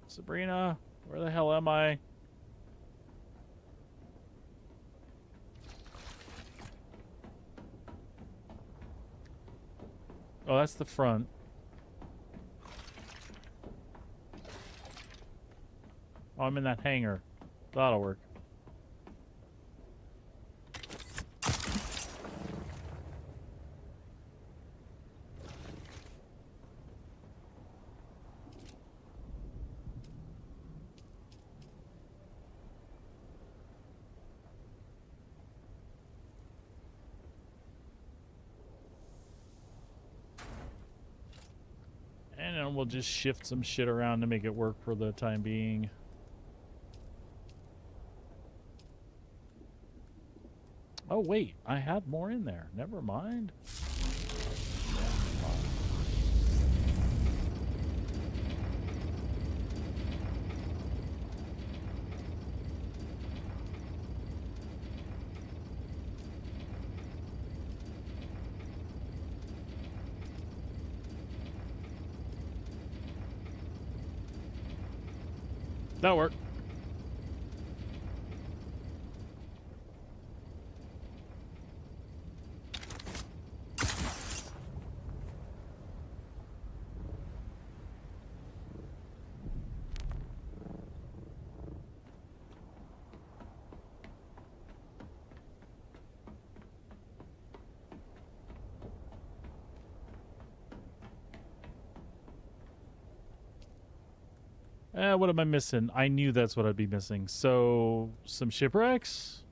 Sabrina, where the hell am I? Oh, that's the front. Oh, I'm in that hangar. That'll work. And then we'll just shift some shit around to make it work for the time being. Oh, wait. I had more in there. Never mind. That'll work. What am I missing? I knew that's what I'd be missing. So, some shipwrecks,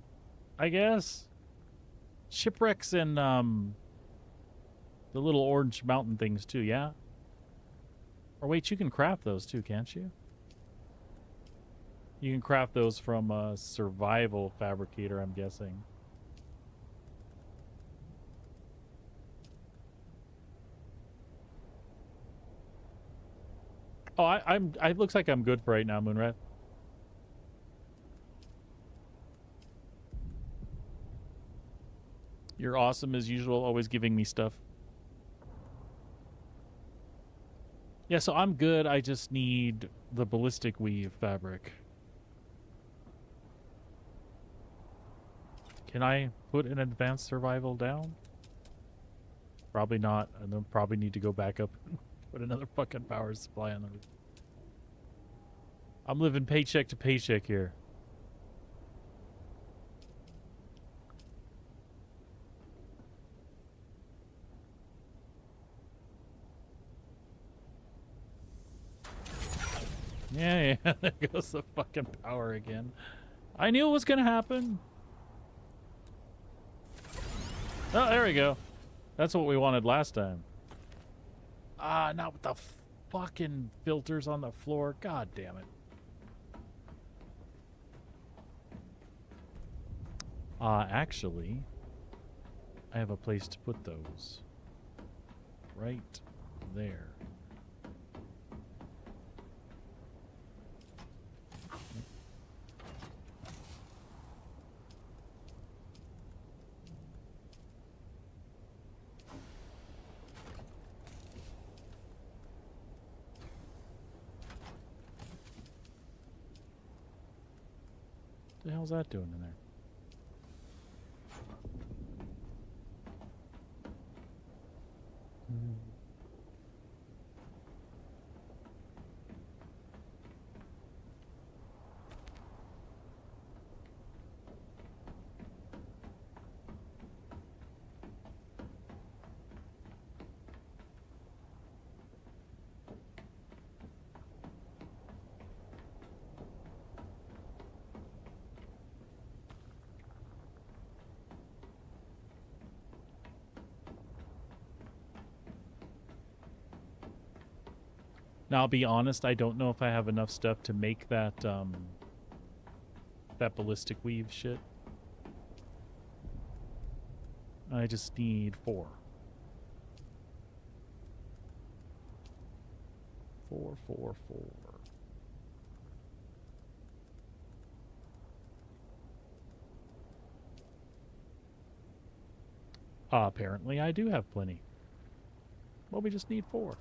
I guess. Shipwrecks and the little orange mountain things too, yeah? Or wait, you can craft those too, can't you? You can craft those from a survival fabricator, I'm guessing. Oh, I'm. It looks like I'm good for right now, Moonrat. You're awesome as usual, always giving me stuff. Yeah, so I'm good. I just need the ballistic weave fabric. Can I put an advanced survival down? Probably not. And then probably need to go back up and put another fucking power supply on the roof. I'm living paycheck to paycheck here. Yeah, there goes the fucking power again. I knew it was gonna happen. Oh, there we go. That's what we wanted last time. Ah, not with the fucking filters on the floor. God damn it. Actually, I have a place to put those. Right there. What the hell's that doing in there? Now, I'll be honest, I don't know if I have enough stuff to make that, that ballistic weave shit. I just need 4. 4, 4, 4. Apparently I do have plenty. Well, we just need 4.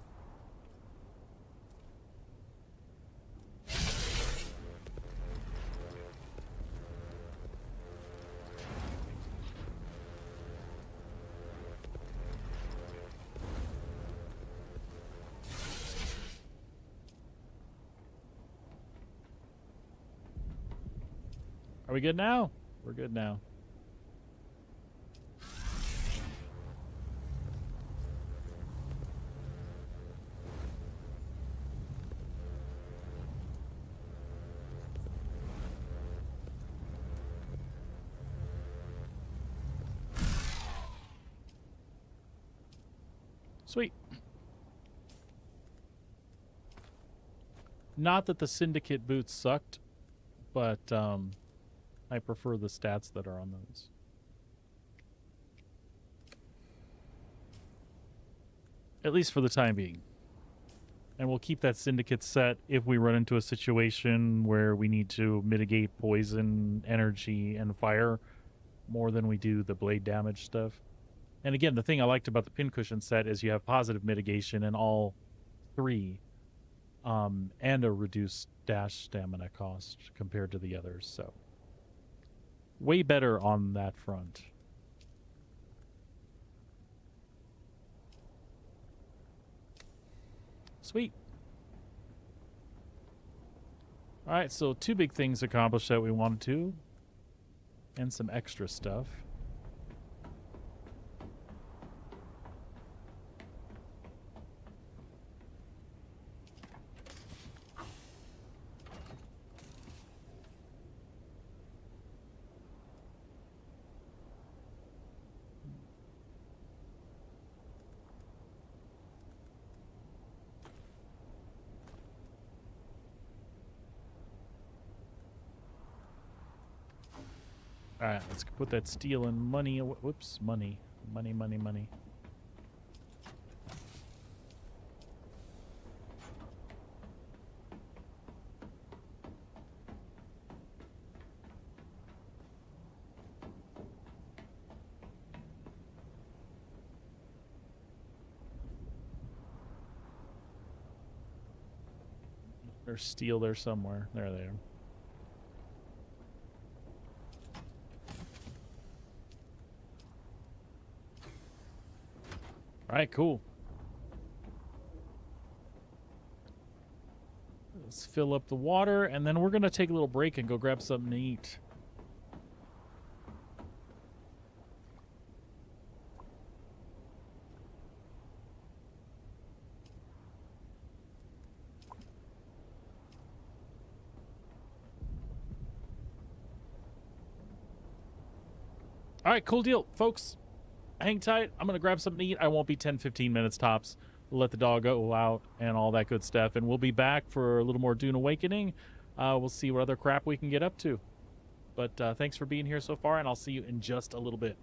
Are we good now? We're good now. Sweet. Not that the Syndicate boots sucked, but I prefer the stats that are on those. At least for the time being. And we'll keep that Syndicate set if we run into a situation where we need to mitigate poison, energy, and fire more than we do the blade damage stuff. And again, the thing I liked about the Pincushion set is you have positive mitigation in all 3. and a reduced dash stamina cost compared to the others. So way better on that front. Sweet. All right, so 2 big things accomplished that we wanted to, and some extra stuff. All right, let's put that steel and money. Whoops, money. Money, money, money. There's steel there somewhere. There they are. All right, cool. Let's fill up the water, and then we're going to take a little break and go grab something to eat. All right, cool deal, folks. Hang tight. I'm going to grab something to eat. I won't be 10-15 minutes tops. We'll let the dog go out and all that good stuff. And we'll be back for a little more Dune Awakening. We'll see what other crap we can get up to. But thanks for being here so far, and I'll see you in just a little bit.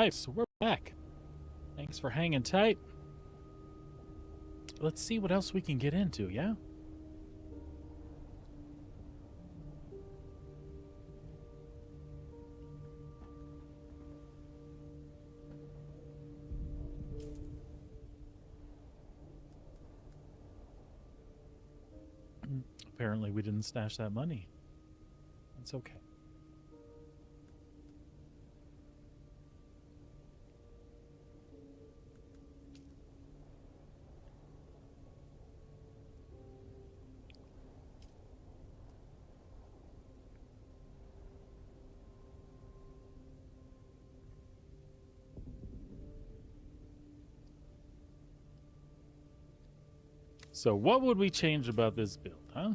Alright, so we're back. Thanks for hanging tight. Let's see what else we can get into, yeah? Apparently we didn't stash that money. That's okay. So what would we change about this build, huh?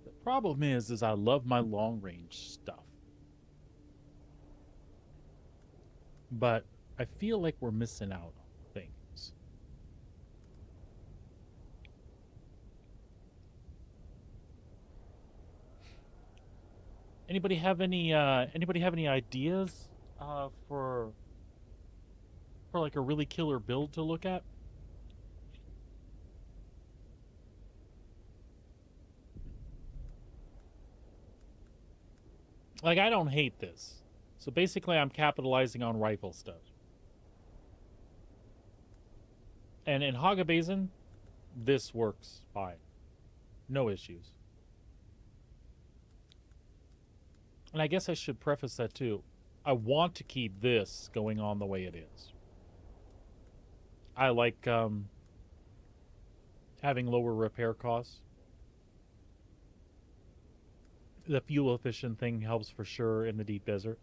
The problem is I love my long range stuff. But I feel like we're missing out on things. Anybody have any ideas for like a really killer build to look at? Like, I don't hate this. So basically, I'm capitalizing on rifle stuff. And in Hagabasin, this works fine. No issues. And I guess I should preface that too. I want to keep this going on the way it is. I like having lower repair costs. The fuel efficient thing helps for sure in the deep desert.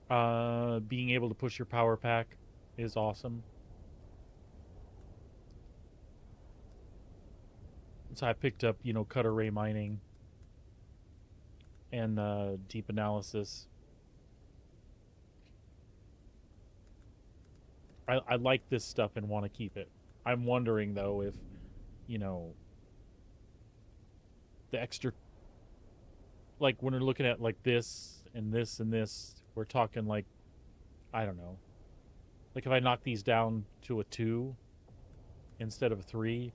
Being able to push your power pack is awesome. So I picked up, cut array mining and deep analysis. I like this stuff and want to keep it. I'm wondering though if, the extra, like when we're looking at like this and this and this, we're talking like, I don't know, like if I knock these down to a 2 instead of a 3,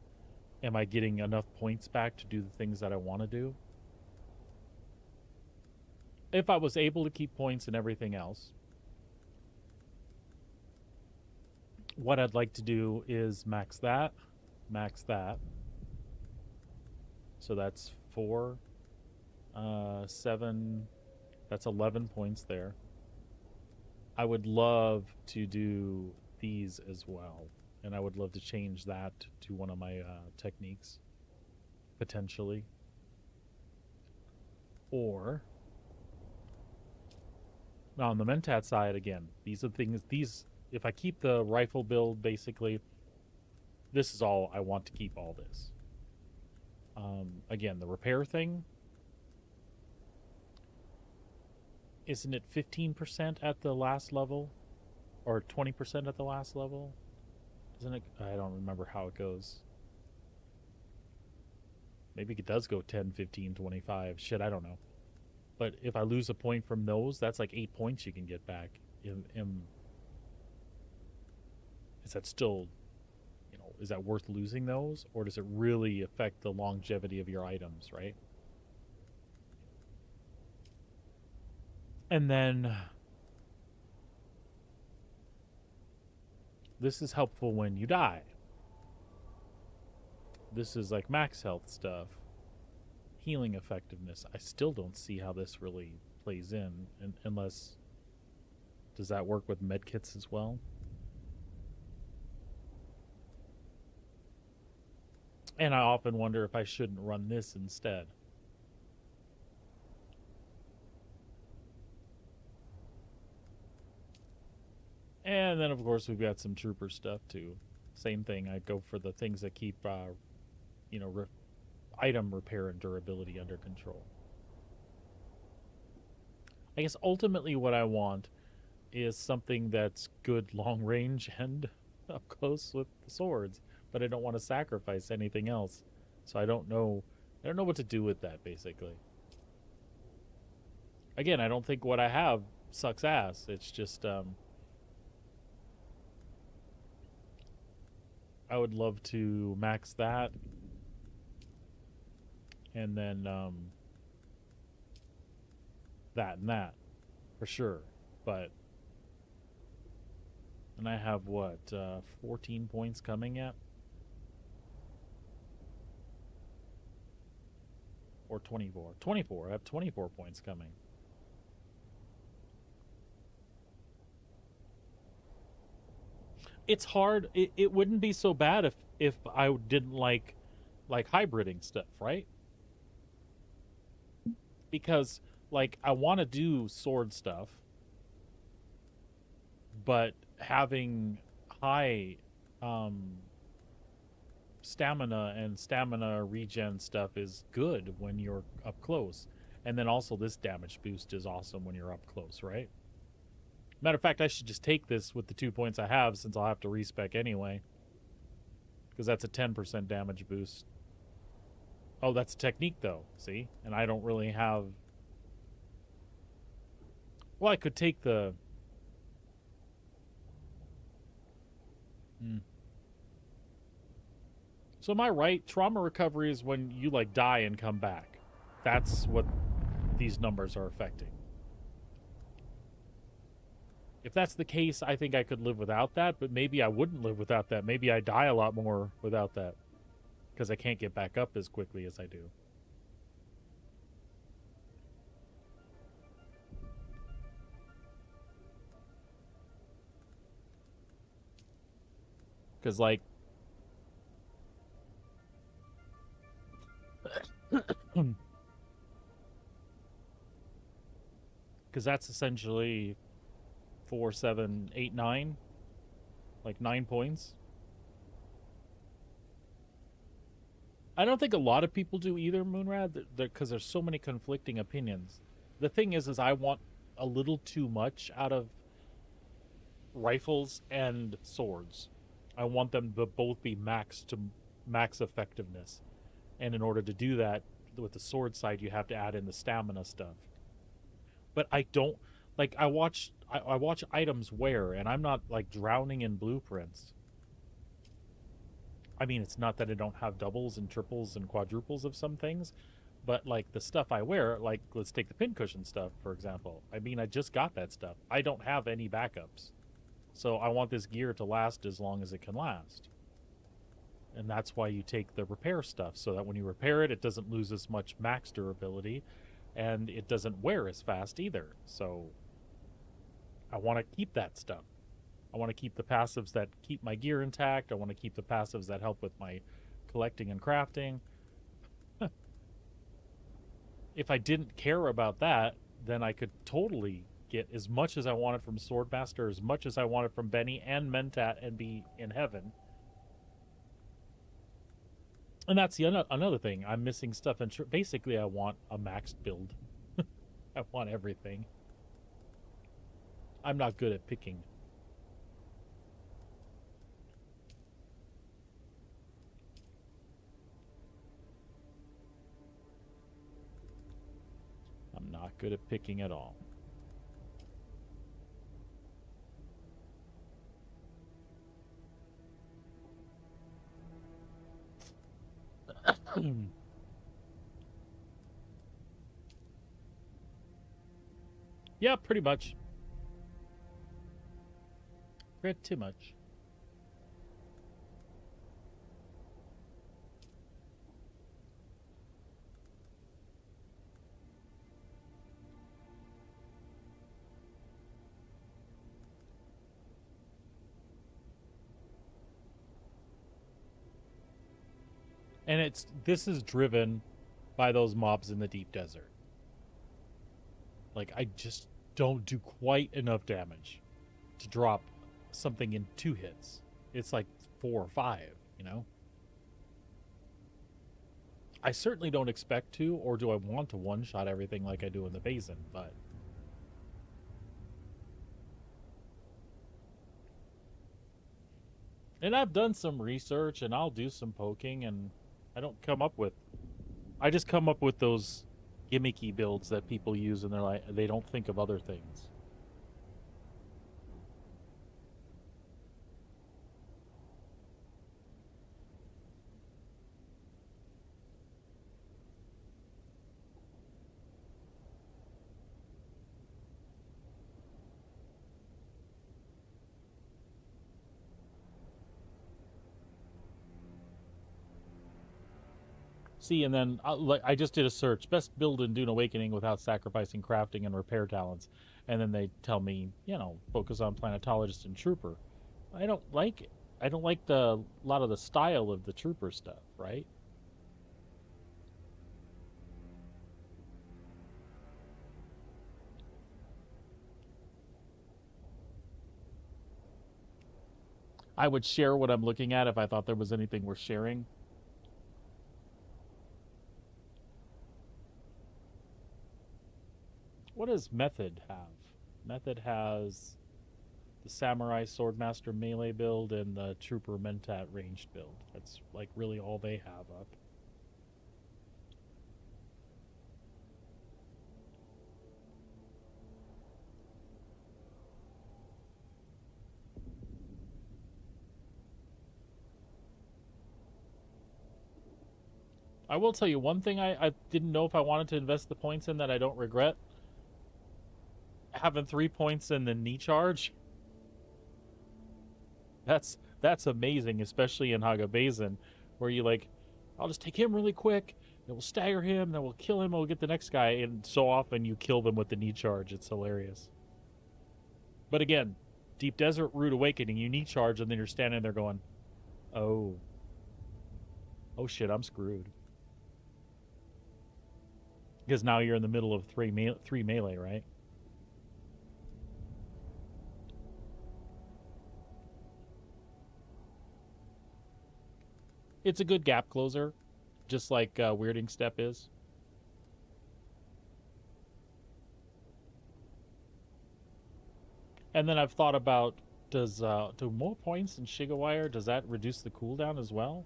am I getting enough points back to do the things that I want to do? If I was able to keep points and everything else, what I'd like to do is max that. So that's 4, 7, that's 11 points there. I would love to do these as well. And I would love to change that to one of my techniques, potentially. Or, now on the Mentat side, again, these are things, if I keep the rifle build, basically, this is all I want to keep all this. Again, the repair thing, isn't it 15% at the last level? Or 20% at the last level? Isn't it? I don't remember how it goes. Maybe it does go 10, 15, 25. Shit, I don't know. But if I lose a point from those, that's like 8 points you can get back. Is that still, is that worth losing those? Or does it really affect the longevity of your items, right? And then this is helpful when you die. This is like max health stuff. Healing effectiveness. I still don't see how this really plays in, unless, does that work with medkits as well? And I often wonder if I shouldn't run this instead. And then, of course, we've got some trooper stuff, too. Same thing. I go for the things that keep, item repair and durability under control. I guess ultimately what I want is something that's good long range and up close with the swords. But I don't want to sacrifice anything else. So I don't know what to do with that, basically. Again, I don't think what I have sucks ass. It's just I would love to max that, and then that and that for sure. But and I have what 14 points coming yet, or 24. 24. I have 24 points coming. It's hard. It wouldn't be so bad if I didn't like hybriding stuff, right? Because like I want to do sword stuff, but having high stamina and stamina regen stuff is good when you're up close. And then also this damage boost is awesome when you're up close, right? Matter of fact, I should just take this with the 2 points I have, since I'll have to respec anyway. Because that's a 10% damage boost. Oh, that's a technique, though. See? And I don't really have... Well, I could take the... So am I right? Trauma recovery is when you, like, die and come back. That's what these numbers are affecting. If that's the case, I think I could live without that, but maybe I wouldn't live without that. Maybe I die a lot more without that, because I can't get back up as quickly as I do. Because, like... Because that's essentially... 4, 7, 8, 9, like 9 points. I don't think a lot of people do either, Moonrad, because there's so many conflicting opinions. The thing is I want a little too much out of rifles and swords. I want them to both be maxed to max effectiveness, and in order to do that, with the sword side, you have to add in the stamina stuff. But I don't like. I watch items wear, and I'm not like drowning in blueprints. I mean, it's not that I don't have doubles and triples and quadruples of some things, but like the stuff I wear, like let's take the pincushion stuff, for example. I mean, I just got that stuff. I don't have any backups. So I want this gear to last as long as it can last. And that's why you take the repair stuff, so that when you repair it, it doesn't lose as much max durability, and it doesn't wear as fast either. So I want to keep that stuff. I want to keep the passives that keep my gear intact. I want to keep the passives that help with my collecting and crafting. If I didn't care about that, then I could totally get as much as I wanted from Swordmaster, as much as I wanted from Benny and Mentat, and be in heaven. And that's another thing. I'm missing stuff. And basically, I want a maxed build. I want everything. I'm not good at picking. I'm not good at picking at all. Yeah, pretty much. Pretty much. And this is driven by those mobs in the deep desert. Like, I just don't do quite enough damage to drop something in 2 hits. It's like 4 or 5, you know? I certainly don't expect to, or do I want to one-shot everything like I do in the basin, but... And I've done some research, and I'll do some poking, and I don't come up with... I just come up with those gimmicky builds that people use, and they don't think of other things. See, and then I just did a search: best build in Dune Awakening without sacrificing crafting and repair talents, and then they tell me, focus on planetologist and trooper. I don't like it. I don't like the lot of the style of the trooper stuff, right? I would share what I'm looking at if I thought there was anything worth sharing. What does Method have? Method has the Samurai Swordmaster melee build and the Trooper Mentat ranged build. That's like really all they have up. I will tell you one thing I didn't know if I wanted to invest the points in that I don't regret. Having 3 points in the knee charge. That's amazing, especially in Hagabazin, where you like, I'll just take him really quick, then we'll stagger him, then we'll kill him, and we'll get the next guy, and so often you kill them with the knee charge. It's hilarious. But again, Deep Desert Rude Awakening, you knee charge, and then you're standing there going, oh shit, I'm screwed. Because now you're in the middle of three melee, right? It's a good gap closer, just like Weirding Step is. And then I've thought about, do more points in Shigawire, does that reduce the cooldown as well?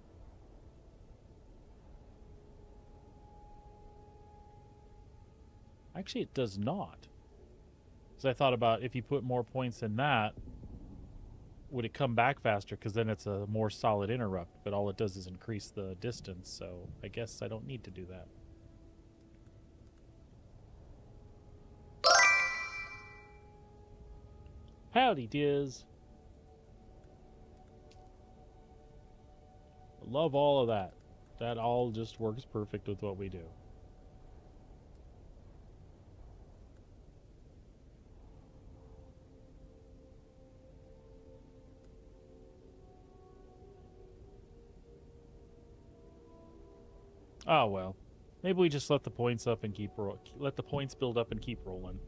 Actually, it does not. Because I thought about if you put more points in that, would it come back faster? Because then it's a more solid interrupt, but all it does is increase the distance, so I guess I don't need to do that. Howdy, Diz. Love all of that. That all just works perfect with what we do. Oh well, maybe we just let the points up and let the points build up and keep rolling.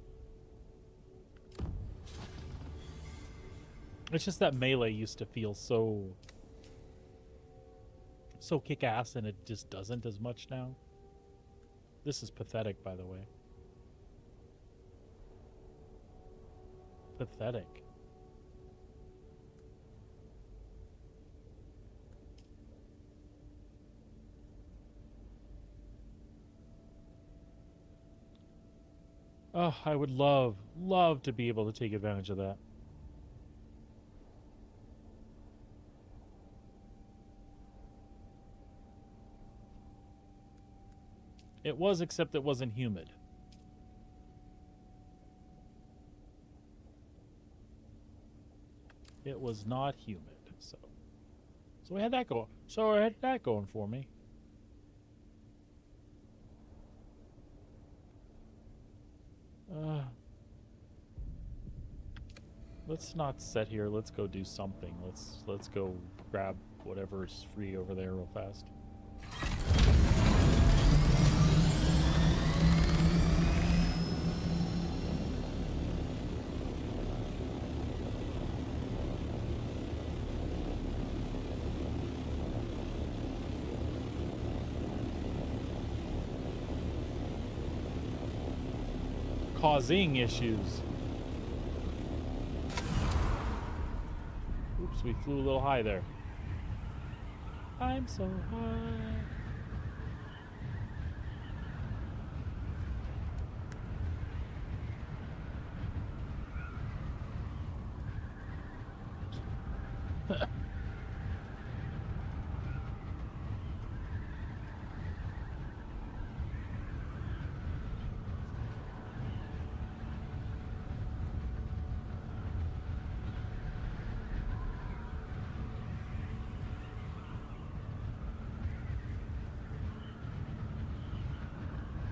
It's just that melee used to feel so kick-ass, and it just doesn't as much now. This is pathetic, by the way. Pathetic. Oh, I would love to be able to take advantage of that. It was, except it wasn't humid. It was not humid, so I had that go. So I had that going for me. Let's not sit here. Let's go do something. Let's go grab whatever's free over there real fast. Causing issues. Oops, we flew a little high there. I'm so high.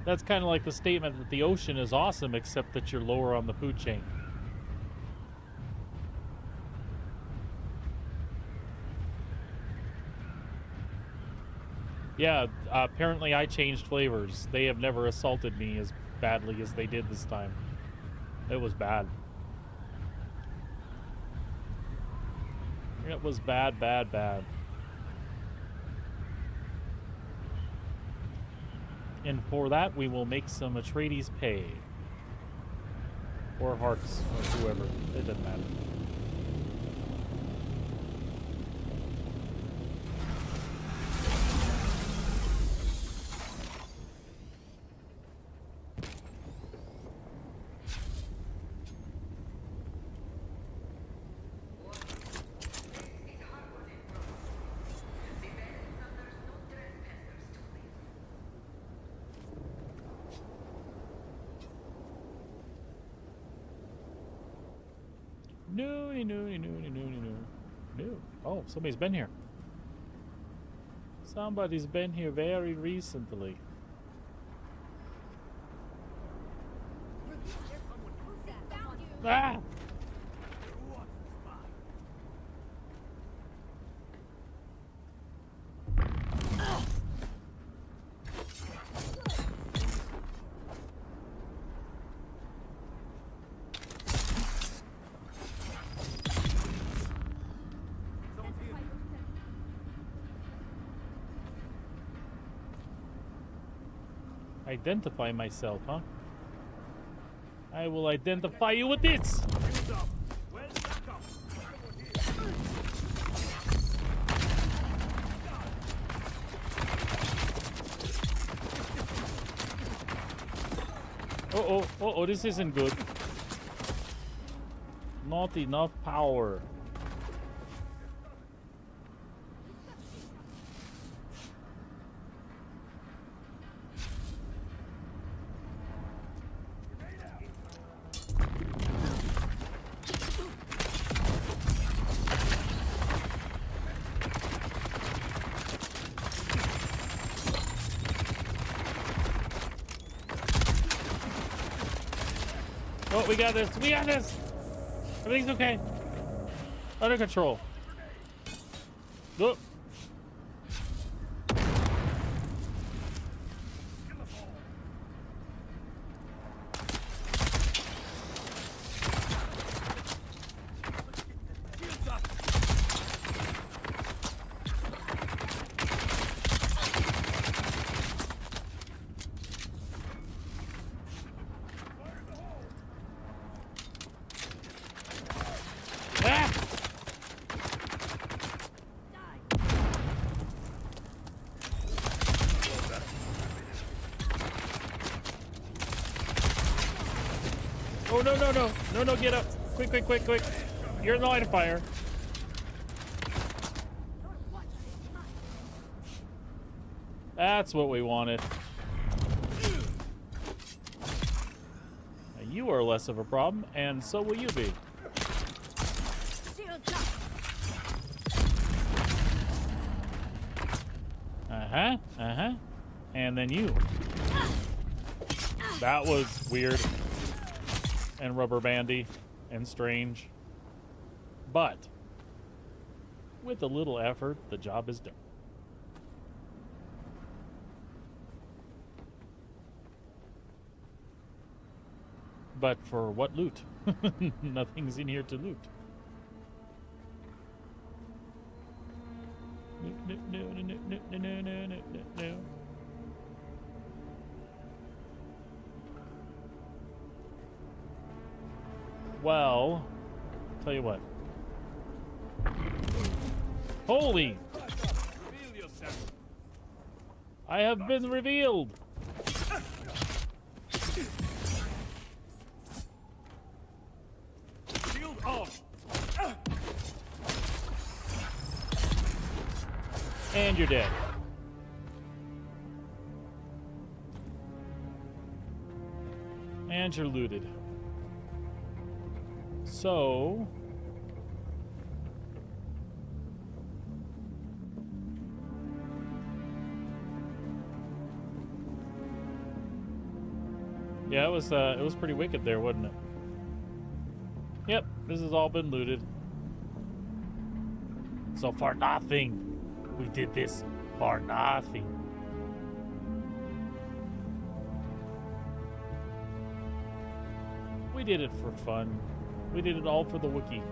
That's kind of like the statement that the ocean is awesome, except that you're lower on the food chain. Yeah, apparently I changed flavors. They have never assaulted me as badly as they did this time. It was bad. It was bad, bad, bad. And for that, we will make some Atreides pay. Or Hearts, or whoever. It doesn't matter. No. Oh, somebody's been here. Somebody's been here very recently. Ah! Identify myself, huh? I will identify you with this! Shields up. Where's backup? Oh, this isn't good. Not enough power. Oh, we got this. We got this. Everything's okay. Under control. Look. Shields up. Ah! Oh, no, no, no. No, no, get up. Quick, quick, quick, quick. You're in the line of fire. That's what we wanted. Now, you are less of a problem, and so will you be. Uh-huh. And then you. That was weird. And rubber bandy. And strange. But, with a little effort, the job is done. But for what loot? Nothing's in here to loot. No. Well, tell you what. Holy! Reveal yourself. I have been revealed! Shield off. And you're dead. And you're looted. So... yeah, it was pretty wicked there, wasn't it? Yep, this has all been looted. So for nothing. We did this for nothing. We did it for fun. We did it all for the Wookiee.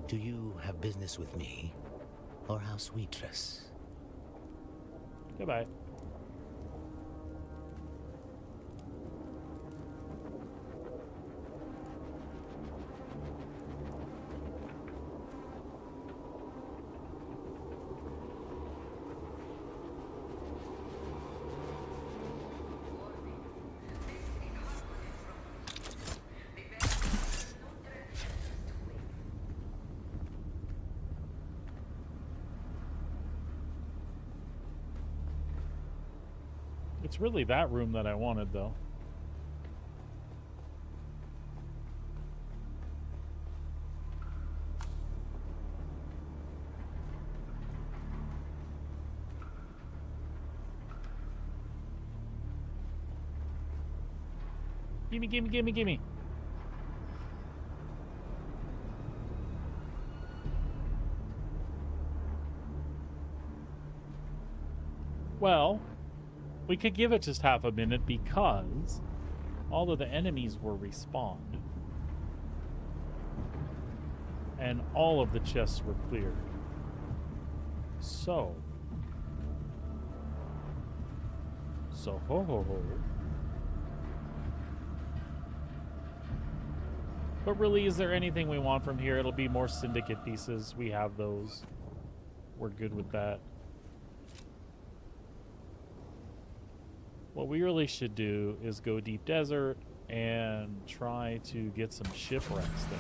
Do you have business with me, or House Wheatress? Goodbye. It's really that room that I wanted, though. Gimme, gimme, gimme, gimme. Well, we could give it just half a minute because all of the enemies were respawned. And all of the chests were cleared. So ho ho ho. But really, is there anything we want from here? It'll be more syndicate pieces. We have those. We're good with that. What we really should do is go deep desert and try to get some shipwrecks there.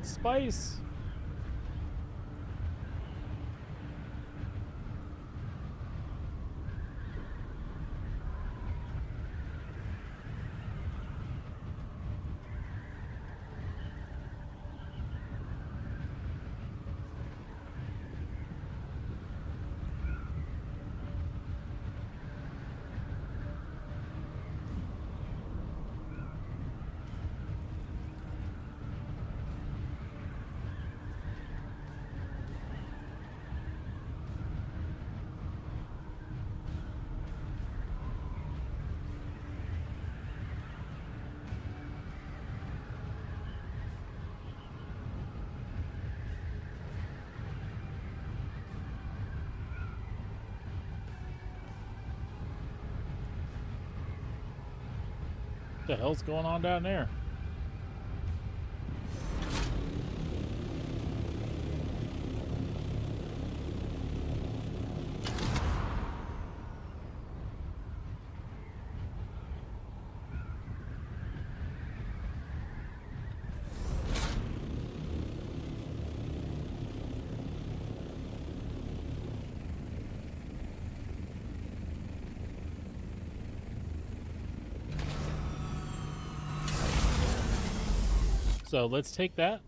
Spice. What the hell's going on down there? So let's take that.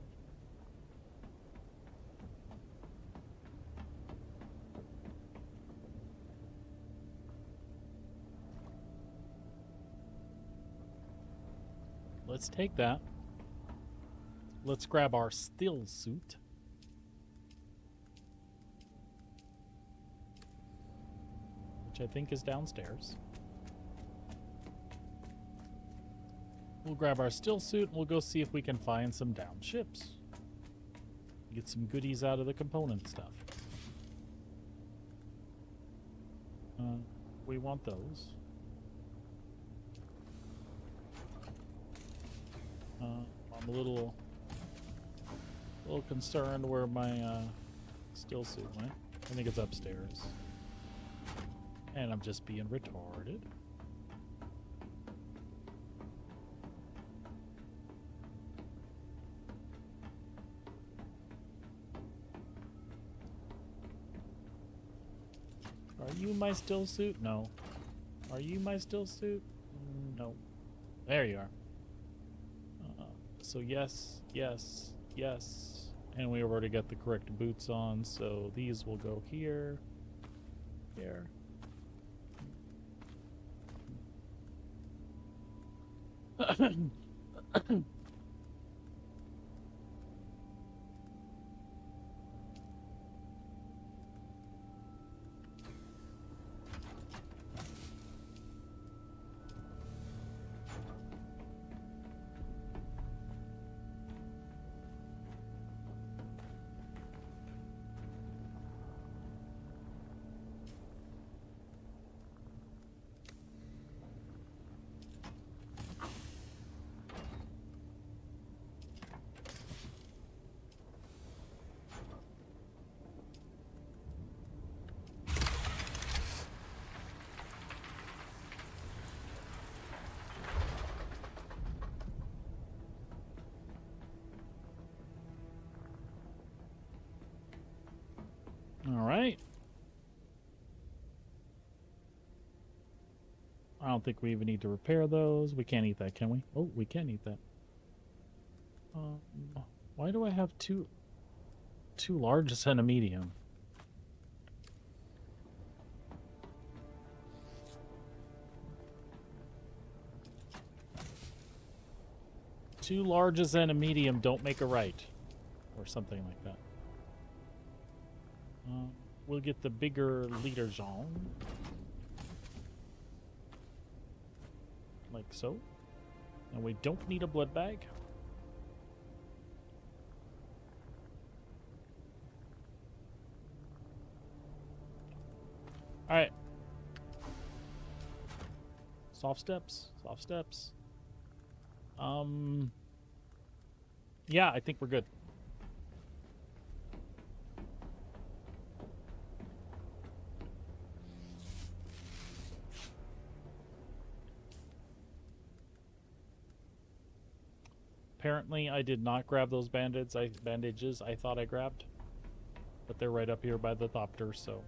Let's take that. let's grab our still suit. Which I think is downstairs. We'll grab our still suit and we'll go see if we can find some downed ships. Get some goodies out of the component stuff. We want those. I'm a little concerned where my still suit went. I think it's upstairs. And I'm just being retarded. Are you my still suit? No. Are you my still suit? No. There you are. So yes, yes, yes. And we already got the correct boots on, so these will go here. Here. All right. I don't think we even need to repair those. We can't eat that, can we? Oh, we can eat that. Why do I have two large and a medium? Two larges and a medium don't make a right, or something like that. We'll get the bigger leader Jean. Like so. And we don't need a blood bag. Alright. Soft steps. Soft steps. Yeah, I think we're good. Apparently, I did not grab those bandages I thought I grabbed. But they're right up here by the thopter, so...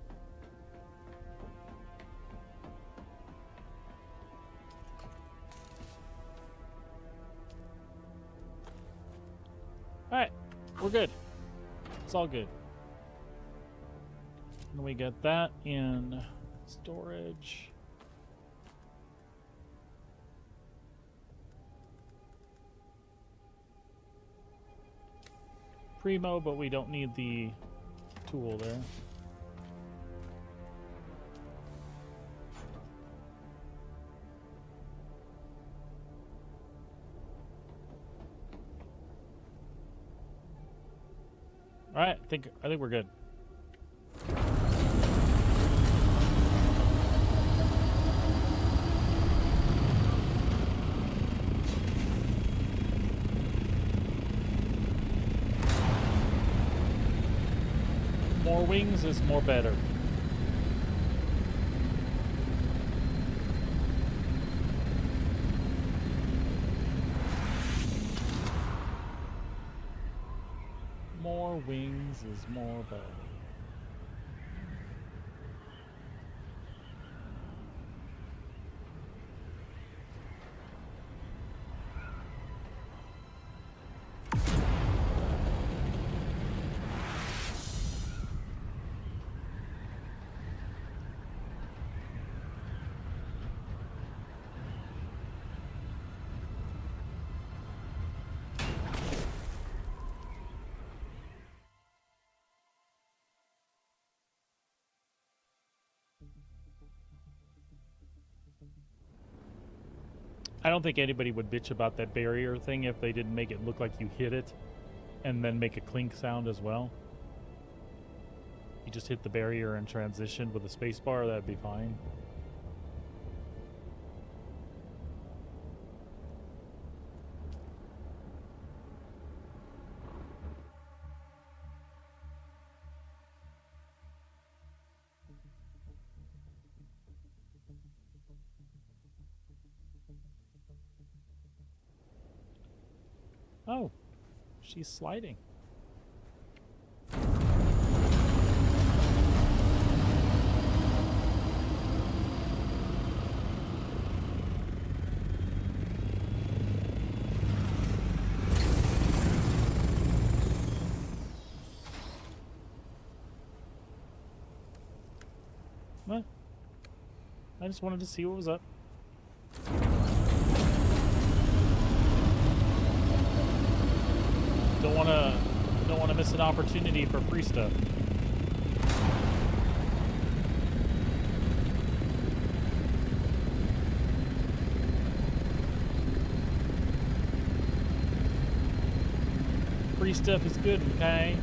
Alright, we're good. It's all good. And we got that in storage. Primo, but we don't need the tool there. All right, I think we're good. More wings is more better. More wings is more better. I don't think anybody would bitch about that barrier thing if they didn't make it look like you hit it and then make a clink sound as well. You just hit the barrier and transitioned with a space bar, that'd be fine. Oh, she's sliding. What? I just wanted to see what was up. Don't wanna miss an opportunity for free stuff. Free stuff is good, okay?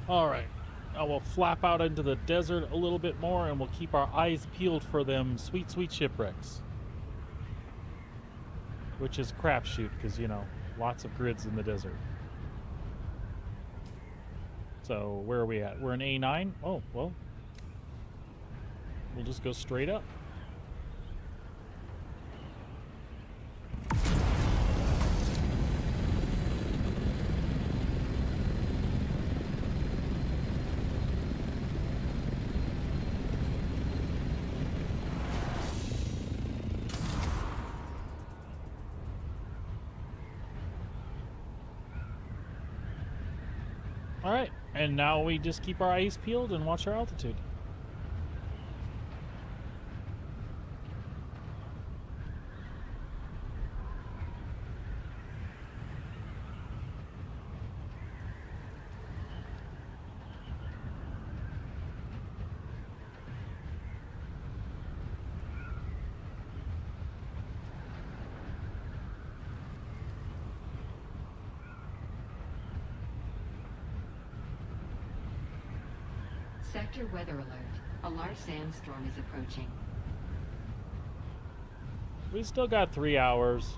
All right, I will flap out into the desert a little bit more and we'll keep our eyes peeled for them sweet, sweet shipwrecks. Which is crapshoot, because, you know, lots of grids in the desert. So, where are we at? We're in A9? Oh, well. We'll just go straight up. Alright, and now we just keep our eyes peeled and watch our altitude. Sector weather alert. A large sandstorm is approaching. We still got 3 hours.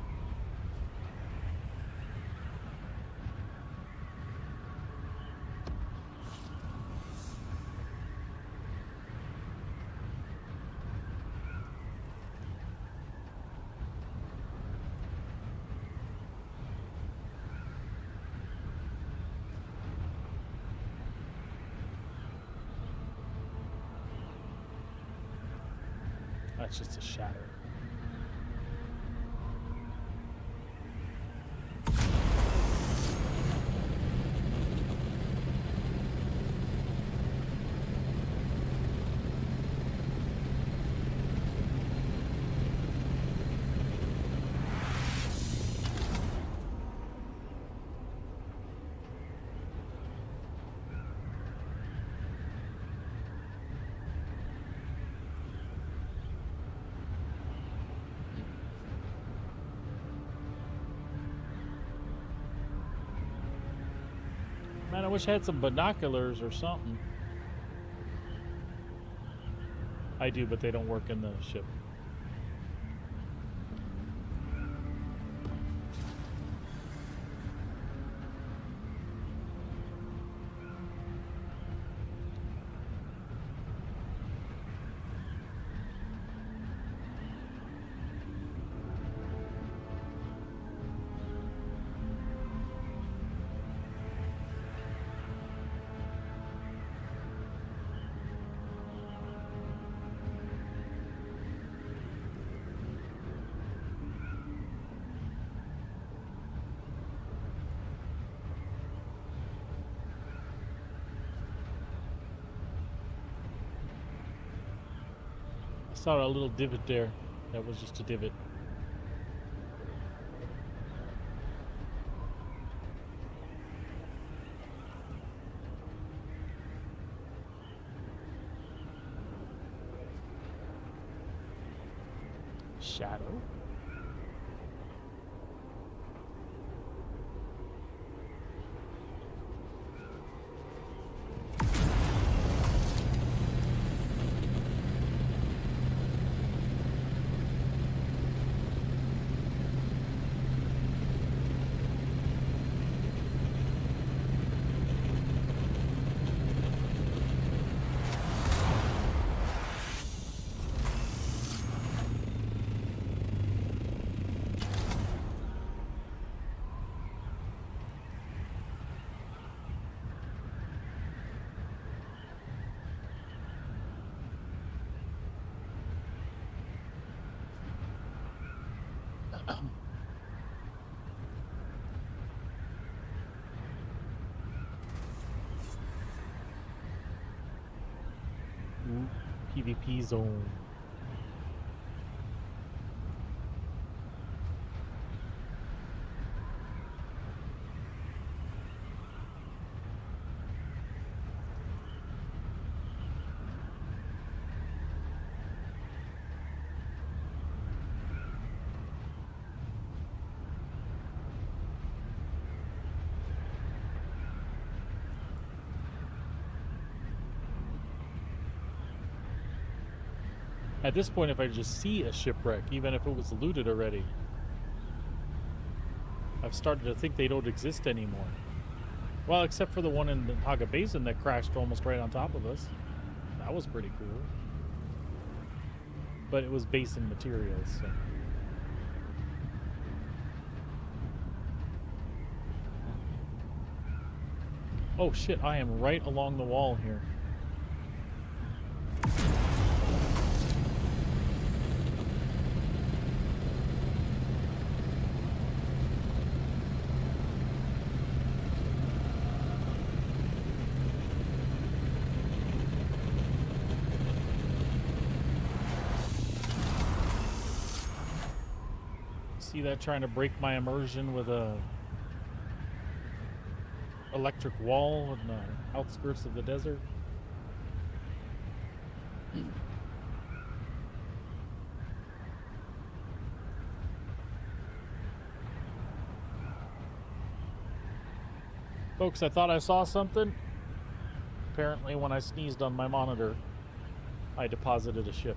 That's just a shatter. Man, I wish I had some binoculars or something. I do, but they don't work in the ship. I saw a little divot there. That was just a divot. Shadow. Ooh, PvP zone. At this point, if I just see a shipwreck, even if it was looted already, I've started to think they don't exist anymore. Well, except for the one in the Haga Basin that crashed almost right on top of us. That was pretty cool. But it was basin materials, so. Oh shit, I am right along the wall here. See that trying to break my immersion with a electric wall in the outskirts of the desert? Folks, I thought I saw something. Apparently, when I sneezed on my monitor, I deposited a ship.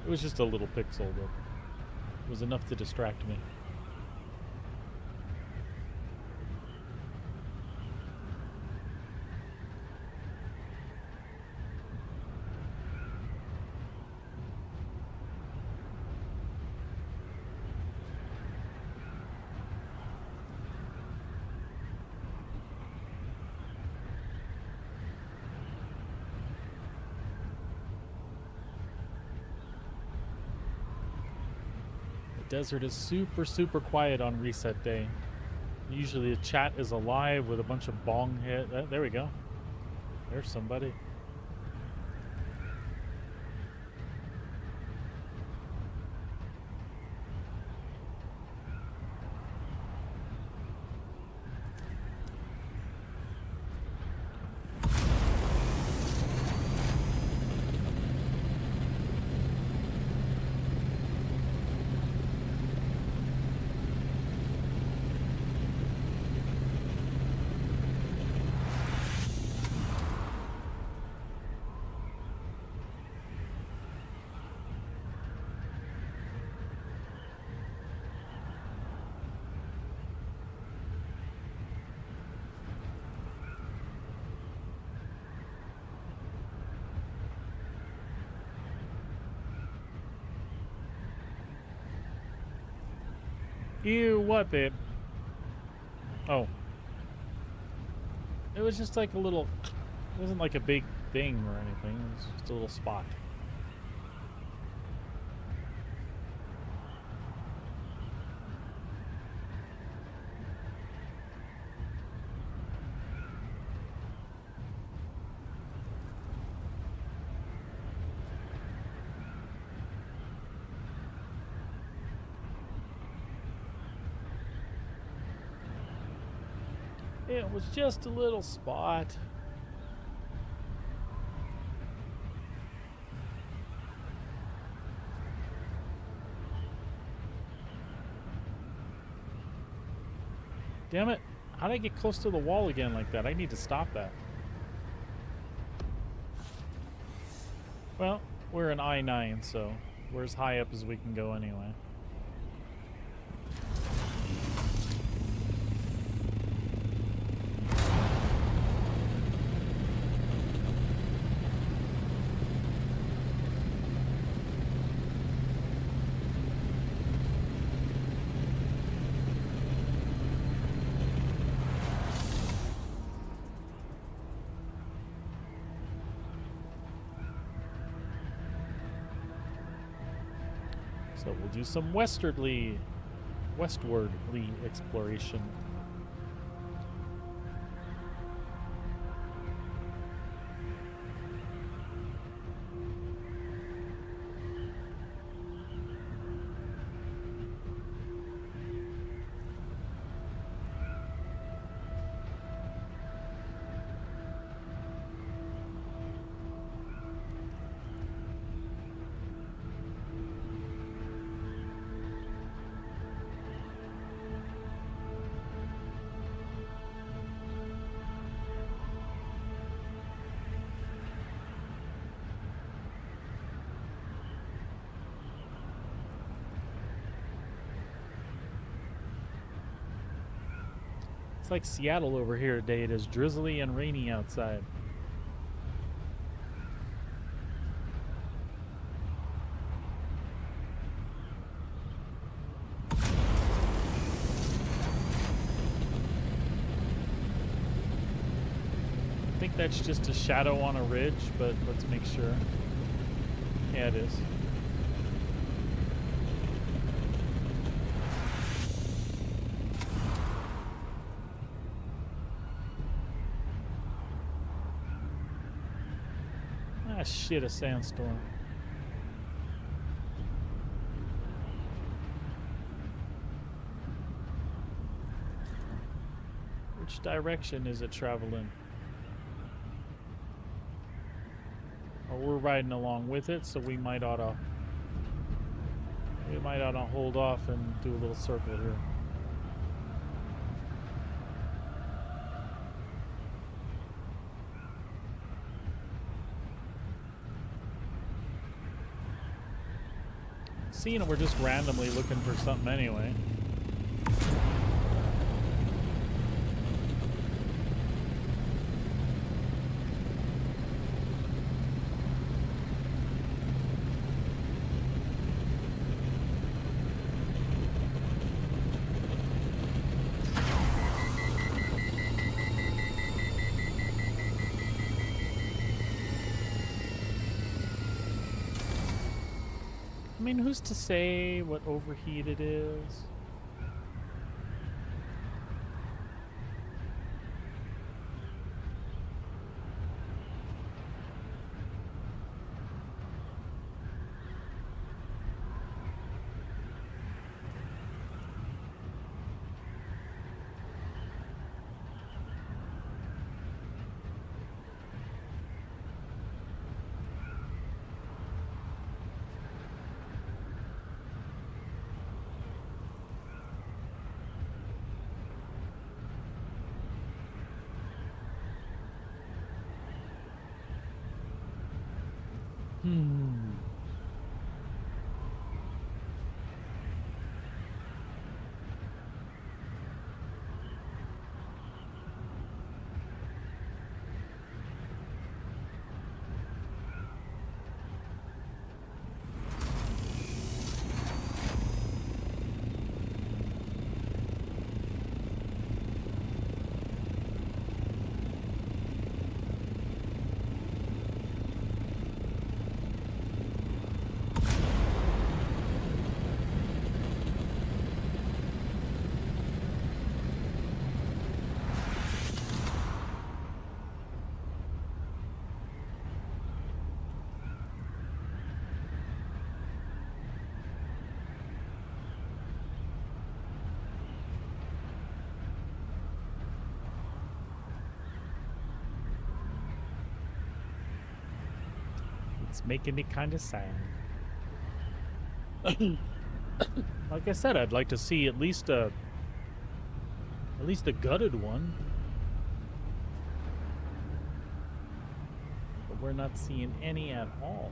It was just a little pixel, but it was enough to distract me. Desert is super quiet on reset day. Usually the chat is alive with a bunch of bong hit. There we go. There's somebody. Ew, what, babe? Oh. It was just like a little... It wasn't like a big thing or anything. It was just a little spot. It was just a little spot. Damn it. How did I get close to the wall again like that? I need to stop that. Well, we're in I-9, so we're as high up as we can go anyway. So we'll do some westwardly exploration. It's like Seattle over here today. It is drizzly and rainy outside. I think that's just a shadow on a ridge, but let's make sure. Yeah, it is. Ah, shit, a sandstorm. Which direction is it traveling? Oh, we're riding along with it, so we might oughta hold off and do a little circle here. Seeing we're just randomly looking for something anyway. I mean, who's to say what overheat it is? It's making me kind of sad. Like I said, I'd like to see at least a gutted one. But we're not seeing any at all.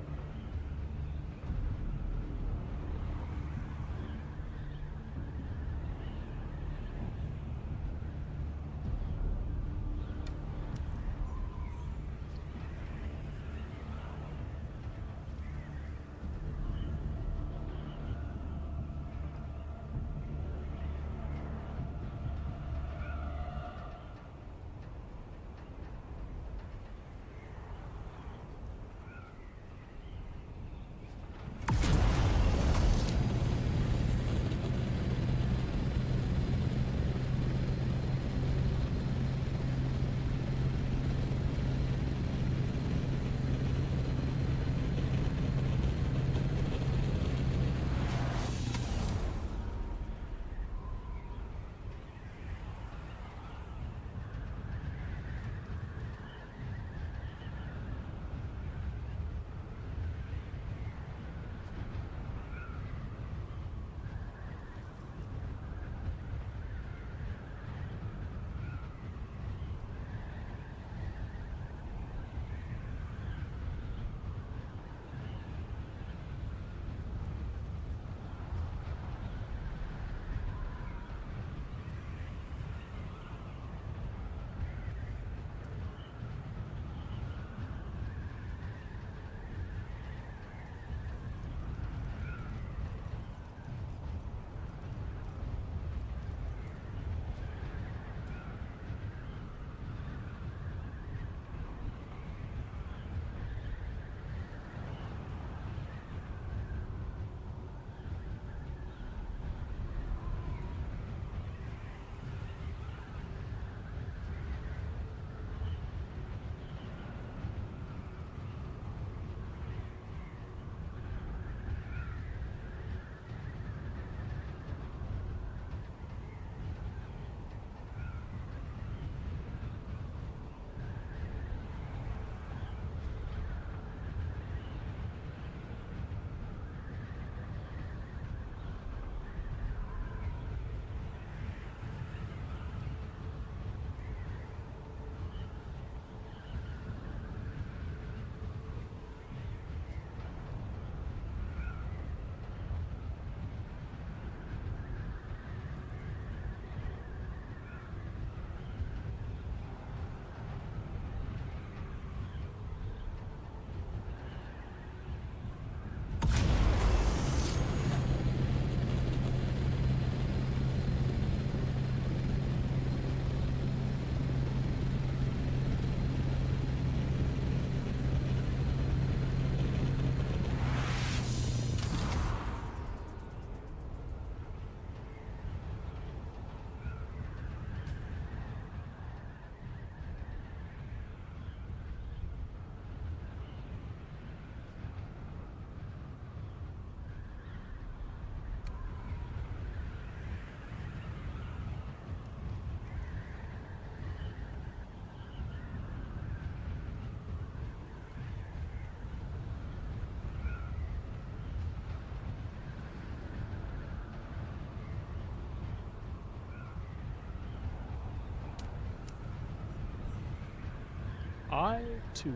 I, too.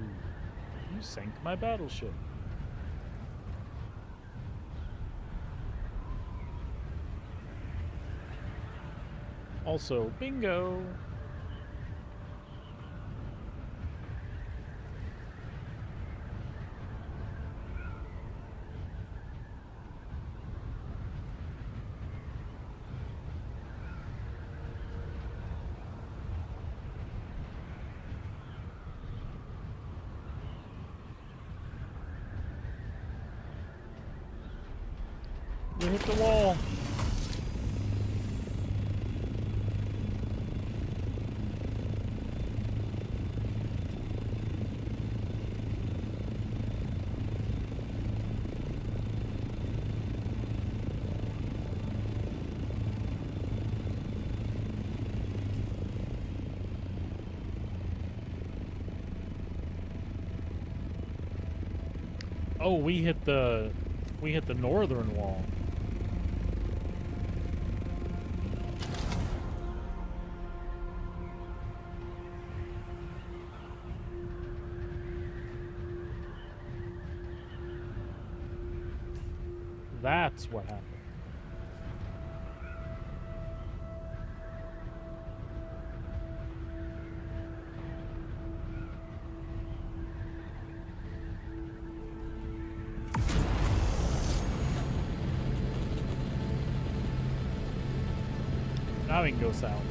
You sank my battleship. Also, bingo! We hit the wall. Oh, we hit the northern wall. That's what happened. Now we can go south.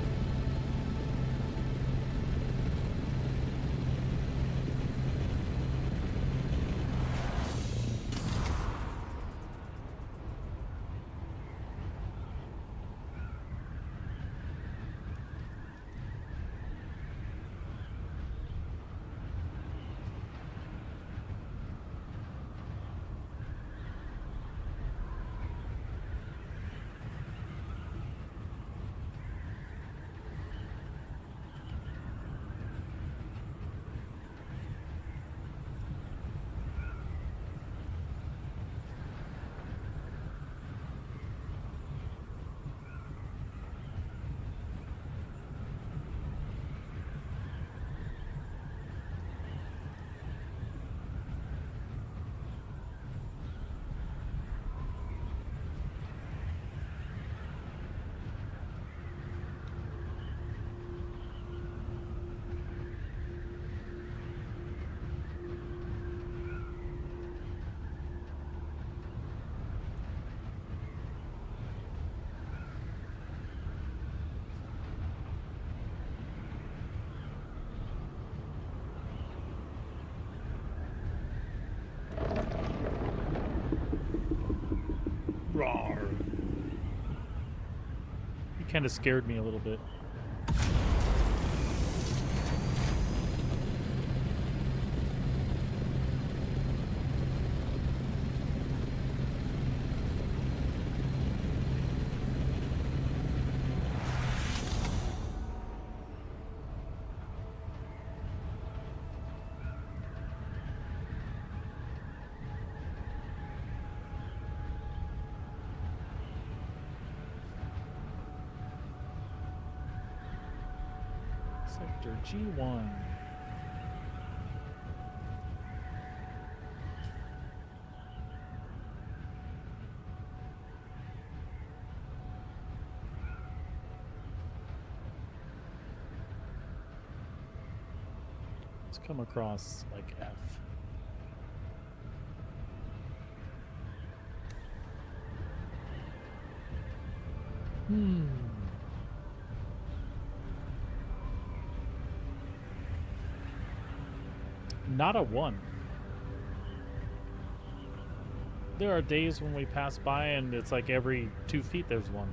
Rawr. He kind of scared me a little bit. Sector G1. Let's come across like F. Not a 1. There are days when we pass by and it's like every 2 feet there's one.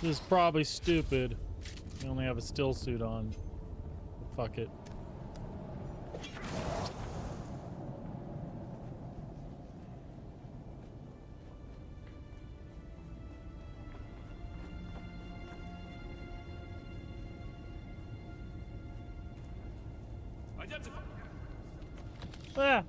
This is probably stupid. I only have a still suit on. Fuck it. Identify. Ah.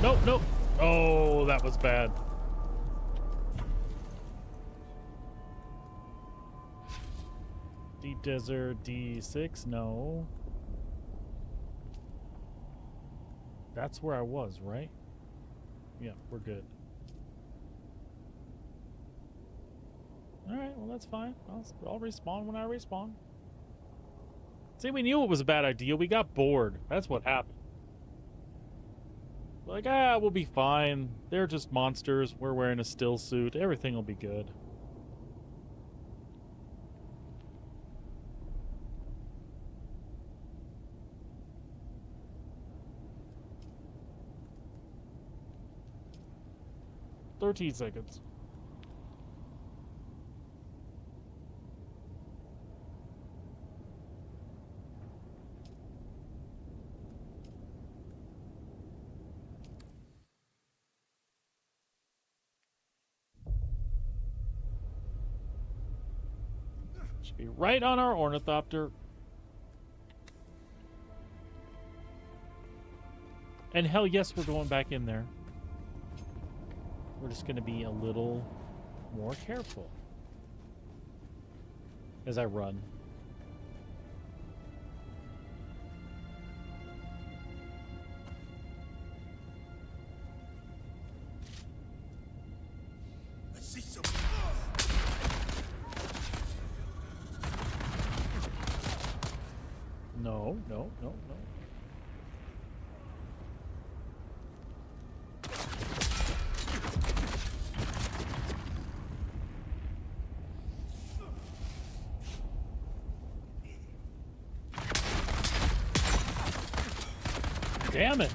Nope, nope. Oh, that was bad. Deep Desert D6? No. That's where I was, right? Yeah, we're good. Alright, well that's fine. I'll respawn when I respawn. See, we knew it was a bad idea. We got bored. That's what happened. Like, we'll be fine. They're just monsters. We're wearing a still suit. Everything will be good. "13 seconds. Should be right on our ornithopter. And hell yes, we're going back in there. We're just going to be a little more careful as I run. I see some. No, no, no, no. Damn it.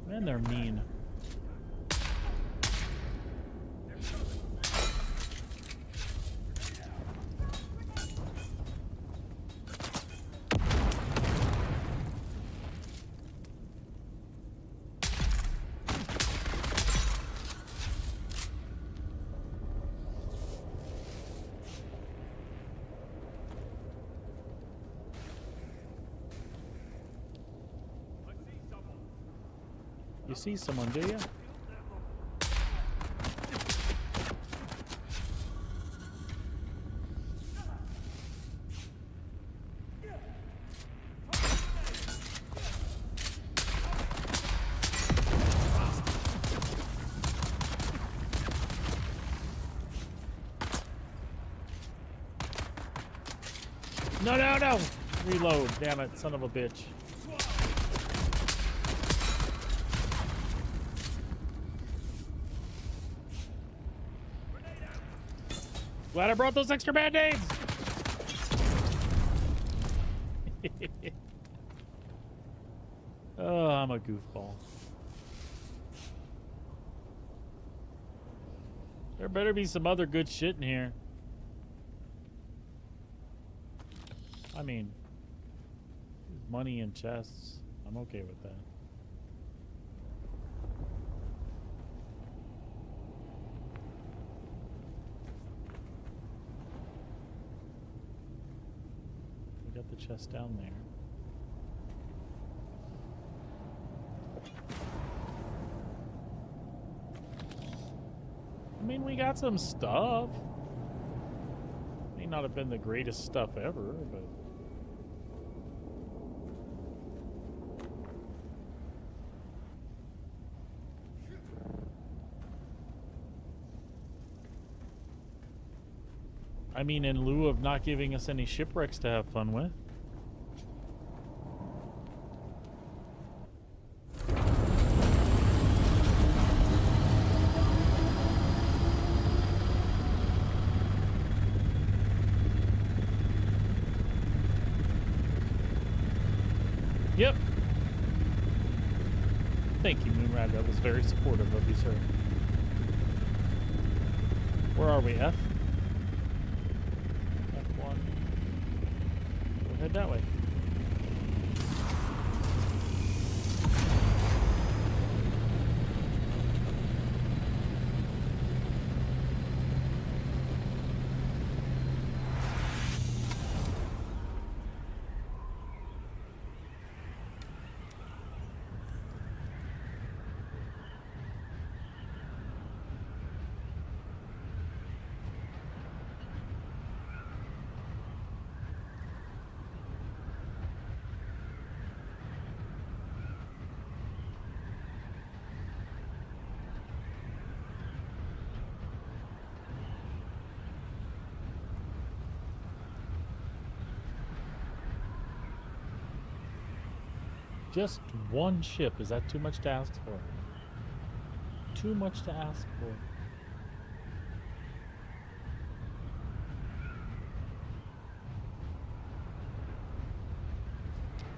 Man, they're mean. You see someone, do you? No, no, no! Reload, damn it, son of a bitch. Glad I brought those extra band-aids! Oh, I'm a goofball. There better be some other good shit in here. I mean, money and chests. I'm okay with that. We got the chest down there. I mean, we got some stuff. May not have been the greatest stuff ever, but... I mean, in lieu of not giving us any shipwrecks to have fun with. Yep. Thank you, Moonrad. That was very supportive of you, sir. Where are we, F? F1. We'll head that way. Just one ship. Is that too much to ask for? Too much to ask for.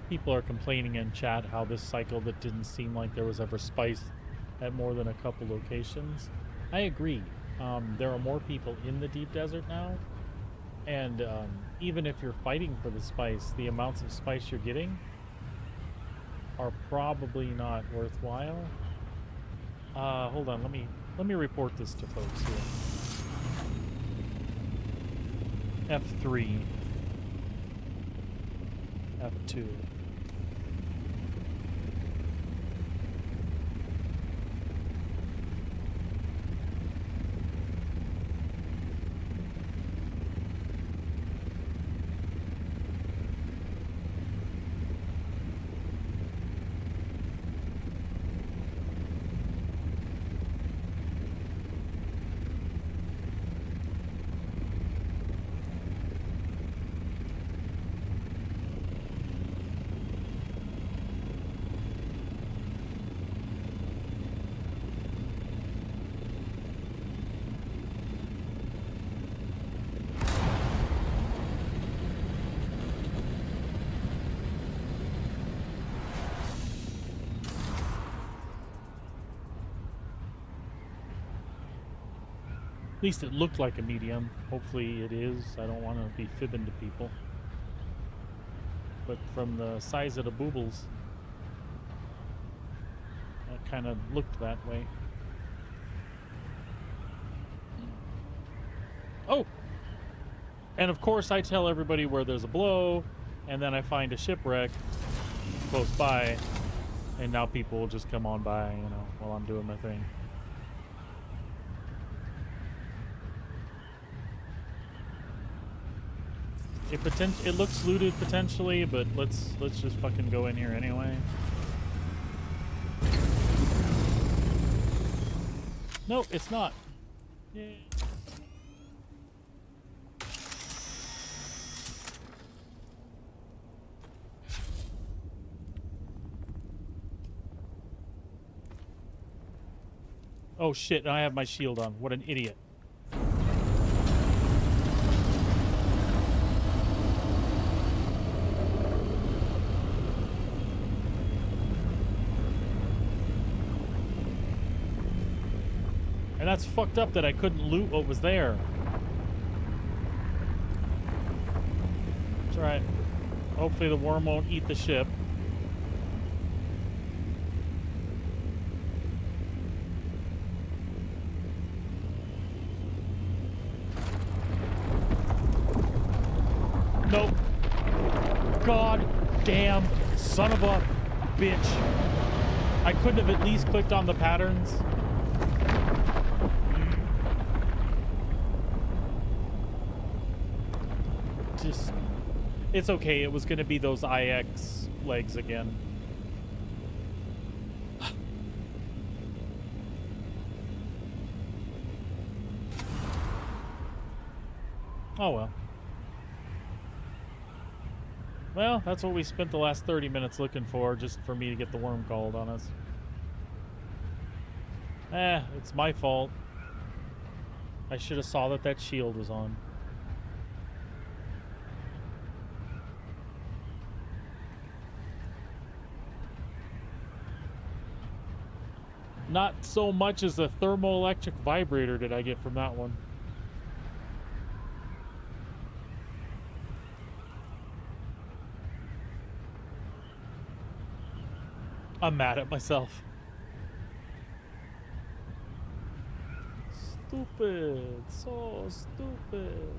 People are complaining in chat how this cycle that didn't seem like there was ever spice at more than a couple locations. I agree. There are more people in the deep desert now. And even if you're fighting for the spice, the amounts of spice you're getting are probably not worthwhile. Hold on, let me report this to folks here. F3. F2. At least it looked like a medium. Hopefully it is. I don't want to be fibbing to people. But from the size of the boobles, that kind of looked that way. Oh! And of course I tell everybody where there's a blow, and then I find a shipwreck close by, and now people will just come on by, you know, while I'm doing my thing. It looks looted potentially, but let's just fucking go in here anyway. No, it's not. Yay. Oh shit, I have my shield on. What an idiot. And that's fucked up that I couldn't loot what was there. It's alright. Hopefully the worm won't eat the ship. Nope. God damn son of a bitch. I couldn't have at least clicked on the patterns. It's okay, it was gonna be those IX legs again. Oh well. Well, that's what we spent the last 30 minutes looking for, just for me to get the worm called on us. It's my fault. I should have saw that shield was on. Not so much as a thermoelectric vibrator did I get from that one. I'm mad at myself. Stupid. So stupid.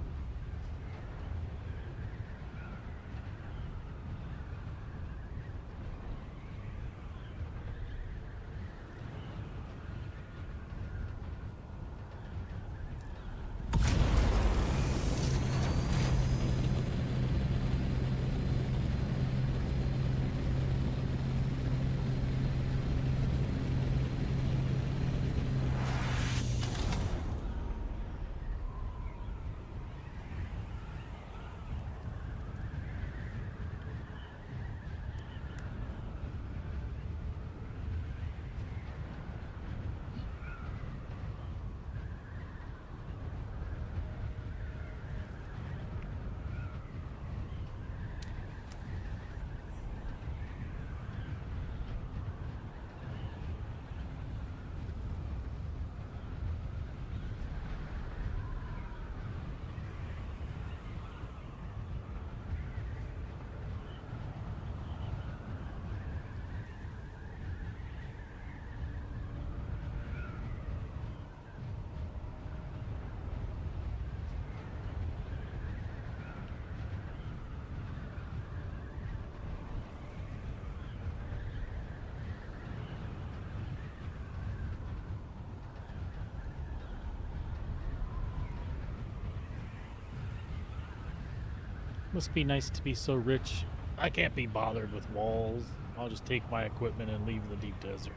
Must be nice to be so rich. I can't be bothered with walls. I'll just take my equipment and leave the deep desert.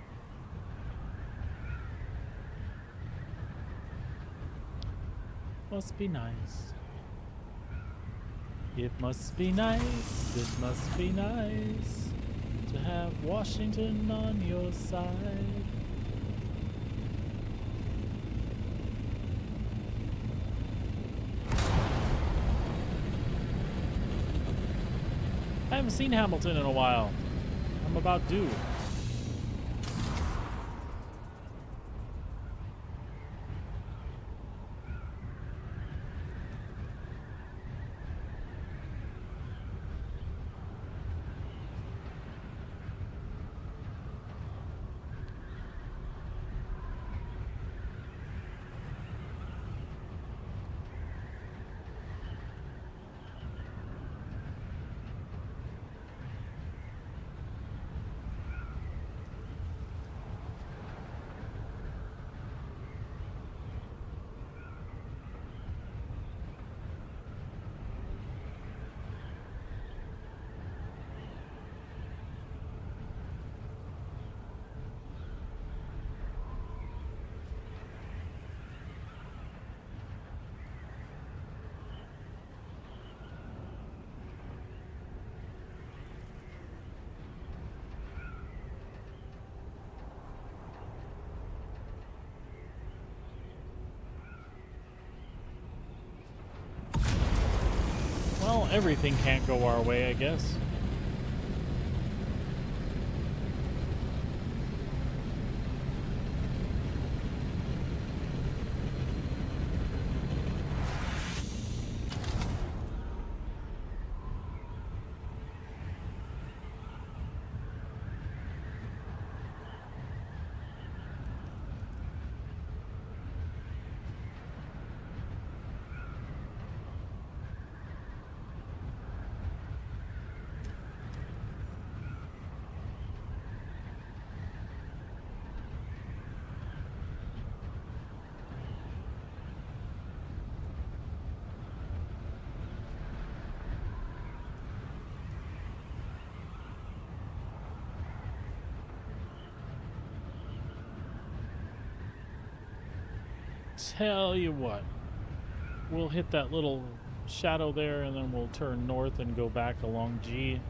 Must be nice. It must be nice. It must be nice to have Washington on your side. I haven't seen Hamilton in a while. I'm about due. Well, everything can't go our way, I guess. Tell you what, we'll hit that little shadow there and then we'll turn north and go back along G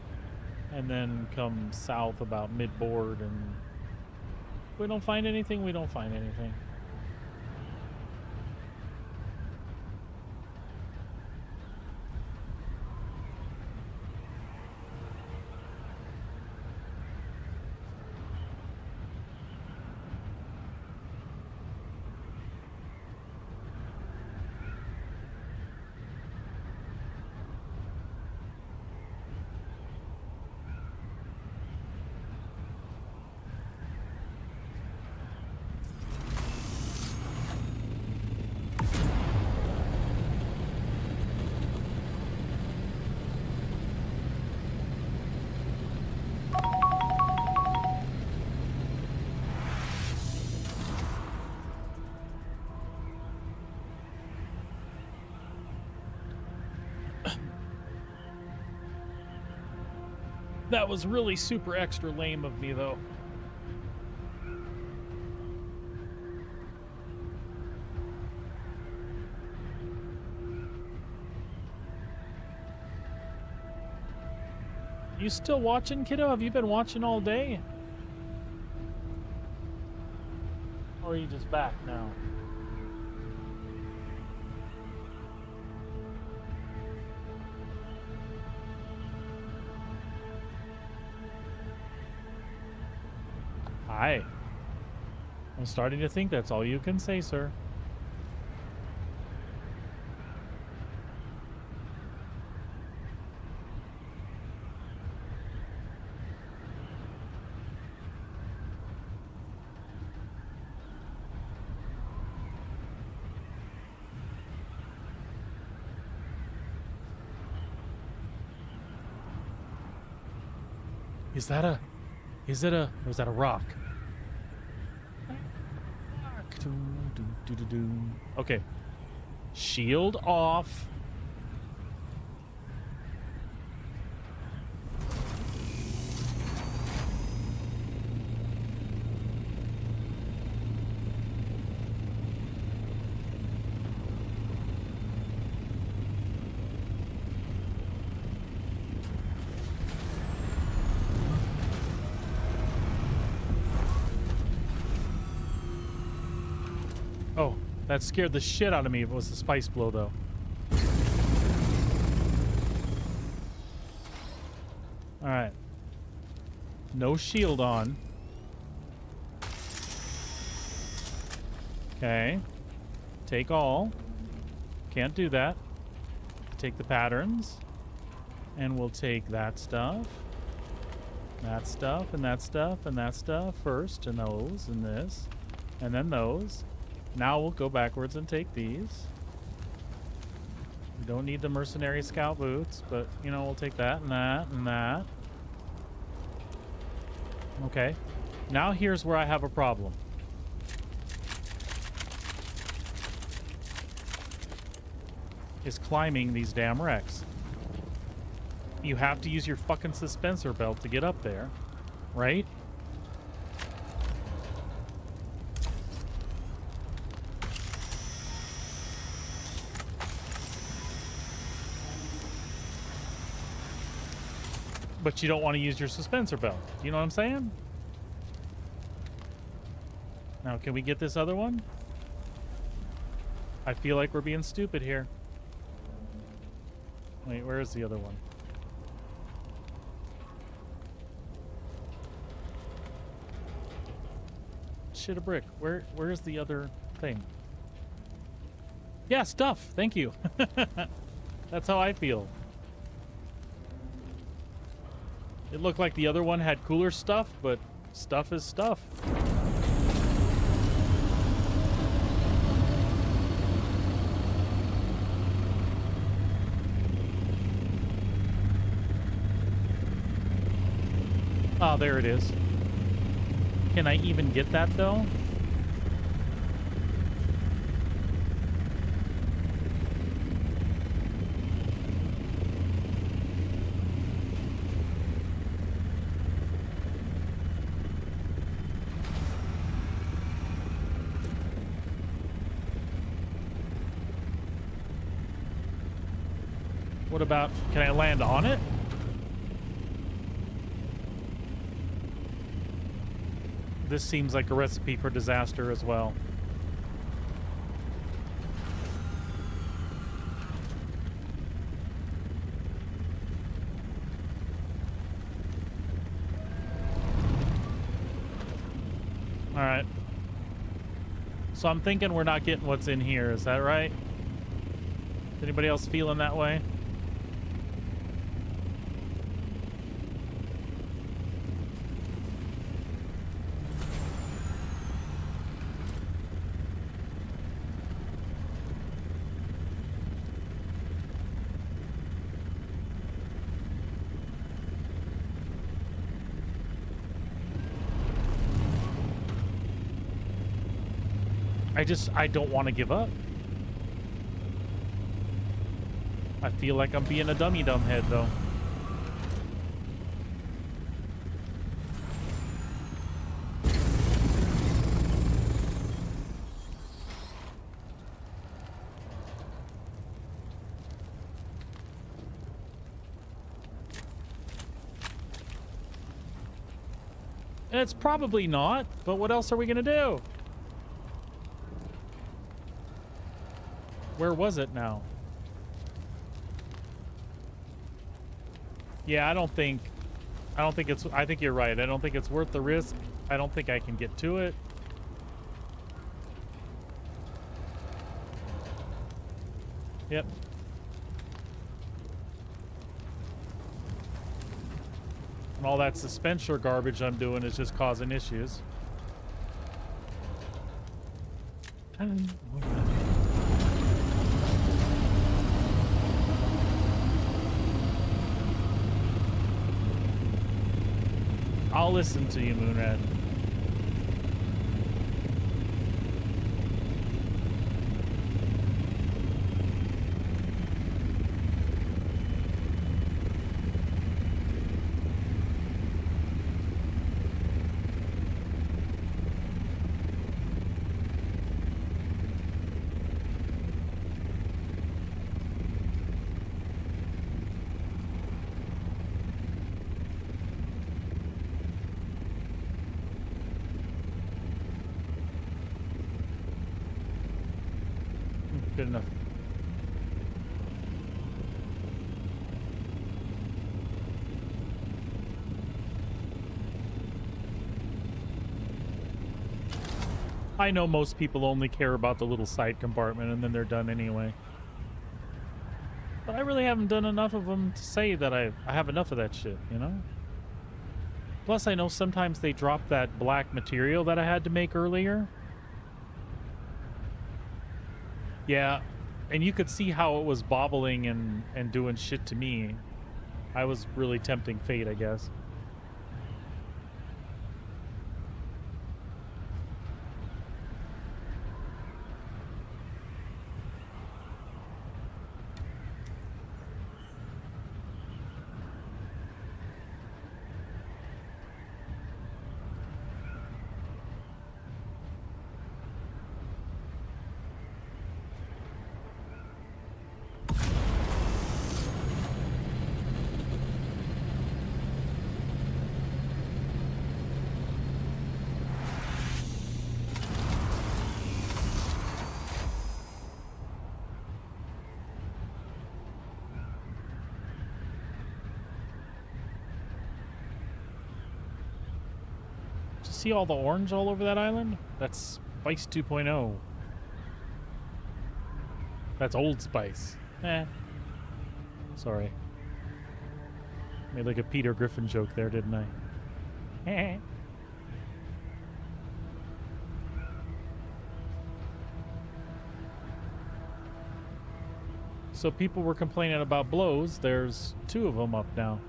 and then come south about mid-board, and if we don't find anything, we don't find anything. That was really super extra lame of me, though. You still watching, kiddo? Have you been watching all day? Or are you just back now? Hi. I'm starting to think that's all you can say, sir. Is that a... Is it a... Or is that a rock? Okay. Shield off. Oh, that scared the shit out of me. It was the spice blow, though. All right. No shield on. Okay. Take all. Can't do that. Take the patterns. And we'll take that stuff. That stuff, and that stuff, and that stuff first, and those, and this. And then those. Now we'll go backwards and take these. We don't need the mercenary scout boots, but, you know, we'll take that and that and that. Okay. Now here's where I have a problem. Is climbing these damn wrecks. You have to use your fucking suspensor belt to get up there, right? But you don't want to use your suspensor belt. You know what I'm saying? Now, can we get this other one? I feel like we're being stupid here. Wait, where is the other one? Shit, a brick. Where's the other thing? Yeah, stuff. Thank you. That's how I feel. It looked like the other one had cooler stuff, but stuff is stuff. Oh, there it is. Can I even get that, though? What about, can I land on it? This seems like a recipe for disaster as well. All right. So I'm thinking we're not getting what's in here. Is that right? Anybody else feeling that way? I don't want to give up. I feel like I'm being a dummy dumbhead, though. It's probably not, but what else are we gonna do? Where was it now? Yeah, I think you're right. I don't think it's worth the risk. I don't think I can get to it. Yep. And all that suspension garbage I'm doing is just causing issues. I'll listen to you, Moonrat. Good enough. I know most people only care about the little side compartment and then they're done anyway. But I really haven't done enough of them to say that I have enough of that shit, you know? Plus, I know sometimes they drop that black material that I had to make earlier. Yeah, and you could see how it was bobbling and doing shit to me. I was really tempting fate, I guess. See all the orange all over that island? That's Spice 2.0. That's Old Spice. Sorry. Made like a Peter Griffin joke there, didn't I? So people were complaining about blows. There's 2 of them up now.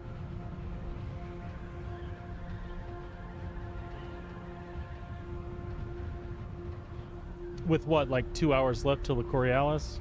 With what, like 2 hours left till the Coriolis?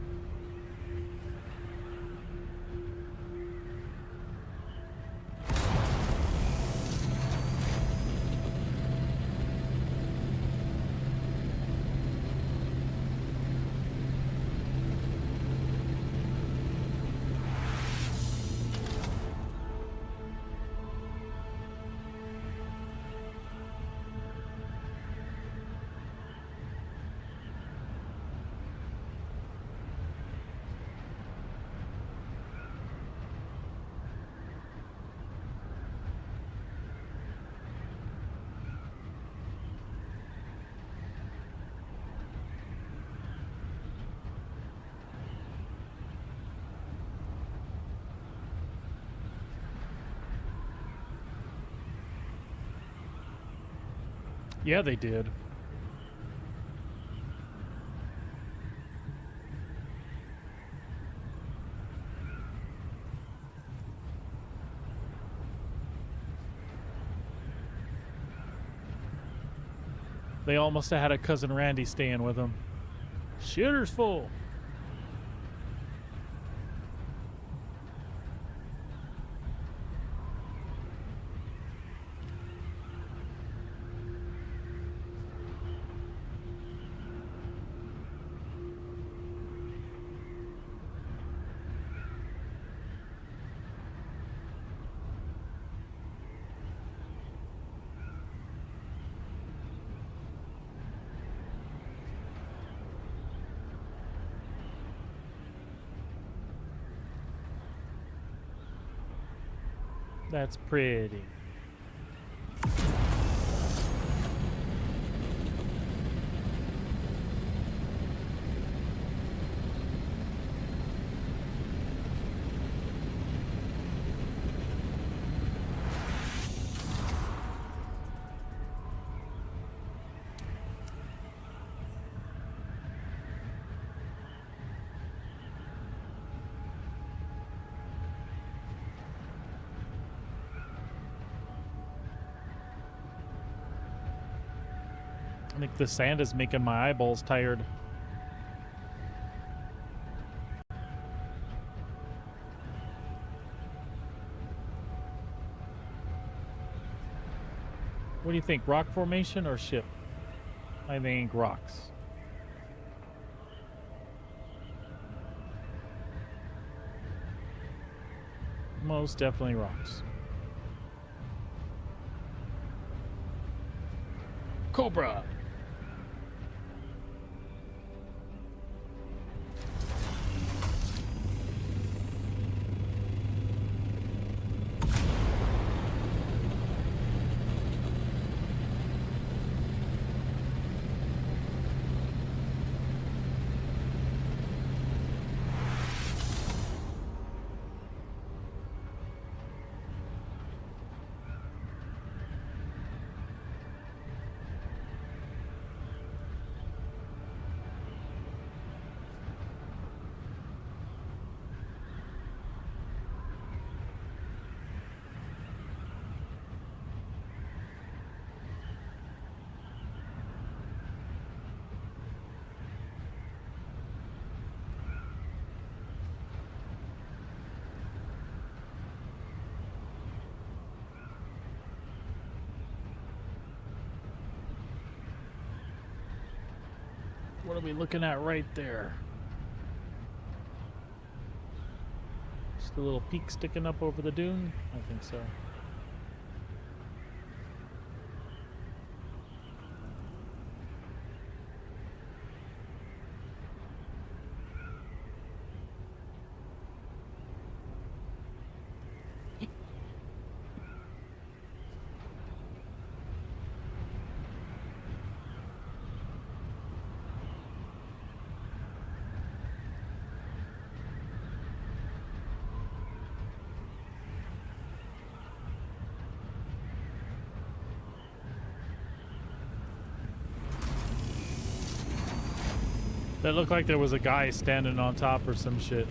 Yeah, they did. They almost had a cousin Randy staying with them. Shitter's full. That's pretty. I think the sand is making my eyeballs tired. What do you think, rock formation or ship? I think rocks. Most definitely rocks. Cobra! What are we looking at right there? Just a little peak sticking up over the dune? I think so. That looked like there was a guy standing on top or some shit.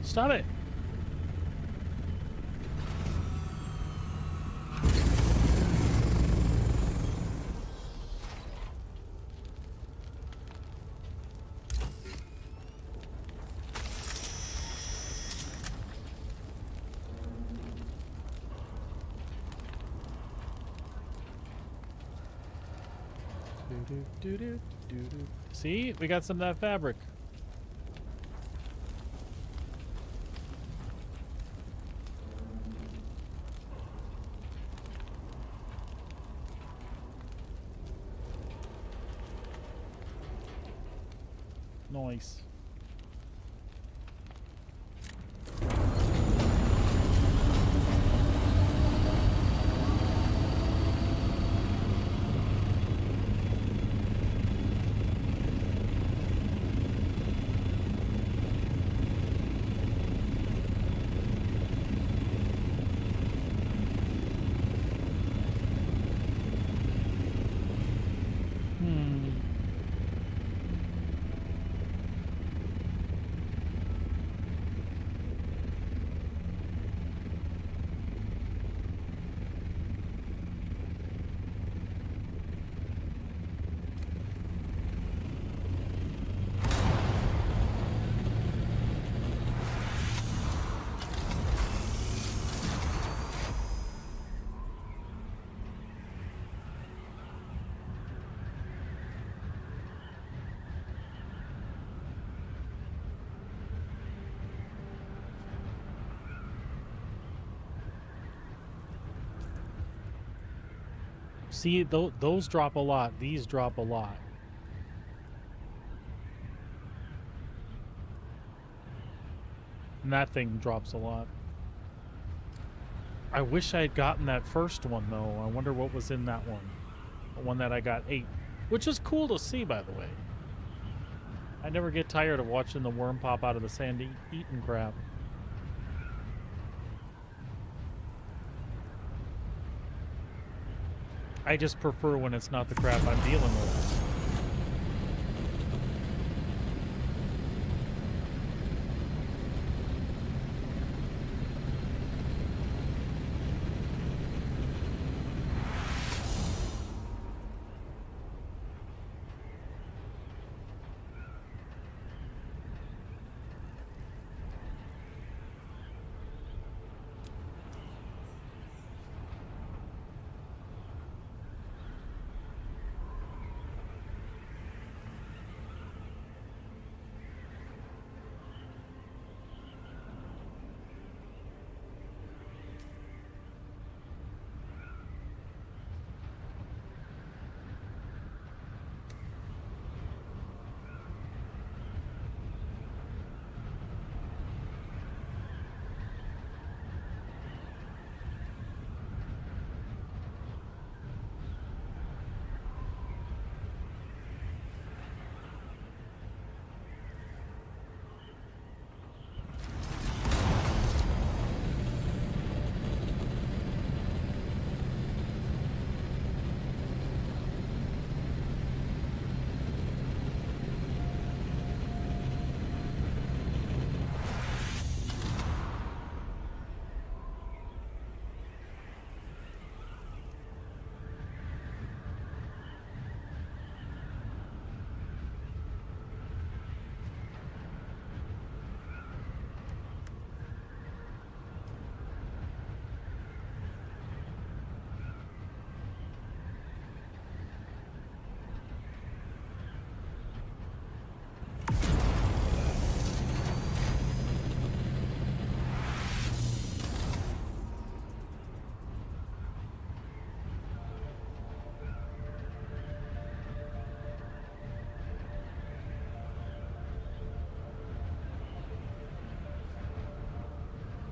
Stop it! See? We got some of that fabric. Nice. See, those drop a lot. These drop a lot. And that thing drops a lot. I wish I had gotten that first one, though. I wonder what was in that one. The one that I got 8. Which is cool to see, by the way. I never get tired of watching the worm pop out of the sand eating crap. I just prefer when it's not the crap I'm dealing with.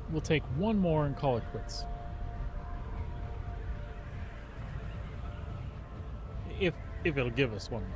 We'll take one more and call it quits. If it'll give us one more.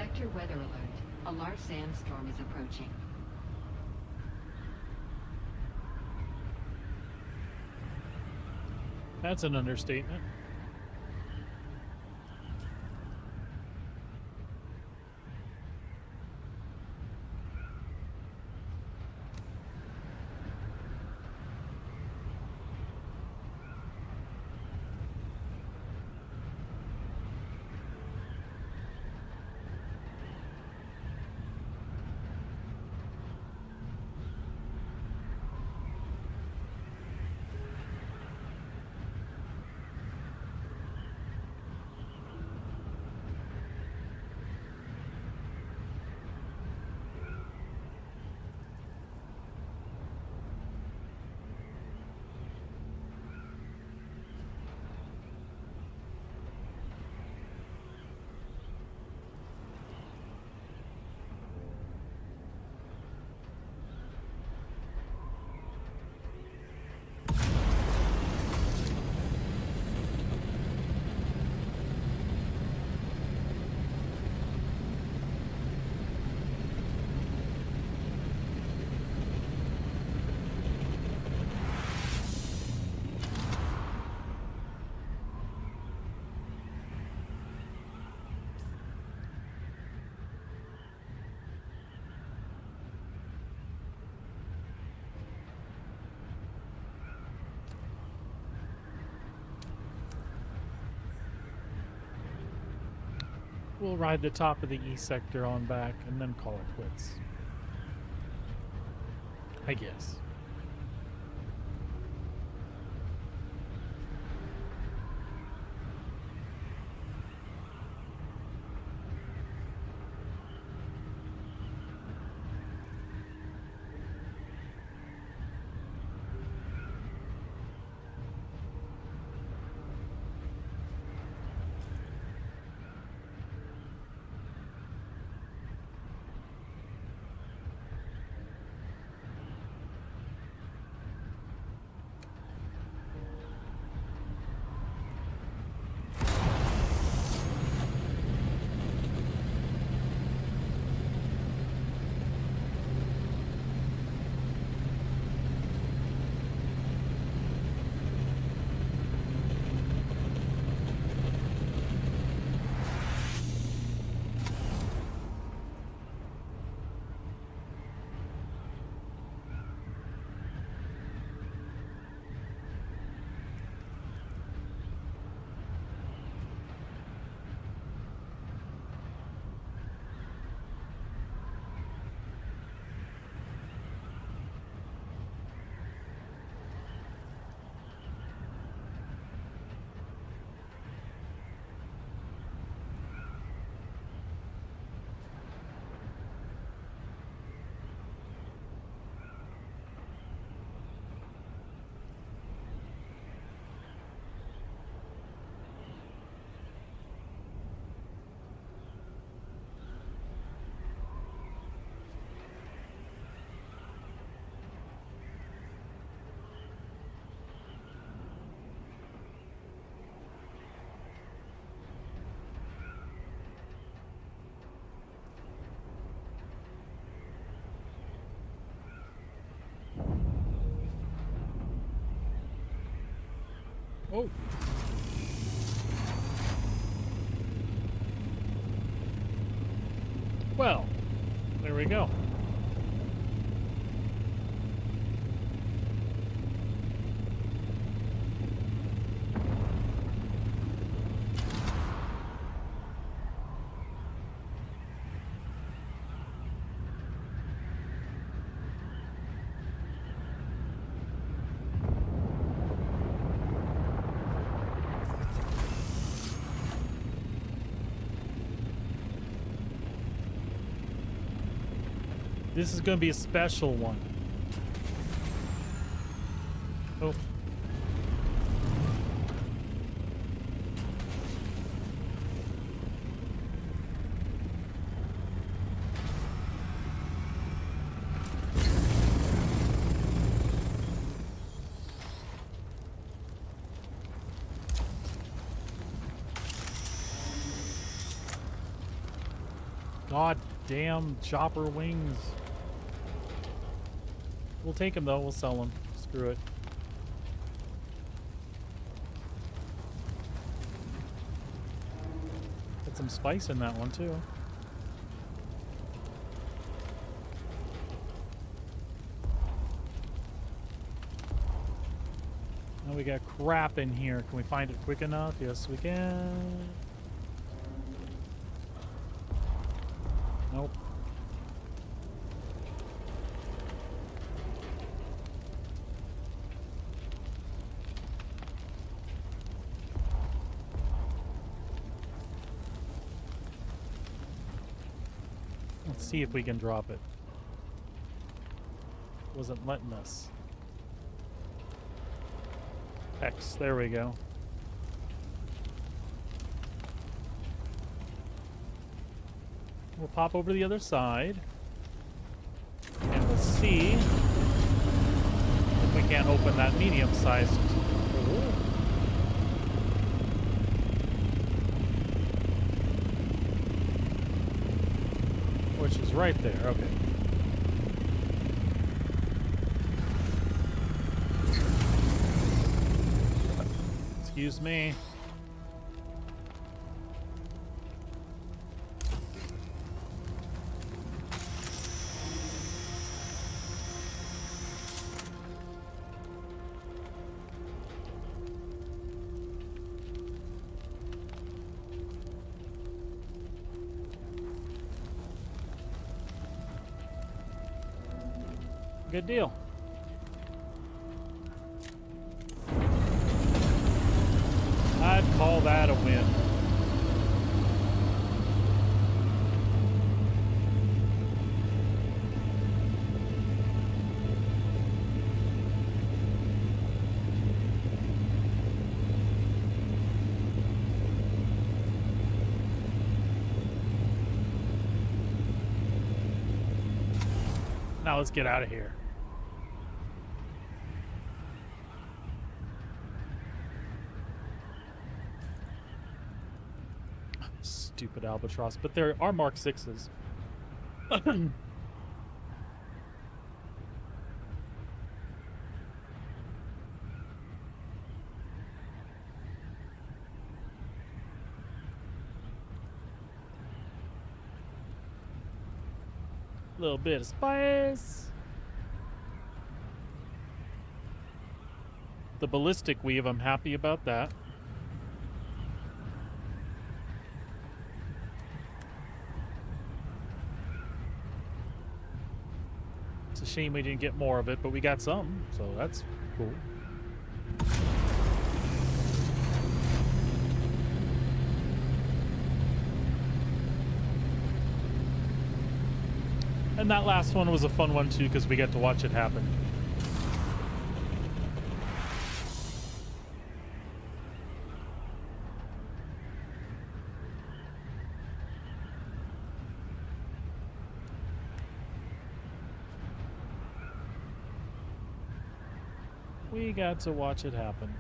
Sector weather alert. A large sandstorm is approaching. That's an understatement. We'll ride the top of the E sector on back and then call it quits. I guess. Oh. Well, there we go. This is going to be a special one. Oh. God damn chopper wings. We'll take them though. We'll sell them. Screw it. Get some spice in that one too. Now we got crap in here. Can we find it quick enough? Yes, we can. Nope. Let's see if we can drop it. Wasn't letting us. X, there we go. We'll pop over to the other side. And we'll see if we can't open that medium-sized. Which is right there, okay. Excuse me. Good deal. I'd call that a win. Now let's get out of here. Stupid albatross, but there are Mark 6s. Little bit of spice. The ballistic weave, I'm happy about that. It's a shame we didn't get more of it, but we got some, so that's cool. And that last one was a fun one too, because we got to watch it happen. We got to watch it happen.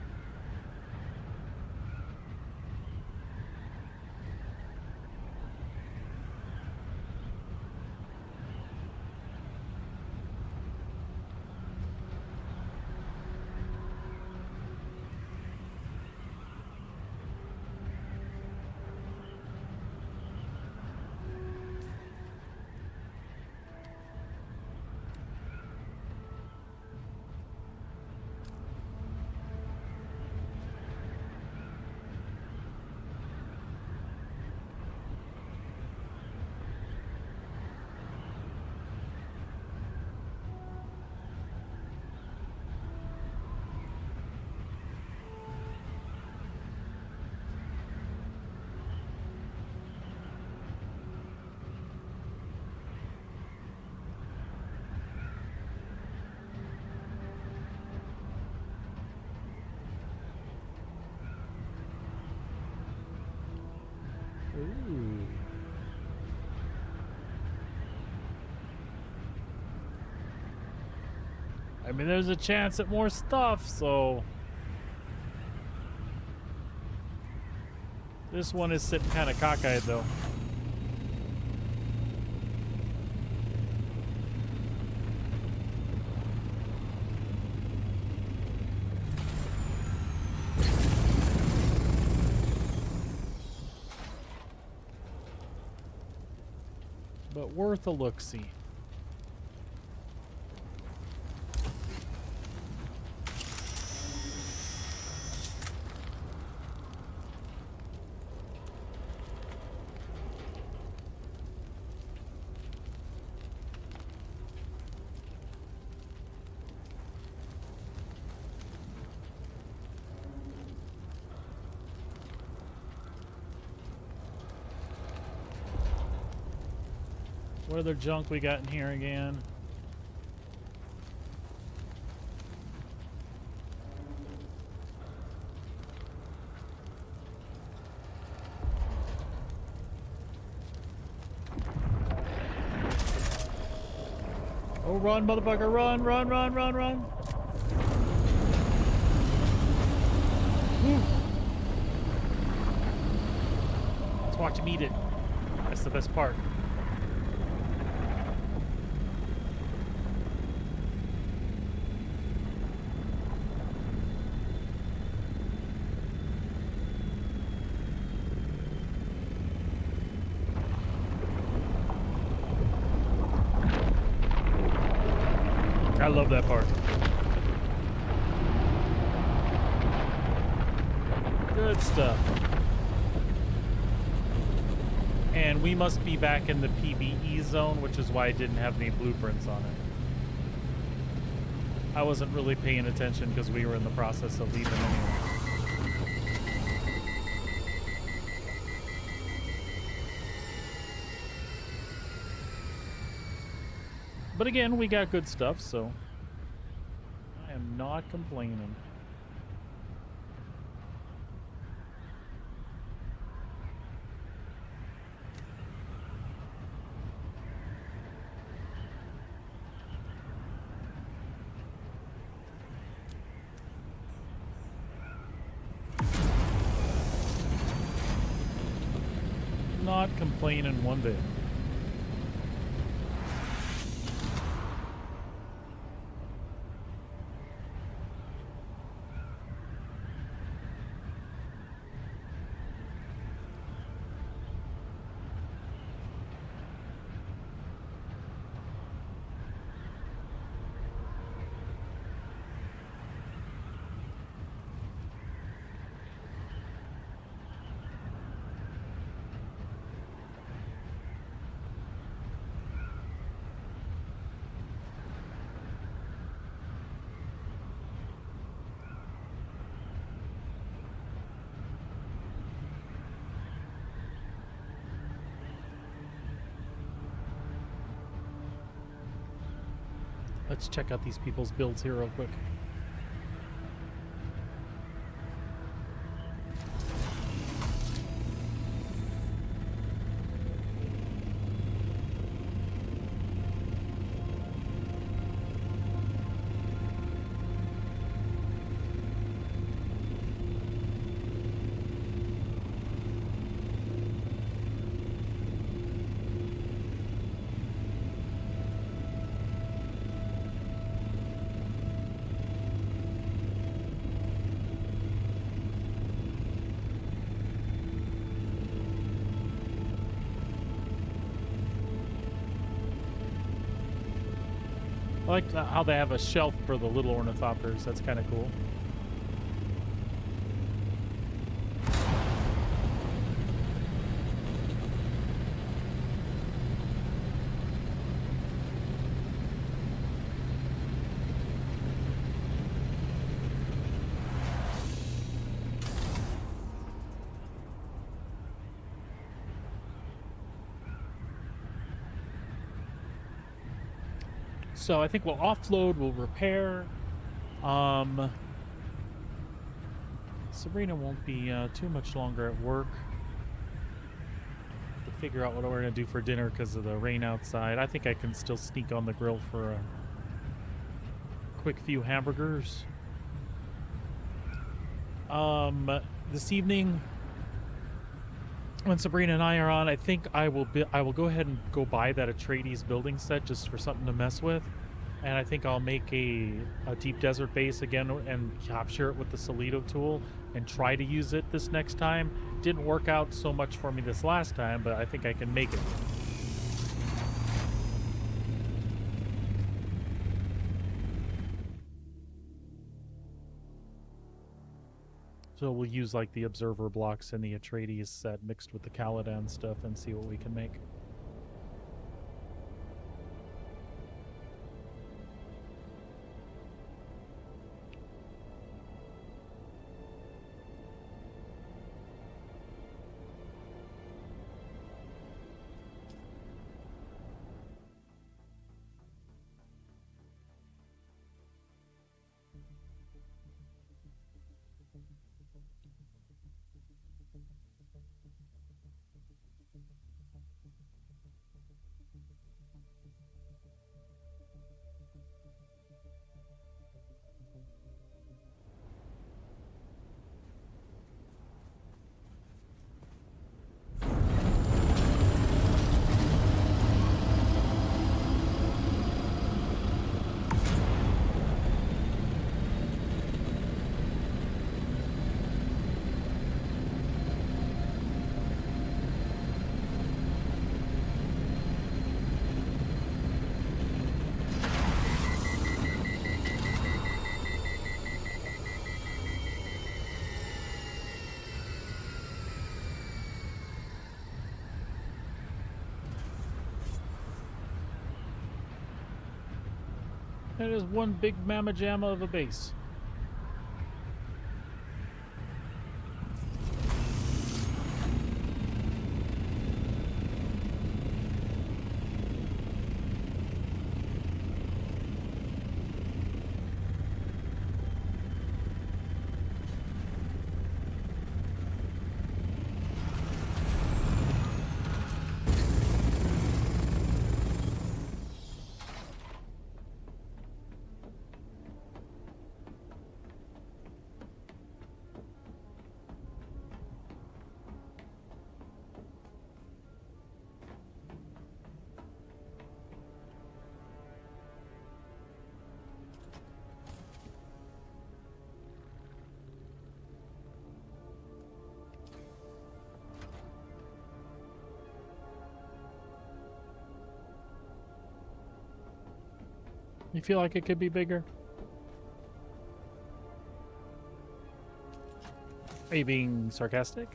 Ooh. I mean, there's a chance at more stuff, so this one is sitting kind of cockeyed, though. but worth a look-see. What other junk we got in here again? Oh, run, motherfucker, run, run, run, run, run. Woo. Let's watch him eat it. That's the best part. I love that part. Good stuff. And we must be back in the PvE zone, which is why I didn't have any blueprints on it. I wasn't really paying attention because we were in the process of leaving anyway. But again, we got good stuff, so I am not complaining. Not complaining one bit. Let's check out these people's builds here real quick. I like how they have a shelf for the little ornithopters. That's kind of cool. So I think we'll offload, we'll repair. Sabrina won't be too much longer at work. To figure out what we're gonna do for dinner because of the rain outside. I think I can still sneak on the grill for a quick few hamburgers. This evening, when Sabrina and I are on, I think I will go ahead and go buy that Atreides building set just for something to mess with, and I think I'll make a deep desert base again and capture it with the Solito tool and try to use it this next time. Didn't work out so much for me this last time, but I think I can make it. So we'll use like the observer blocks in the Atreides set mixed with the Caladan stuff and see what we can make. It is one big mamma jamma of a base. You feel like it could be bigger? Are you being sarcastic?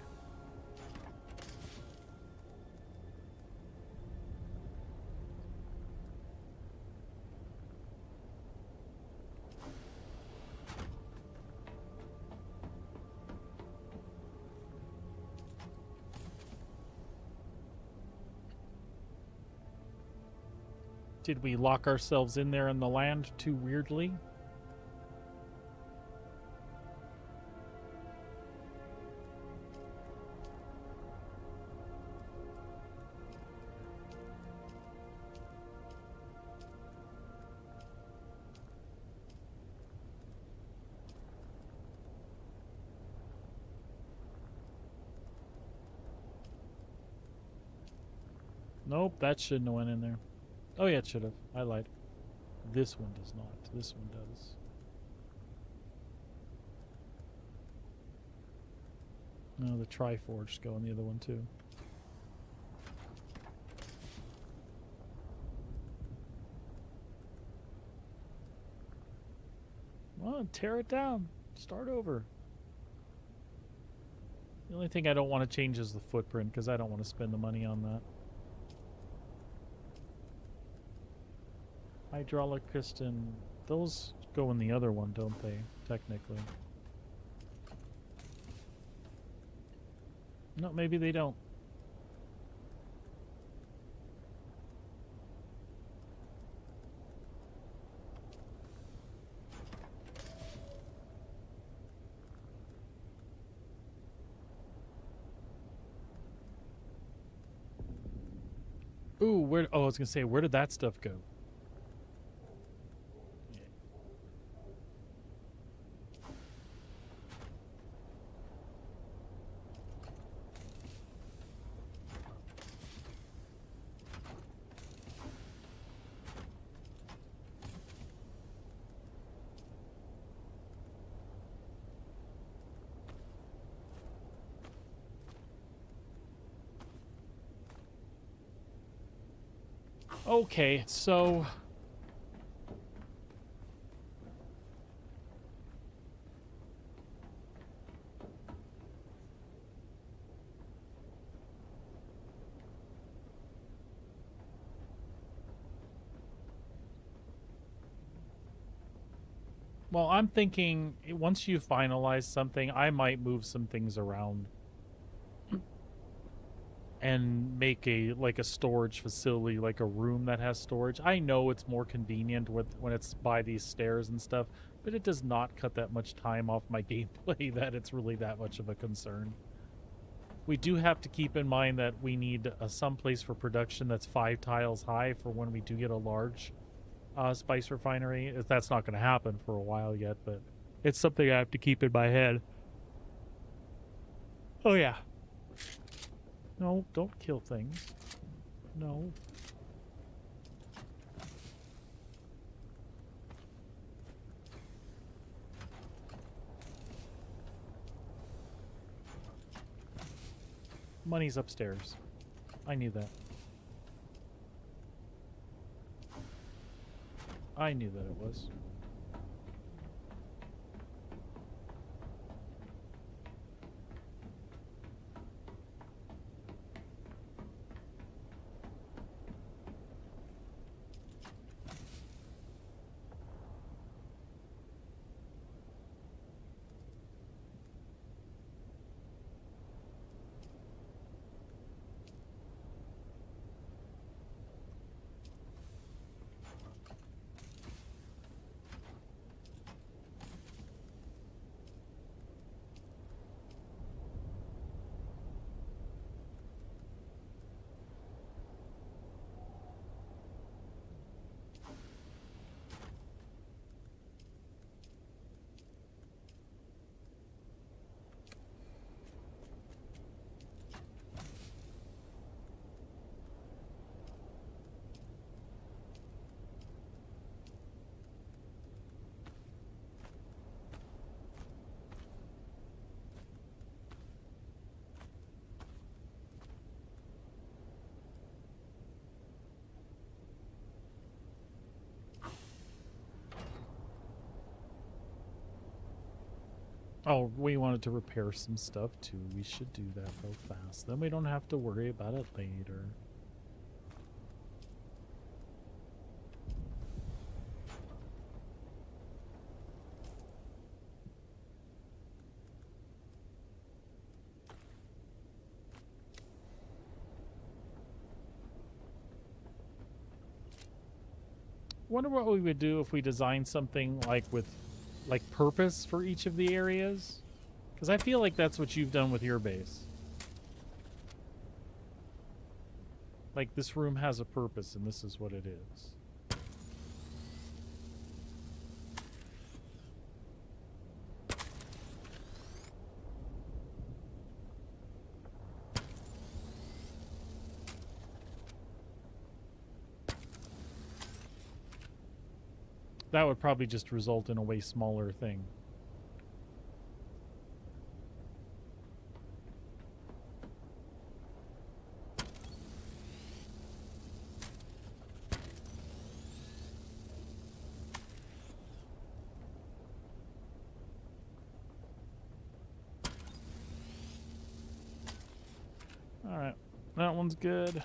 Did we lock ourselves in there in the land too weirdly? Nope, that shouldn't have went in there. Oh yeah, it should have. I lied. This one does not. This one does. No, the Triforged go on the other one too. Well, tear it down. Start over. The only thing I don't want to change is the footprint because I don't want to spend the money on that. Hydraulic piston, those go in the other one, don't they? Technically. No, maybe they don't. Ooh, where? Oh, I was gonna say, where did that stuff go? Okay, so Well, I'm thinking once you finalize something, I might move some things around and make a like a storage facility, like a room that has storage. I know it's more convenient when it's by these stairs and stuff, but it does not cut that much time off my gameplay that it's really that much of a concern. We do have to keep in mind that we need some place for production that's 5 tiles high for when we do get a large spice refinery. That's not going to happen for a while yet, but it's something I have to keep in my head. Oh yeah. No, don't kill things. No. Money's upstairs. I knew that. I knew that it was. Oh, we wanted to repair some stuff too. We should do that real fast. Then we don't have to worry about it later. Wonder what we would do if we designed something like with purpose for each of the areas, because I feel like that's what you've done with your base. Like, this room has a purpose and this is what it is. That would probably just result in a way smaller thing. All right, that one's good.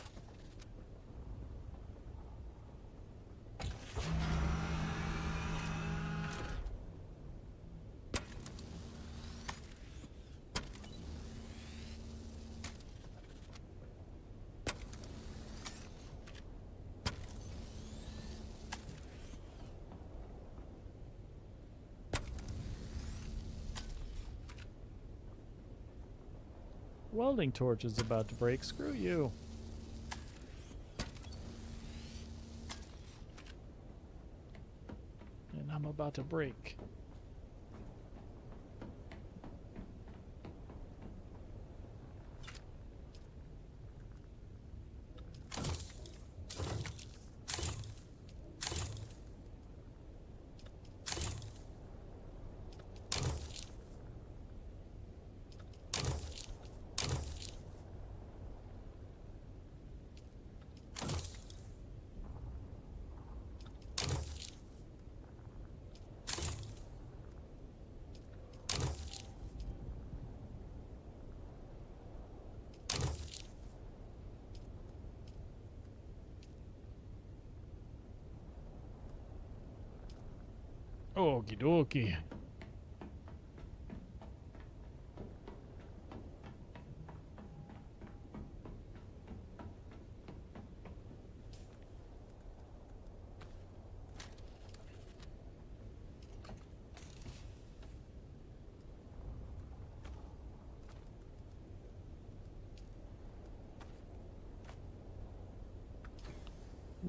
Welding torch is about to break. Screw you. And I'm about to break. Okie dokie.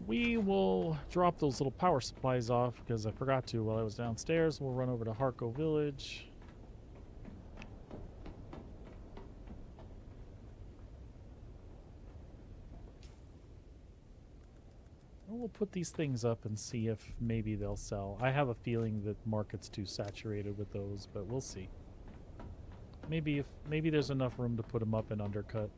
We will drop those little power supplies off because I forgot to while I was downstairs. We'll run over to Harko Village. And we'll put these things up and see if maybe they'll sell. I have a feeling that market's too saturated with those, but we'll see. Maybe there's enough room to put them up and undercut.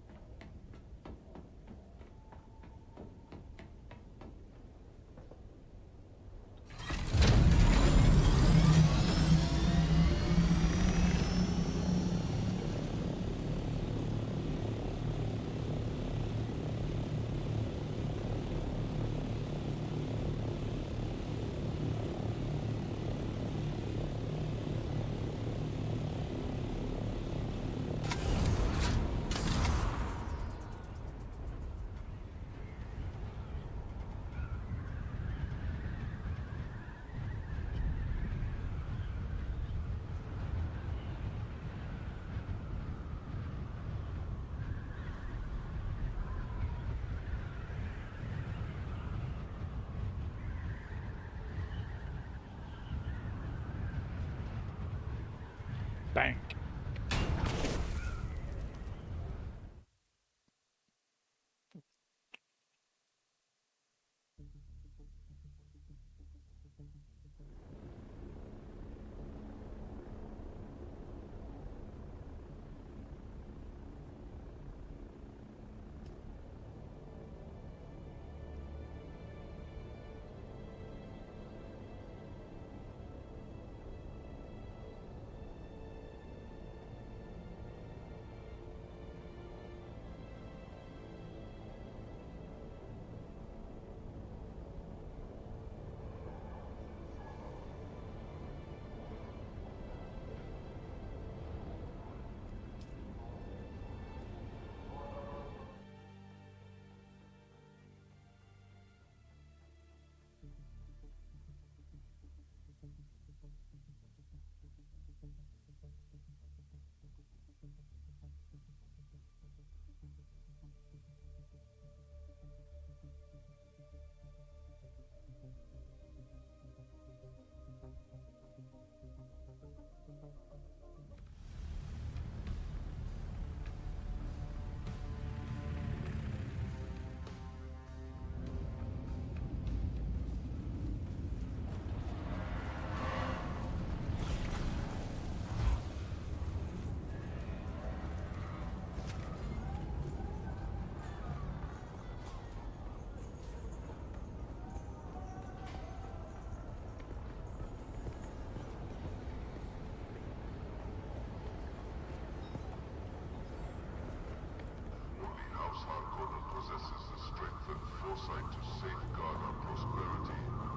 Bank.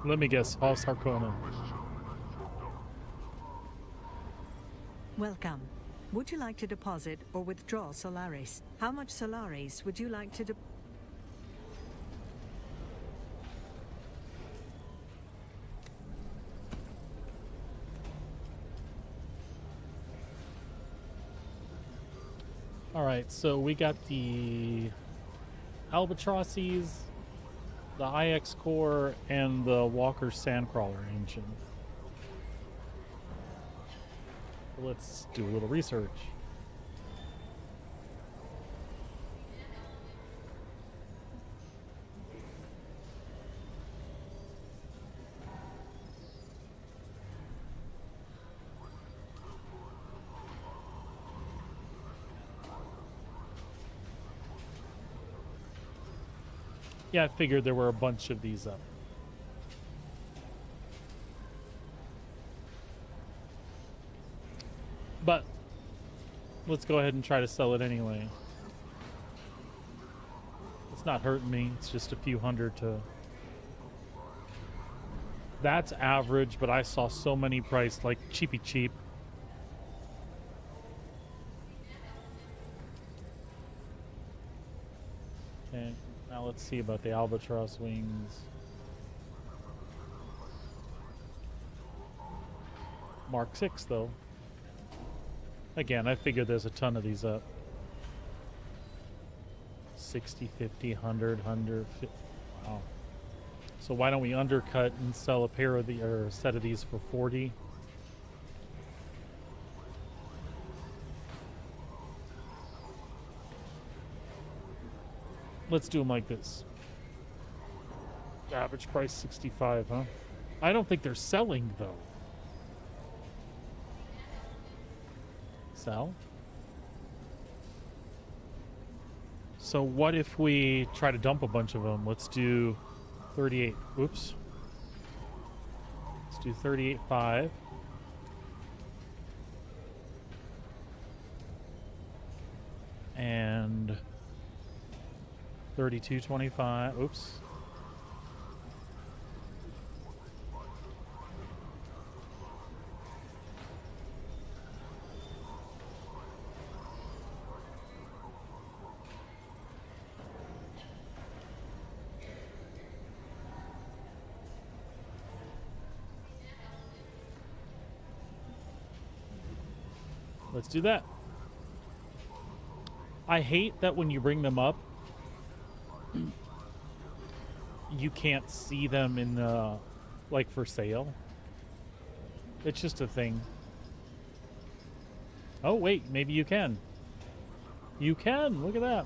Let me guess, House Harkonnen. Welcome. Would you like to deposit or withdraw Solaris? How much Solaris would you like to deposit? Alright, so we got the Albatrosses, the IX core, and the Walker Sandcrawler engine. Let's do a little research. Yeah, I figured there were a bunch of these up. But let's go ahead and try to sell it anyway. It's not hurting me. It's just a few hundred to That's average, but I saw so many priced like cheapy cheap. Okay, now let's see about the albatross wings. Mark 6 though. Again, I figured there's a ton of these up. 60, 50, 100, 150. Wow. So why don't we undercut and sell a pair of the or a set of these for 40? Let's do them like this. Average price 65, huh? I don't think they're selling though. Sell? So what if we try to dump a bunch of them? Let's do 38. Oops. Let's do 38.5. And 32.25. Oops. Let's do that. I hate that when you bring them up, you can't see them in the, like, for sale. It's just a thing. Oh, wait, maybe you can. You can, look at that.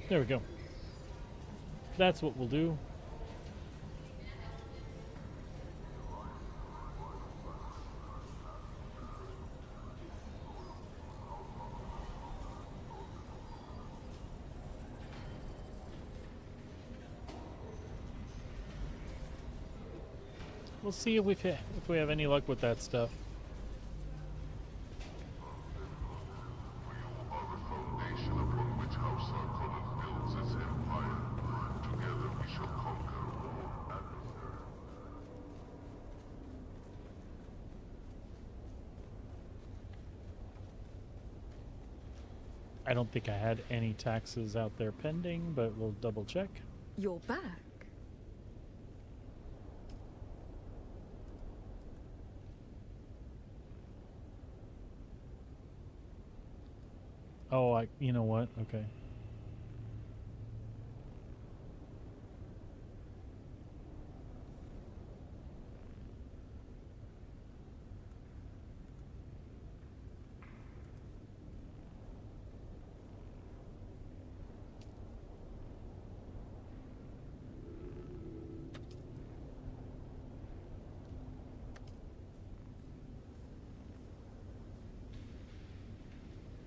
There we go. That's what we'll do. We'll see if we have any luck with that stuff. I don't think I had any taxes out there pending, but we'll double check. You're back. Oh, you know what? Okay.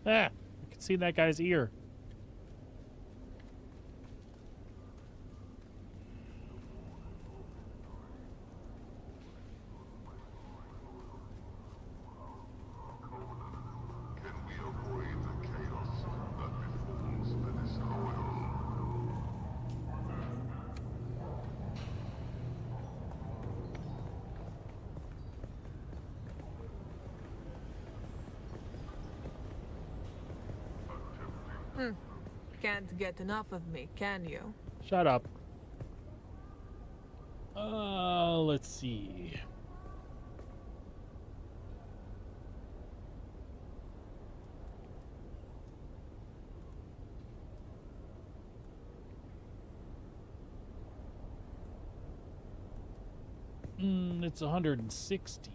Ah, I can see that guy's ear. Can't get enough of me, can you? Shut up. Let's see. It's 160.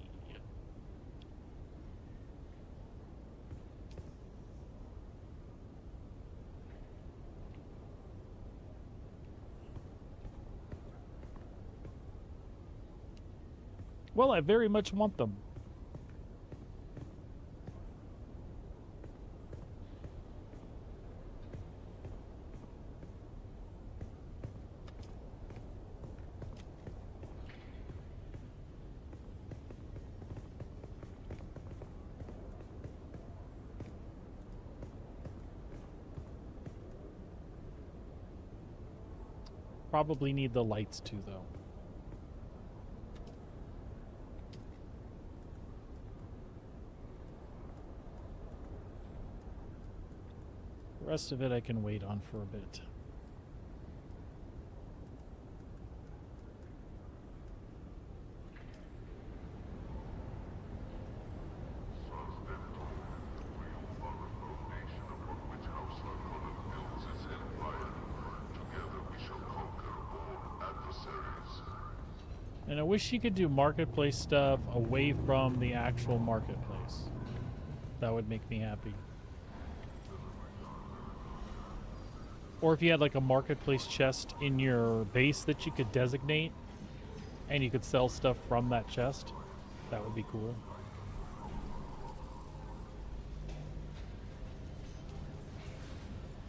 Well, I very much want them. Probably need the lights too, though. The rest of it I can wait on for a bit. And I wish you could do marketplace stuff away from the actual marketplace. That would make me happy. Or if you had like a marketplace chest in your base that you could designate and you could sell stuff from that chest, that would be cool.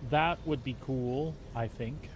That would be cool, I think.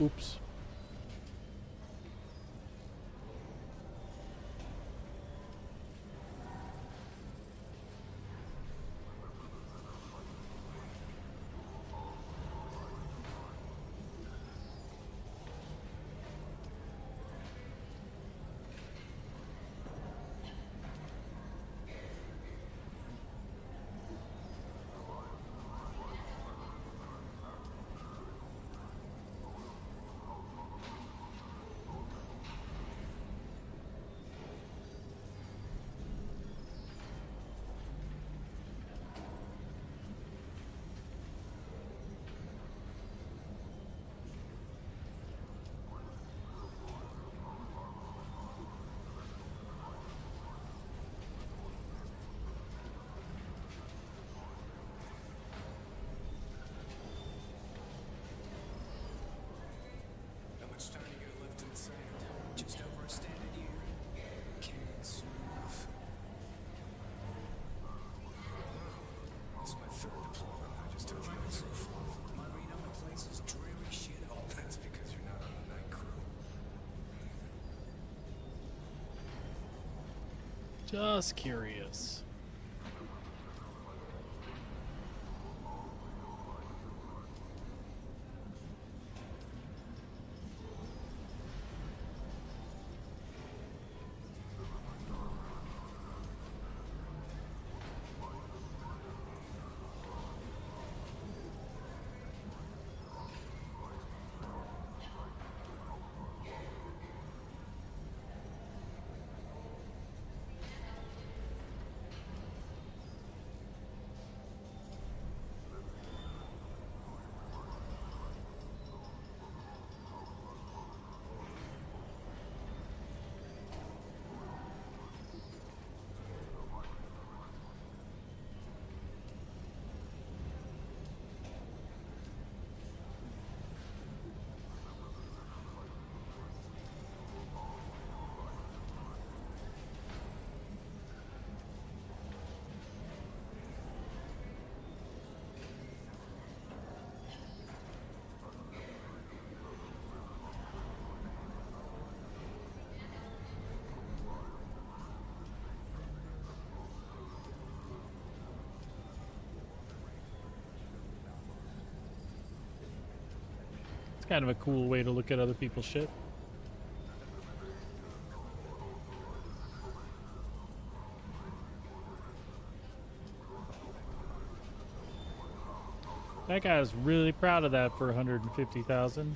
Oops. Just curious. It's kind of a cool way to look at other people's shit. That guy's really proud of that for 150,000.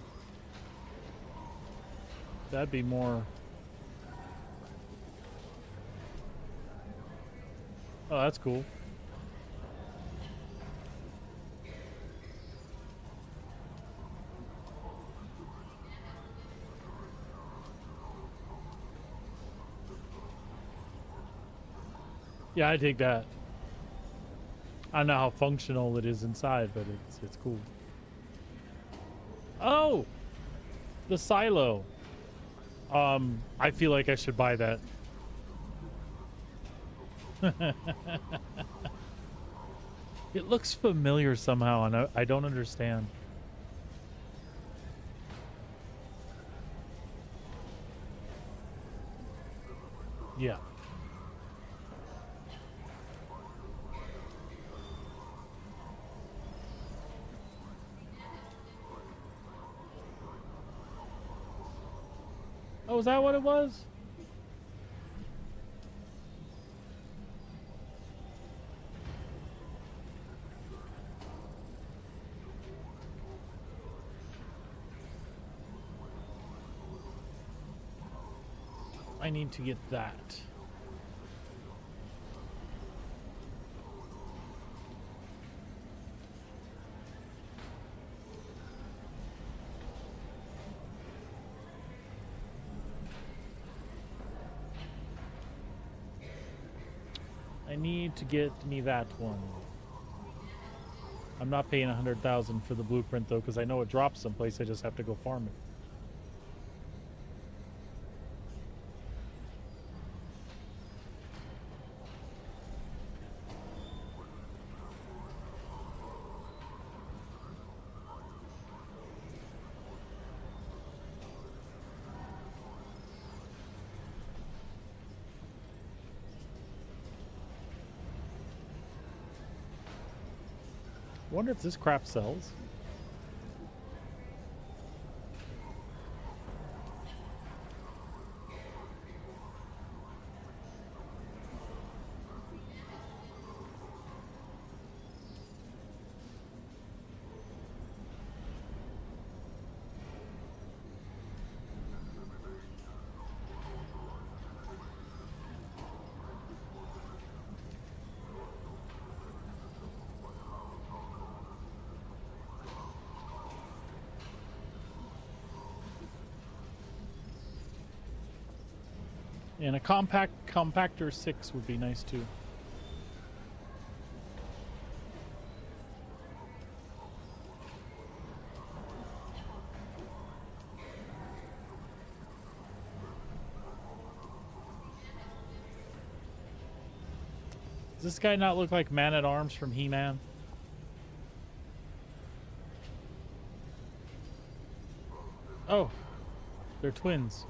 That'd be more. Oh, that's cool. Yeah, I dig that. I don't know how functional it is inside, but it's cool. Oh, the silo. I feel like I should buy that. It looks familiar somehow, and I don't understand. Yeah. Oh, is that what it was? I need to get that. I need to get me that one. I'm not paying 100,000 for the blueprint though, because I know it drops someplace. I just have to go farm it. Wonder if this crap sells. And a compactor 6 would be nice too. Does this guy not look like Man-at-Arms from He-Man? Oh, they're twins.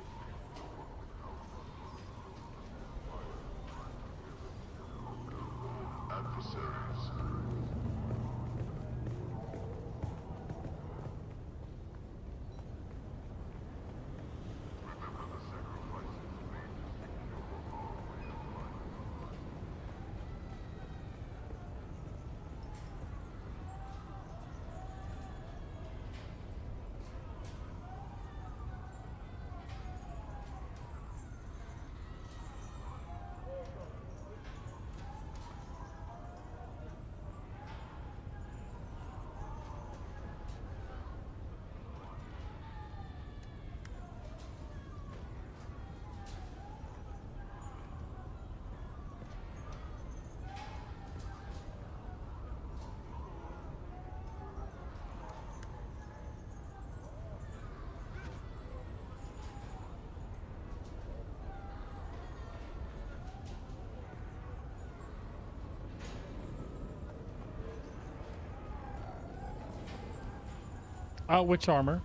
Which armor?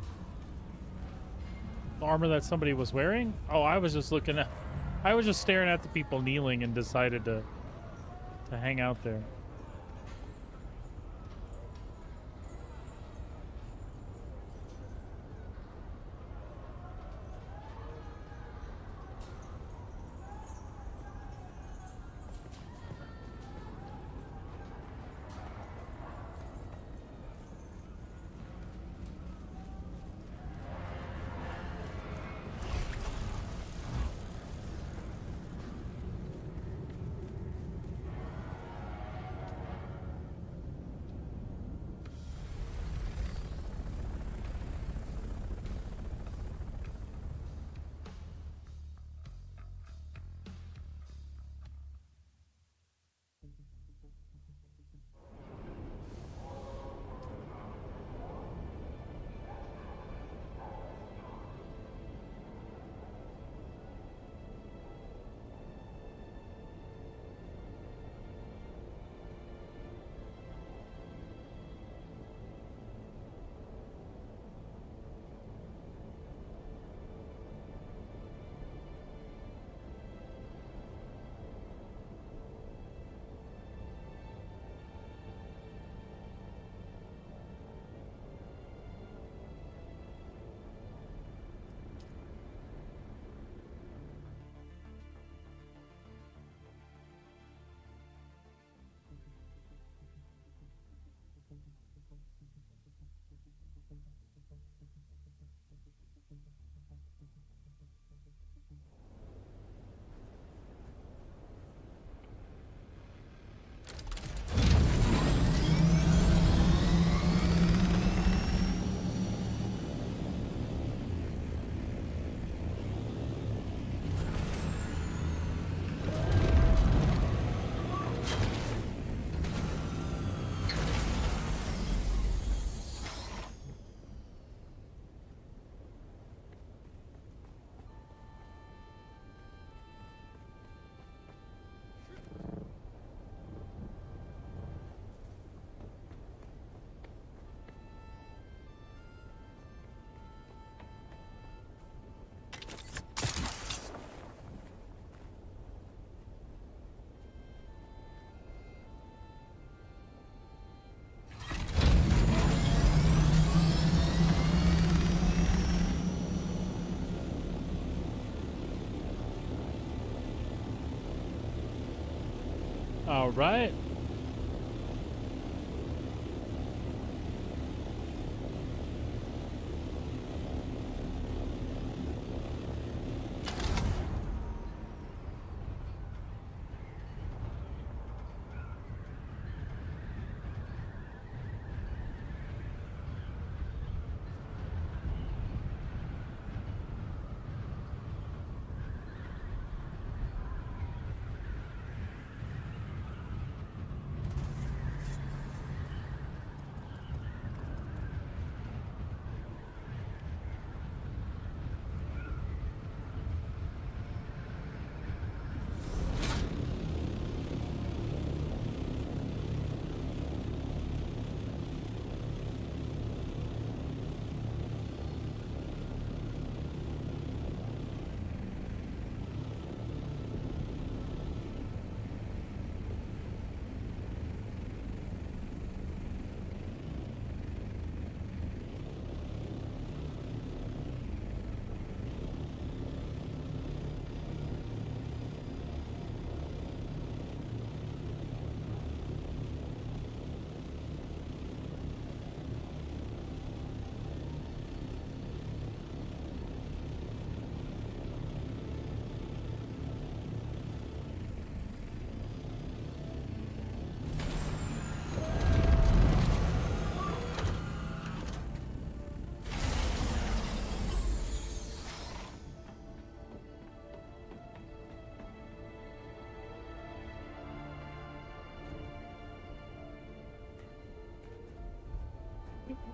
The armor that somebody was wearing? Oh, I was just looking at... I was just staring at the people kneeling and decided to hang out there. All right.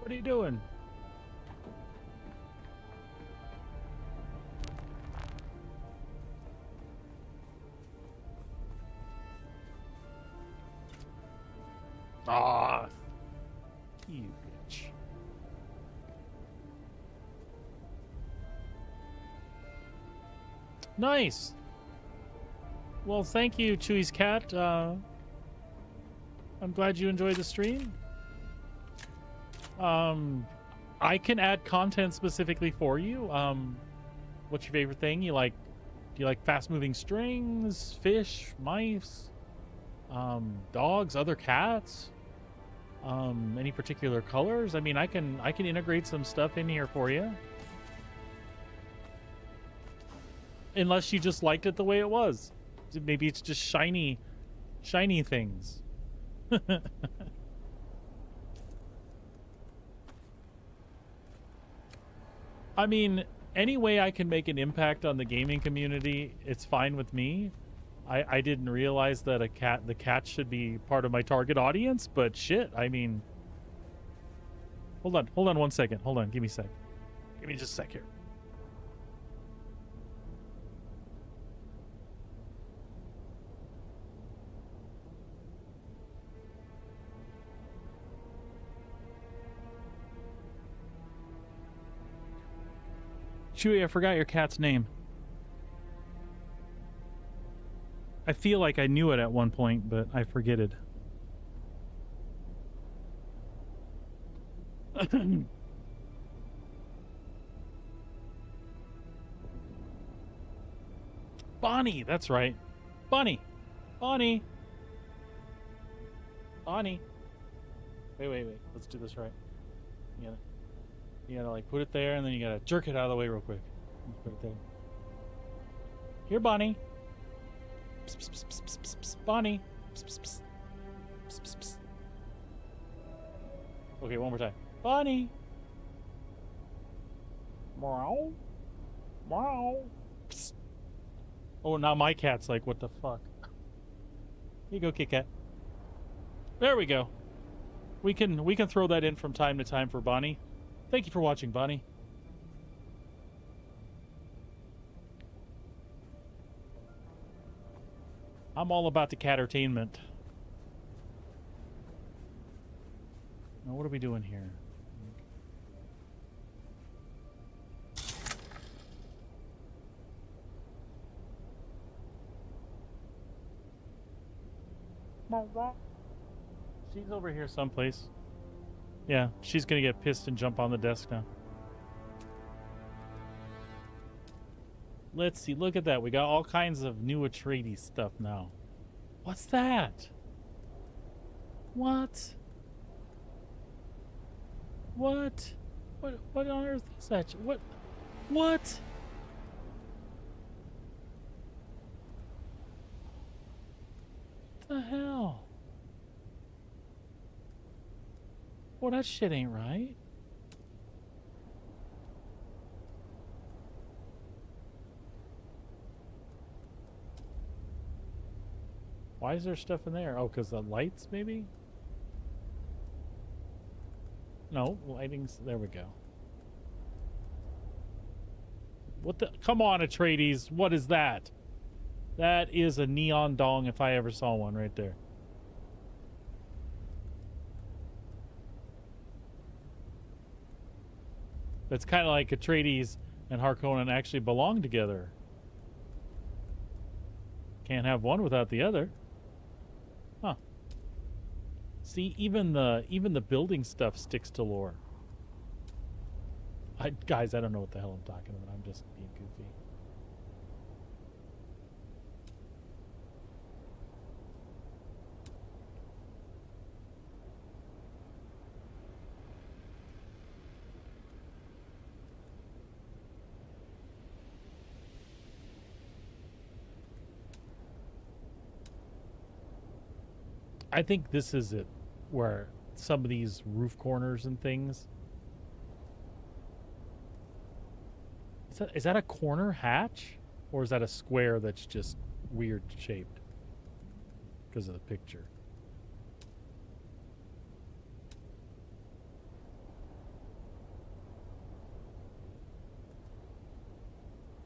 What are you doing? Ah, you bitch. Nice. Well, thank you, Chewy's cat. I'm glad you enjoyed the stream. I can add content specifically for you. What's your favorite thing? Do you like fast-moving strings, fish, mice, dogs, other cats? Any particular colors? I mean, I can integrate some stuff in here for you. Unless you just liked it the way it was. Maybe it's just shiny things. I mean, any way I can make an impact on the gaming community, it's fine with me. I didn't realize that the cat should be part of my target audience, but shit, I mean... Hold on 1 second. Hold on, give me a sec. Give me just a sec here. Chewy, I forgot your cat's name. I feel like I knew it at one point, but I forget it. Bonnie, that's right. Bonnie. Bonnie. Bonnie. Wait. Let's do this right. You gotta like put it there, and then you gotta jerk it out of the way real quick. Put it there. Here, Bonnie. Psst, psst, psst, psst, psst, psst. Bonnie. Psst, psst, psst. Psst, psst, psst. Okay, one more time. Bonnie. Meow. Meow. Psst. Oh, now my cat's like, what the fuck? Here you go, Kit Kat. There we go. We can throw that in from time to time for Bonnie. Thank you for watching, Bonnie. I'm all about the catertainment. Now, what are we doing here? She's over here someplace. Yeah, she's gonna get pissed and jump on the desk now. Let's see, look at that. We got all kinds of new Atreides stuff now. What's that? What? What? What on earth is that? What? What? The hell? Well, that shit ain't right. Why is there stuff in there? Oh, because the lights, maybe? No, lighting's... There we go. What the... Come on, Atreides. What is that? That is a neon dong if I ever saw one right there. That's kind of like Atreides and Harkonnen actually belong together. Can't have one without the other. Huh. See, even the building stuff sticks to lore. Guys, I don't know what the hell I'm talking about. I'm just being goofy. I think this is it, where some of these roof corners and things. Is that a corner hatch? Or is that a square that's just weird shaped? Because of the picture.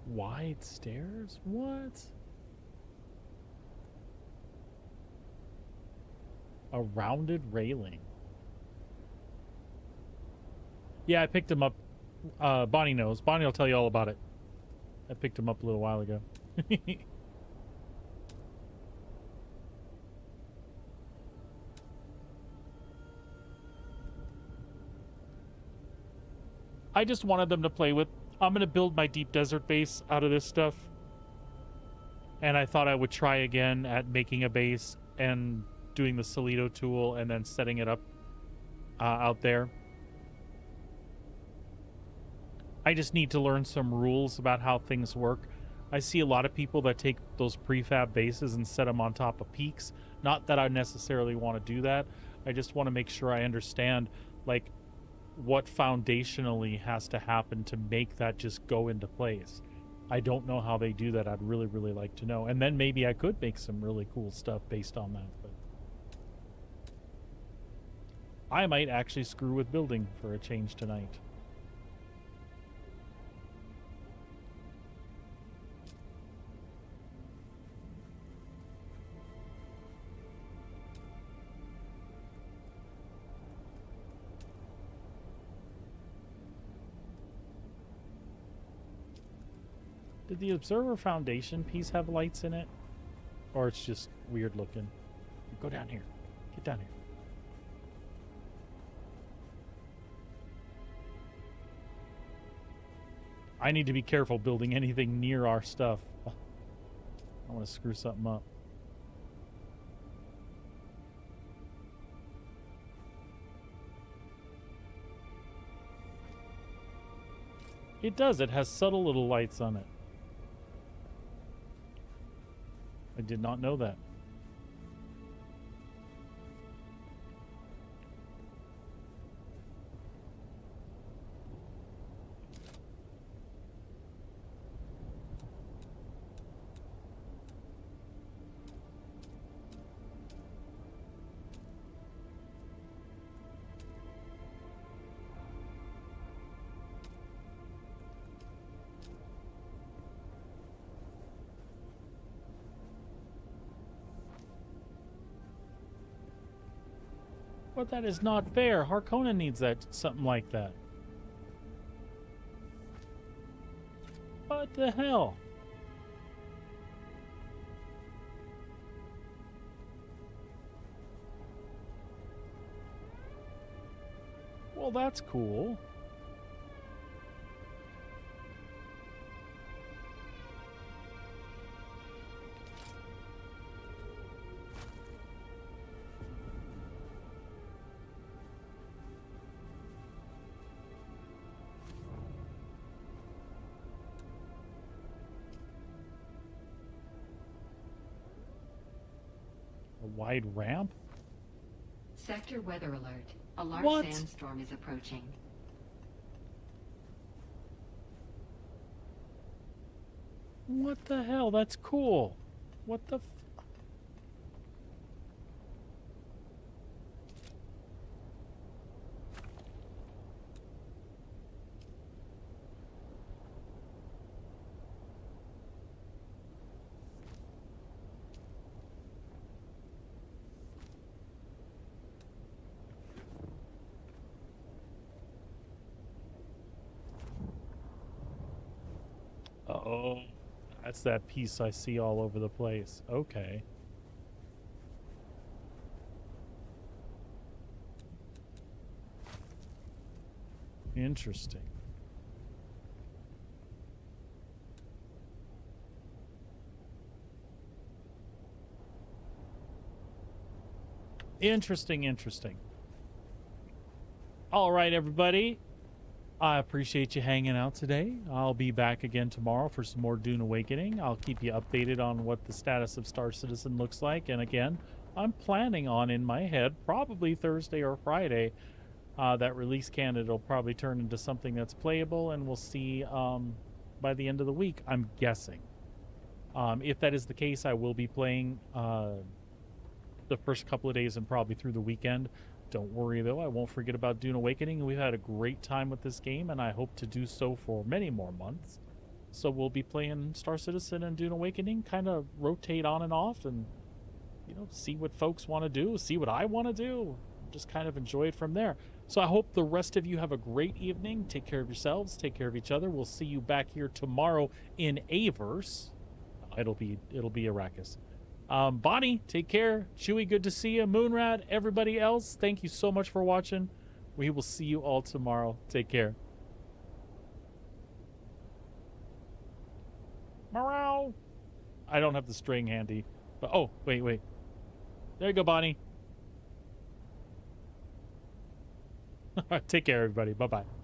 Wide stairs? What? A rounded railing. Yeah, I picked him up. Bonnie knows. Bonnie will tell you all about it. I picked him up a little while ago. I just wanted them to play with. I'm going to build my deep desert base out of this stuff. And I thought I would try again at making a base and doing the Solido tool and then setting it up out there. I just need to learn some rules about how things work. I see a lot of people that take those prefab bases and set them on top of peaks. Not that I necessarily want to do that. I just want to make sure I understand, like, what foundationally has to happen to make that just go into place. I don't know how they do that. I'd really, really like to know. And then maybe I could make some really cool stuff based on that. But I might actually screw with building for a change tonight. Did the Observer Foundation piece have lights in it? Or it's just weird looking? Go down here. Get down here. I need to be careful building anything near our stuff. I want to screw something up. It does. It has subtle little lights on it. I did not know that. But that is not fair. Harkonnen needs that, something like that. What the hell? Well, that's cool. Wide ramp? Sector weather alert. A large What? sandstorm is approaching. What the hell? That's cool. What the Oh, that's that piece I see all over the place. Okay. Interesting. Interesting. All right, everybody. I appreciate you hanging out today. I'll be back again tomorrow for some more Dune Awakening. I'll keep you updated on what the status of Star Citizen looks like. And again, I'm planning on, in my head, probably Thursday or Friday, that release candidate will probably turn into something that's playable, and we'll see by the end of the week, I'm guessing. If that is the case, I will be playing the first couple of days and probably through the weekend. Don't worry, though, I won't forget about Dune Awakening. We've had a great time with this game, and I hope to do so for many more months. So we'll be playing Star Citizen and Dune Awakening, kind of rotate on and off, and, you know, see what folks want to do, see what I want to do, just kind of enjoy it from there. So I hope the rest of you have a great evening. Take care of yourselves, take care of each other. We'll see you back here tomorrow in Averse. it'll be Arrakis. Bonnie, take care. Chewie, good to see you. Moonrad, everybody else, thank you so much for watching. We will see you all tomorrow. Take care. Morale. I don't have the string handy. But oh, wait. There you go, Bonnie. Take care, everybody. Bye-bye.